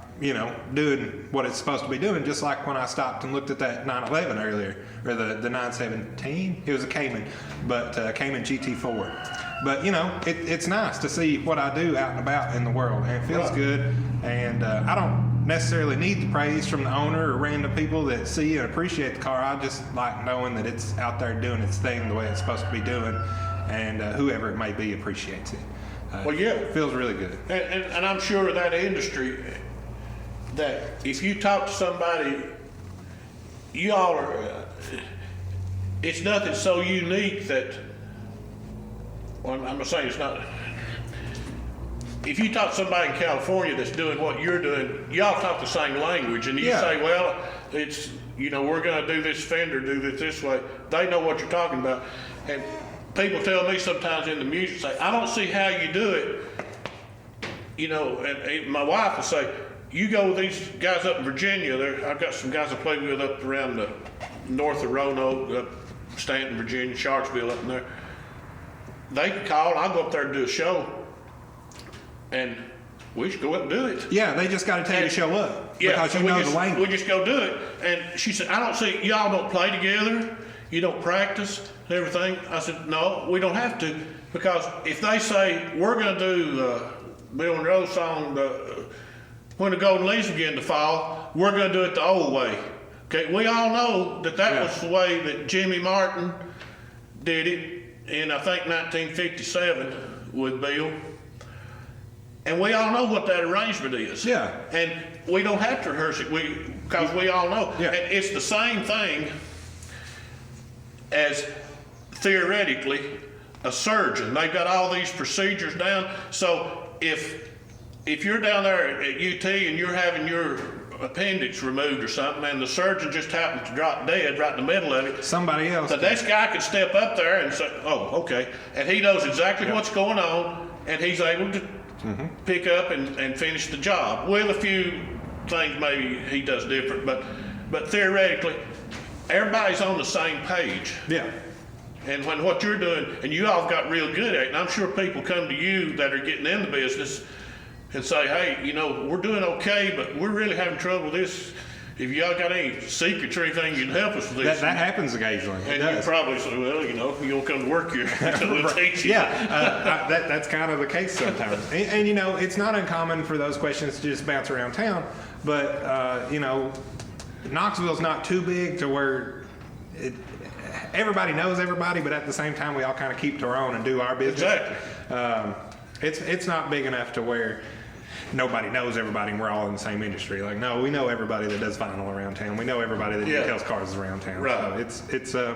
C: doing what it's supposed to be doing, just like when I stopped and looked at that 911 earlier, or the 917. It was a Cayman, but Cayman GT4. But, it's nice to see what I do out and about in the world, and it feels good. And I don't necessarily need the praise from the owner or random people that see and appreciate the car. I just like knowing that it's out there doing its thing the way it's supposed to be doing, and whoever it may be appreciates it.
B: Well, yeah.
C: It feels really good.
B: And I'm sure that industry, that if you talk to somebody, you all are, it's nothing so unique that, well, I'm not saying it's not. If you talk to somebody in California that's doing what you're doing, y'all talk the same language, and you say, well, it's, we're going to do this fender, do this way. They know what you're talking about. And people tell me sometimes in the music, say, I don't see how you do it. And my wife will say, you go with these guys up in Virginia. I've got some guys I play with up around the north of Roanoke, up Stanton, Virginia, Sharpsville, up in there. They can call, I'll go up there and do a show, and we should go up and do it.
C: Yeah, they just got to tell you to show up.
B: Yeah,
C: because you know the language.
B: We just go do it. And she said, I don't see, y'all don't play together, you don't practice and everything. I said, no, we don't have to, because if they say, we're going to do Bill Monroe's song, When the Golden Leaves Begin to Fall, we're going to do it the old way. Okay, we all know that was the way that Jimmy Martin did it in, I think, 1957 with Bill. And we all know what that arrangement is.
C: Yeah.
B: And we don't have to rehearse it because we all know.
C: Yeah.
B: And it's the same thing as, theoretically, a surgeon. They've got all these procedures down. So if if you're down there at UT and you're having your appendix removed or something, and the surgeon just happens to drop dead right in the middle of it,
C: Somebody else.
B: the next guy could step up there and say, "Oh, okay," and he knows exactly what's going on, and he's able to pick up and finish the job with a few things maybe he does different, but theoretically, everybody's on the same page.
C: Yeah.
B: And when what you're doing, and you all got real good at it, and I'm sure people come to you that are getting in the business and say, "Hey, you know, we're doing okay, but we're really having trouble with this. If y'all got any secrets or anything, you can help us with this."
C: That happens occasionally. It
B: And you
C: does.
B: probably say, "Well, you know, you don't come to work here, we'll teach you."
C: Yeah, that's kind of the case sometimes. And, you know, it's not uncommon for those questions to just bounce around town, but, you know, Knoxville's not too big to where everybody knows everybody, but at the same time, we all kind of keep to our own and do our business.
B: Exactly.
C: It's not big enough to where nobody knows everybody and we're all in the same industry. Like, no, we know everybody that does vinyl around town. We know everybody that
B: Yeah.
C: details cars around town.
B: Right.
C: So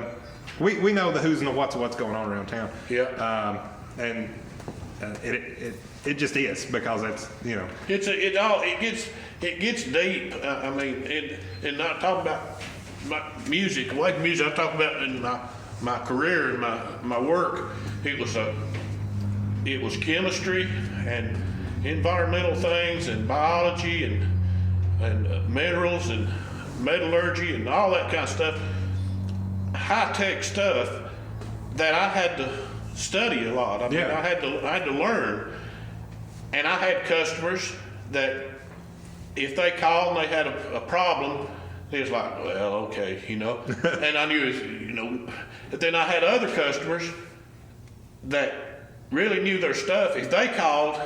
C: we know the who's and the what's going on around town.
B: Yeah.
C: And it just is, because it's, you know.
B: It gets deep. I mean, and not talking about my music, away from music. I talk about in my career and my work. It was chemistry and environmental things and biology and minerals and metallurgy and all that kind of stuff. High tech stuff that I had to study a lot. I mean,
C: Yeah.
B: I had to learn, and I had customers that if they called and they had a problem, it was like, "Well, okay," you know. And I knew, you know. But then I had other customers that really knew their stuff. If they called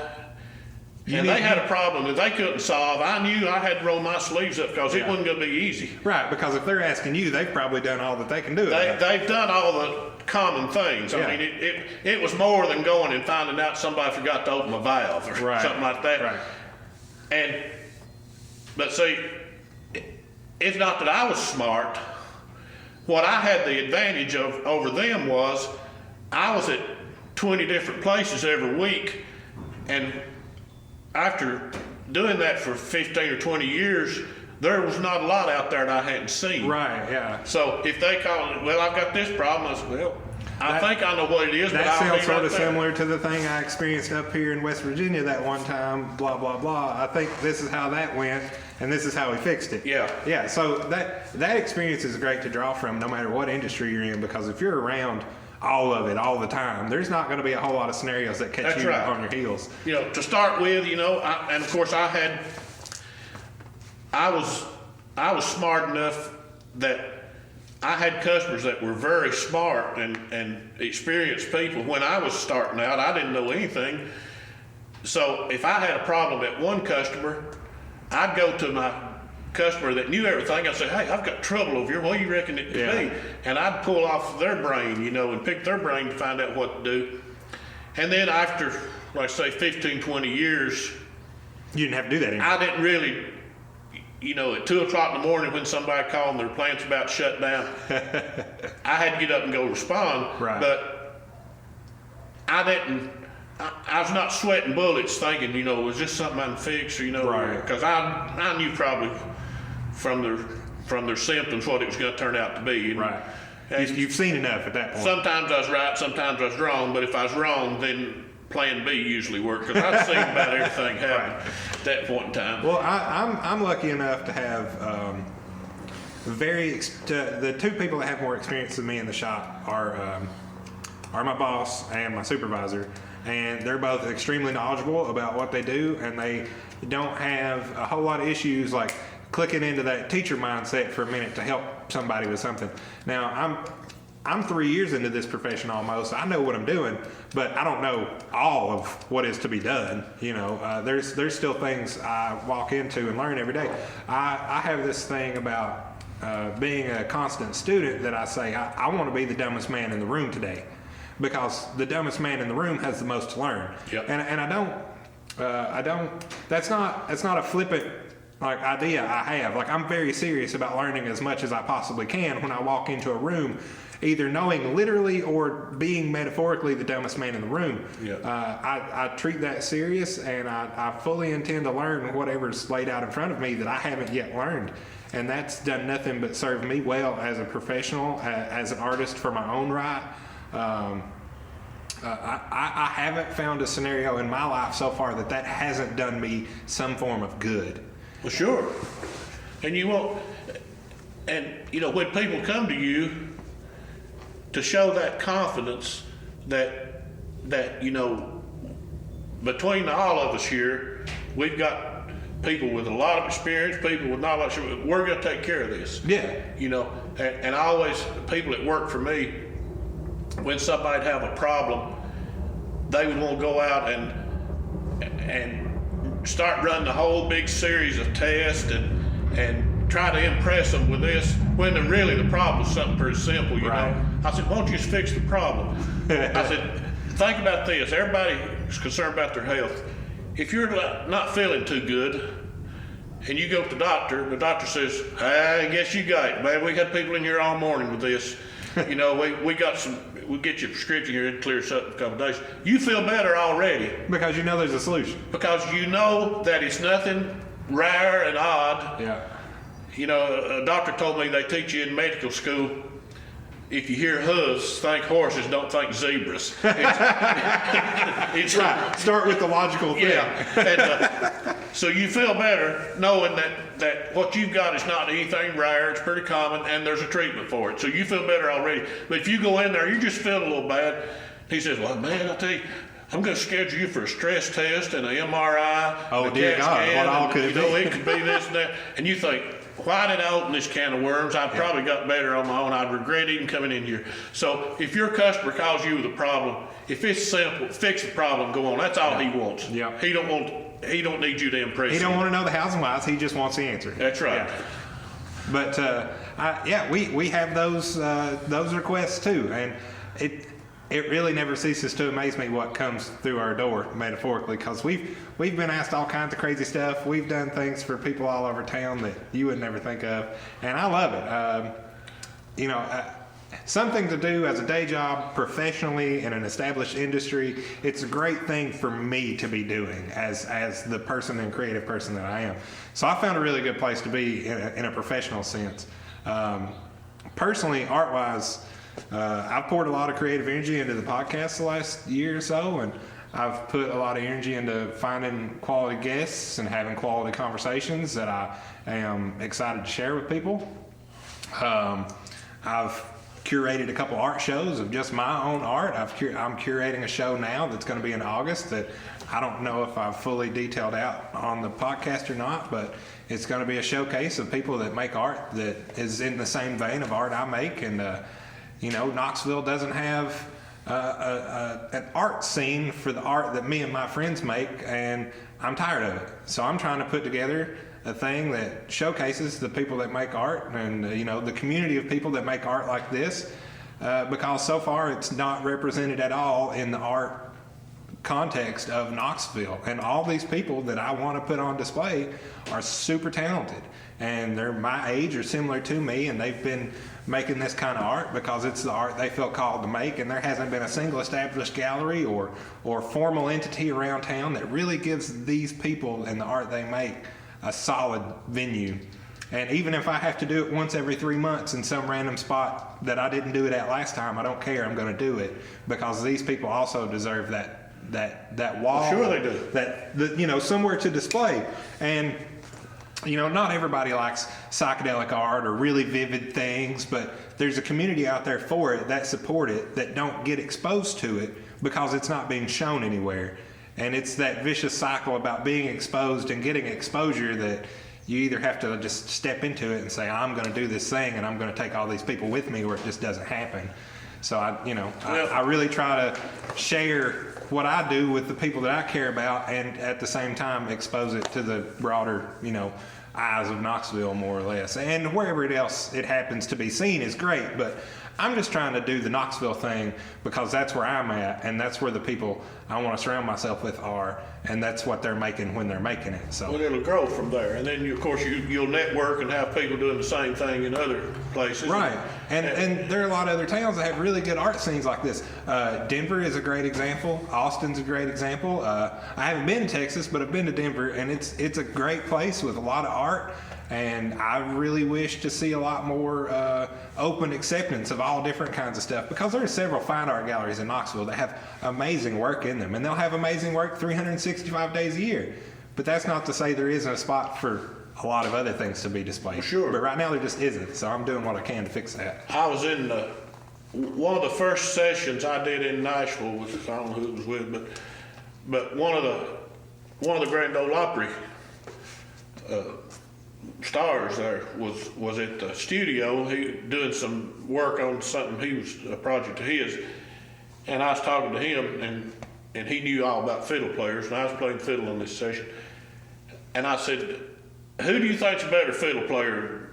B: and they had a problem that they couldn't solve, I knew I had to roll my sleeves up, because it wasn't going to be easy.
C: Right, because if they're asking you, they've probably done all that they can do.
B: They've done all the common things.
C: Yeah.
B: I mean, it was more than going and finding out somebody forgot to open a valve or
C: Right.
B: something like that.
C: Right.
B: But see, it's not that I was smart. What I had the advantage of over them was I was at 20 different places every week, and after doing that for 15 or 20 years, there was not a lot out there that I hadn't seen.
C: Right, yeah.
B: So if they called, "Well, I've got this problem," I said, "Well, I think I know what it is, but
C: That
B: I'll
C: sounds
B: be
C: sort
B: right
C: of
B: there."
C: similar to the thing I experienced up here in West Virginia that one time, blah, blah, blah. I think this is how that went, and this is how we fixed it.
B: Yeah.
C: Yeah, so that experience is great to draw from no matter what industry you're in, because if you're around all of it all the time, there's not going to be a whole lot of scenarios that catch
B: That's
C: you
B: right.
C: on your heels.
B: You know, to start with, you know, and of course I was smart enough that I had customers that were very smart and experienced people. When I was starting out, I didn't know anything. So if I had a problem at one customer, I'd go to my customer that knew everything. I'd say, "Hey, I've got trouble over here. What do you reckon it could be?" And I'd pull off their brain, you know, and pick their brain to find out what to do. And then after, like say, 15, 20 years,
C: You didn't have to do that anymore.
B: I didn't really, you know, at 2 o'clock in the morning when somebody called and their plant's about to shut down, I had to get up and go respond.
C: Right.
B: But I was not sweating bullets thinking, you know, was this something I can fix, or, you know,
C: Right.
B: because I knew probably from their symptoms what it was going to turn out to be. And,
C: Right.
B: and
C: You've seen enough at that point.
B: sometimes I was right, sometimes I was wrong, but if I was wrong, then plan B usually worked, because I've seen about everything happen at that point in time.
C: Well, I'm lucky enough to have the two people that have more experience than me in the shop are my boss and my supervisor, and they're both extremely knowledgeable about what they do, and they don't have a whole lot of issues like clicking into that teacher mindset for a minute to help somebody with something. Now, I'm 3 years into this profession almost. I know what I'm doing, but I don't know all of what is to be done. You know, there's still things I walk into and learn every day. I have this thing about being a constant student that I say I want to be the dumbest man in the room today, because the dumbest man in the room has the most to learn.
B: Yep.
C: And I don't. That's not a flippant like idea I have. Like, I'm very serious about learning as much as I possibly can when I walk into a room. either knowing literally or being metaphorically the dumbest man in the room.
B: Yeah.
C: I treat that serious, and I fully intend to learn whatever's laid out in front of me that I haven't yet learned. And that's done nothing but serve me well as a professional, as an artist for my own right. I haven't found a scenario in my life so far that hasn't done me some form of good.
B: Well, sure. And you won't, and you know, when people come to you to show that confidence that you know, between all of us here, we've got people with a lot of experience, people with not much, we're going to take care of this.
C: Yeah.
B: You know, and I always, people that work for me, when somebody'd have a problem, they would want to go out and start running a whole big series of tests and try to impress them with this, when the problem is something pretty simple, you
C: Right.
B: know. I said, why don't you just fix the problem? I said, think about this. Everybody is concerned about their health. If you're not feeling too good and you go to the doctor says, I guess you got it, man. We had people in here all morning with this. You know, we'll get you a prescription here, it clears up in a couple days. You feel better already.
C: Because you know there's a solution.
B: Because you know that it's nothing rare and odd.
C: Yeah.
B: You know, a doctor told me they teach you in medical school, if you hear hooves, think horses, don't think zebras. It's
C: Right. Start with the logical thing.
B: yeah. And, so you feel better knowing that what you've got is not anything rare, it's pretty common, and there's a treatment for it. So you feel better already. But if you go in there, you just feel a little bad. He says, well, man, I tell you, I'm going to schedule you for a stress test and an MRI.
C: Oh,
B: a
C: dear
B: CAT
C: God,
B: scan,
C: what all
B: and,
C: could it
B: you know,
C: be?
B: it could be this and that. And you think, why did I open this can of worms? I'd probably got better on my own. I'd regret even coming in here. So if your customer calls you with a problem, if it's simple, fix the problem, go on. That's all he wants.
C: Yeah.
B: He don't need you to impress him.
C: He don't want to know the housing wise. He just wants the answer.
B: That's right.
C: Yeah. But we have those requests too, and it really never ceases to amaze me what comes through our door, metaphorically, because we've been asked all kinds of crazy stuff. We've done things for people all over town that you would never think of, and I love it. Something to do as a day job professionally in an established industry. It's a great thing for me to be doing as the person and creative person that I am. So I found a really good place to be in a professional sense. Personally, art-wise, I've poured a lot of creative energy into the podcast the last year or so, and I've put a lot of energy into finding quality guests and having quality conversations that I am excited to share with people. I've curated a couple art shows of just my own art. I'm curating a show now that's going to be in August that I don't know if I've fully detailed out on the podcast or not, but it's going to be a showcase of people that make art that is in the same vein of art I make. And Knoxville doesn't have an art scene for the art that me and my friends make, and I'm tired of it. So I'm trying to put together a thing that showcases the people that make art and the community of people that make art like this, because so far it's not represented at all in the art context of Knoxville. And all these people that I want to put on display are super talented, and they're my age or similar to me, and they've been making this kind of art because it's the art they feel called to make, and there hasn't been a single established gallery or formal entity around town that really gives these people and the art they make a solid venue. And even if I have to do it once every 3 months in some random spot that I didn't do it at last time, I don't care. I'm going to do it because these people also deserve that wall.
B: Sure they do.
C: That somewhere to display. And not everybody likes psychedelic art or really vivid things, but there's a community out there for it that support it, that don't get exposed to it because it's not being shown anywhere. And it's that vicious cycle about being exposed and getting exposure that you either have to just step into it and say, I'm going to do this thing and I'm going to take all these people with me, or it just doesn't happen. So I really try to share what I do with the people that I care about, and at the same time expose it to the broader, eyes of Knoxville, more or less. And wherever else it happens to be seen is great, but I'm just trying to do the Knoxville thing because that's where I'm at, and that's where the people I want to surround myself with are, and that's what they're making when they're making it. So
B: Well, it'll grow from there, and then of course you'll network and have people doing the same thing in other places.
C: right, and there are a lot of other towns that have really good art scenes like this. Denver is a great example. Austin's a great example. I haven't been to Texas, but I've been to Denver, and it's a great place with a lot of art. And I really wish to see a lot more open acceptance of all different kinds of stuff, because there are several fine art galleries in Knoxville that have amazing work in them, and they'll have amazing work 365 days a year. But that's not to say there isn't a spot for a lot of other things to be displayed.
B: Sure.
C: But right now there just isn't, so I'm doing what I can to fix that.
B: I was in one of the first sessions I did in Nashville, was I don't know who it was with, but one of the Grand Ole Opry stars there was at the studio. He doing some work on something. He was a project of his, and I was talking to him, and he knew all about fiddle players, and I was playing fiddle in this session. And I said, "Who do you think's a better fiddle player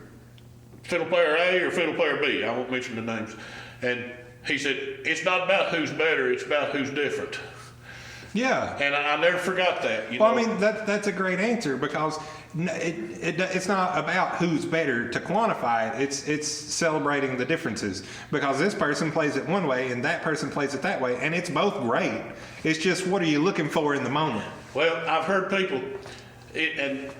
B: A or fiddle player B?" I won't mention the names. And he said, "It's not about who's better; it's about who's different."
C: Yeah.
B: And I never forgot that.
C: Well, I mean, that's a great answer, because it's not about who's better to quantify it. It's celebrating the differences, because this person plays it one way and that person plays it that way, and it's both great. It's just, what are you looking for in the moment?
B: Well, I've heard people, and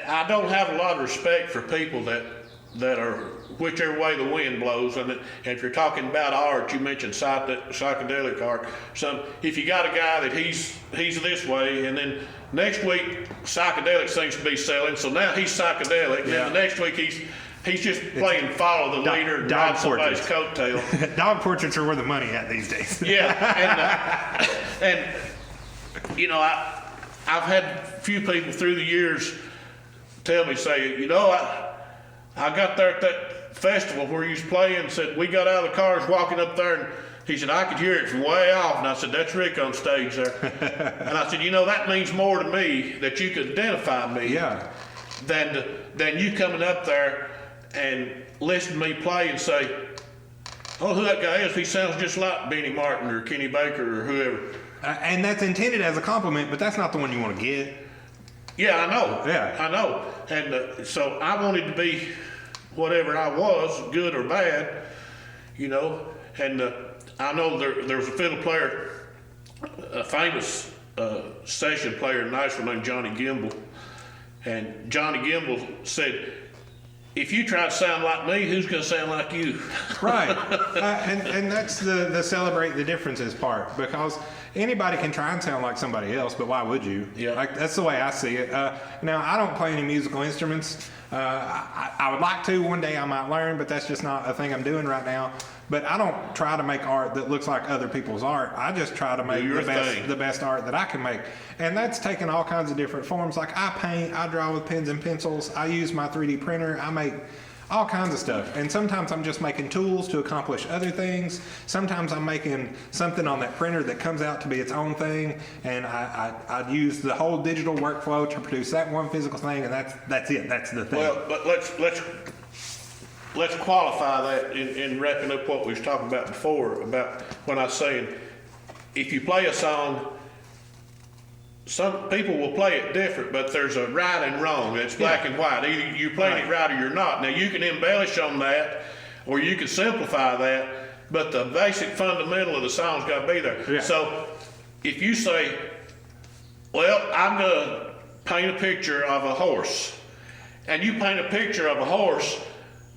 B: I don't have a lot of respect for people that are whichever way the wind blows. And if you're talking about art, you mentioned psychedelic art. So if you got a guy that he's this way, and then next week psychedelic seems to be selling, so now he's psychedelic. And then the next week he's just playing follow the leader and ride somebody's coattail.
C: Dog portraits are where the money at these days.
B: Yeah, and you know, I've had a few people through the years tell me, say, you know, I got there at that festival where you was playing, and said, we got out of the cars walking up there, and he said, I could hear it from way off. And I said, that's Rick on stage there. And I said, you know, that means more to me that you could identify me than you coming up there and listen to me play and say, oh, who that guy is, he sounds just like Benny Martin or Kenny Baker or whoever.
C: And that's intended as a compliment, but that's not the one you want to get.
B: Yeah, I know.
C: Yeah.
B: I know. And so I wanted to be whatever I was, good or bad, you know. And I know there was a fiddle player, a famous session player in Nashville named Johnny Gimbel. And Johnny Gimbel said, if you try to sound like me, who's going to sound like you?
C: Right. And that's the celebrate the differences part, because anybody can try and sound like somebody else, but why would you?
B: Yeah.
C: Like, that's the way I see it. Now, I don't play any musical instruments. I would like to. One day I might learn, but that's just not a thing I'm doing right now. But I don't try to make art that looks like other people's art. I just try to make the best art that I can make. And that's taken all kinds of different forms. Like, I paint, I draw with pens and pencils, I use my 3D printer, I make all kinds of stuff. And sometimes I'm just making tools to accomplish other things. Sometimes I'm making something on that printer that comes out to be its own thing. And I use the whole digital workflow to produce that one physical thing, and that's it. That's the thing.
B: Well, but let's qualify that in wrapping up what we was talking about before, about when I was saying, if you play a song, some people will play it different, but there's a right and wrong. It's black and white. Either you're playing it right or you're not. Now, you can embellish on that, or you can simplify that, but the basic fundamental of the song's got to be there.
C: Yeah.
B: So if you say, well, I'm going to paint a picture of a horse, and you paint a picture of a horse,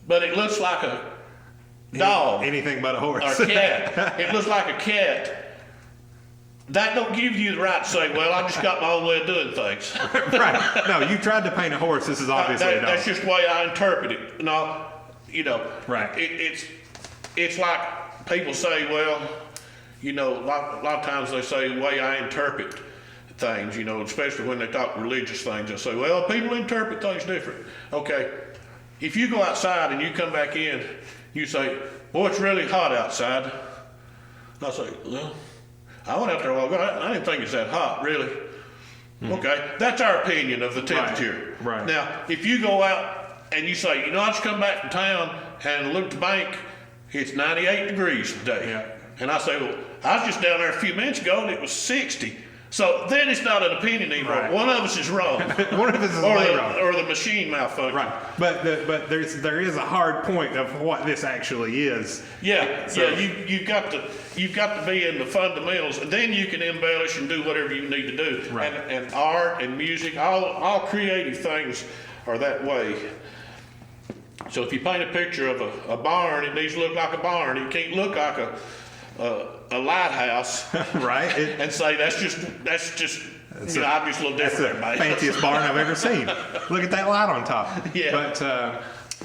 B: but it looks like a dog.
C: Anything but a horse.
B: Or a cat. It looks like a cat. That don't give you the right to say, well, I just got my own way of doing things.
C: Right. No, you tried to paint a horse. This is obviously a dog.
B: That's just the way I interpret it. No, you know.
C: Right.
B: It's like people say, well, you know, a lot of times they say the way I interpret things, you know, especially when they talk religious things, they say, well, people interpret things different. Okay. If you go outside and you come back in, you say, boy, it's really hot outside. And I say, well, I went out there a while ago. I didn't think it's that hot, really. Mm-hmm. Okay, that's our opinion of the temperature.
C: Right.
B: Now, if you go out and you say, you know, I just come back from town and look at the bank, it's 98 degrees today.
C: Yeah.
B: And I say, well, I was just down there a few minutes ago and it was 60. So then it's not an opinion anymore.
C: Right.
B: One of us is wrong.
C: One of us is way wrong.
B: Or the machine malfunction.
C: Right, but there is a hard point of what this actually is.
B: Yeah,
C: So-
B: you've got to be in the fundamentals, and then you can embellish and do whatever you need to do.
C: Right.
B: And art and music, all creative things are that way. So if you paint a picture of a barn, it needs to look like a barn. It can't look like a lighthouse.
C: Right.
B: And say that's just obviously a little
C: That's
B: different.
C: the
B: mate.
C: fanciest barn I've ever seen. Look at that light on top.
B: Yeah.
C: But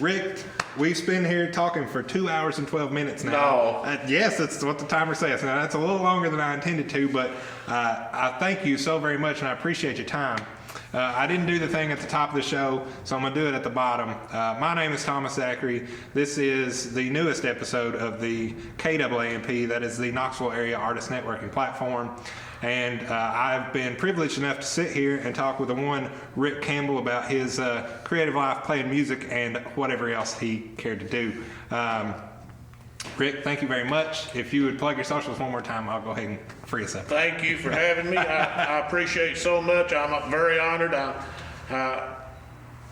C: Rick, we've been here talking for 2 hours and 12 minutes now.
B: No.
C: Yes, that's what the timer says. Now that's a little longer than I intended to, but I thank you so very much, and I appreciate your time. I didn't do the thing at the top of the show, so I'm going to do it at the bottom. My name is Thomas Zachary. This is the newest episode of the KAAMP, that is the Knoxville Area Artist Networking Platform. And I've been privileged enough to sit here and talk with the one Rick Campbell about his creative life playing music and whatever else he cared to do. Rick, thank you very much. If you would plug your socials one more time, I'll go ahead and free us up.
B: Thank you for having me. I appreciate it so much. I'm very honored.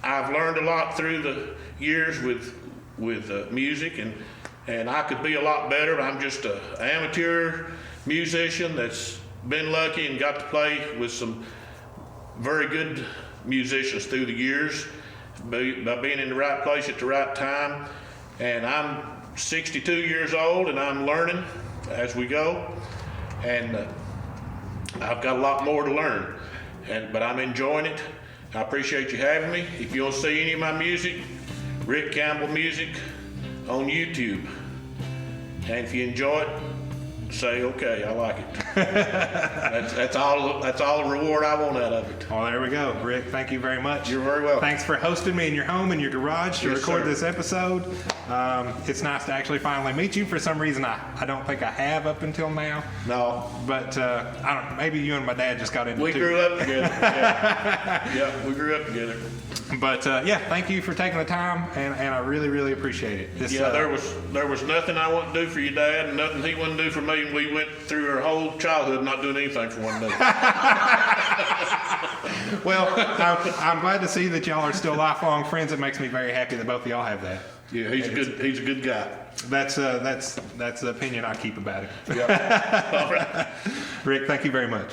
B: I've learned a lot through the years with music, and I could be a lot better, but I'm just an amateur musician that's been lucky and got to play with some very good musicians through the years by being in the right place at the right time. And I'm 62 years old, and I'm learning as we go, and I've got a lot more to learn, but I'm enjoying it. I appreciate you having me. If you want to see any of my music, Rick Campbell Music on YouTube, and if you enjoy it, say okay, I like it. That's all the reward I want out of it.
C: Well, there we go. Rick, thank you very much.
B: You're very welcome.
C: Thanks for hosting me in your home, in your garage, to
B: Yes,
C: record
B: sir.
C: this episode. It's nice to actually finally meet you. For some reason, I don't think I have up until now.
B: No,
C: But I don't. Maybe you and my dad just got into
B: we
C: it too.
B: grew up together. Yeah, we grew up together.
C: But yeah, thank you for taking the time, and I really, really appreciate it. This,
B: Yeah, there was nothing I wouldn't do for your dad, and nothing he wouldn't do for me. We went through our whole childhood not doing anything for one another.
C: Well, I'm glad to see that y'all are still lifelong friends. It makes me very happy that both of y'all have that.
B: Yeah, he's a good guy.
C: That's the opinion I keep about it.
B: Yeah. All right.
C: Rick, thank you very much.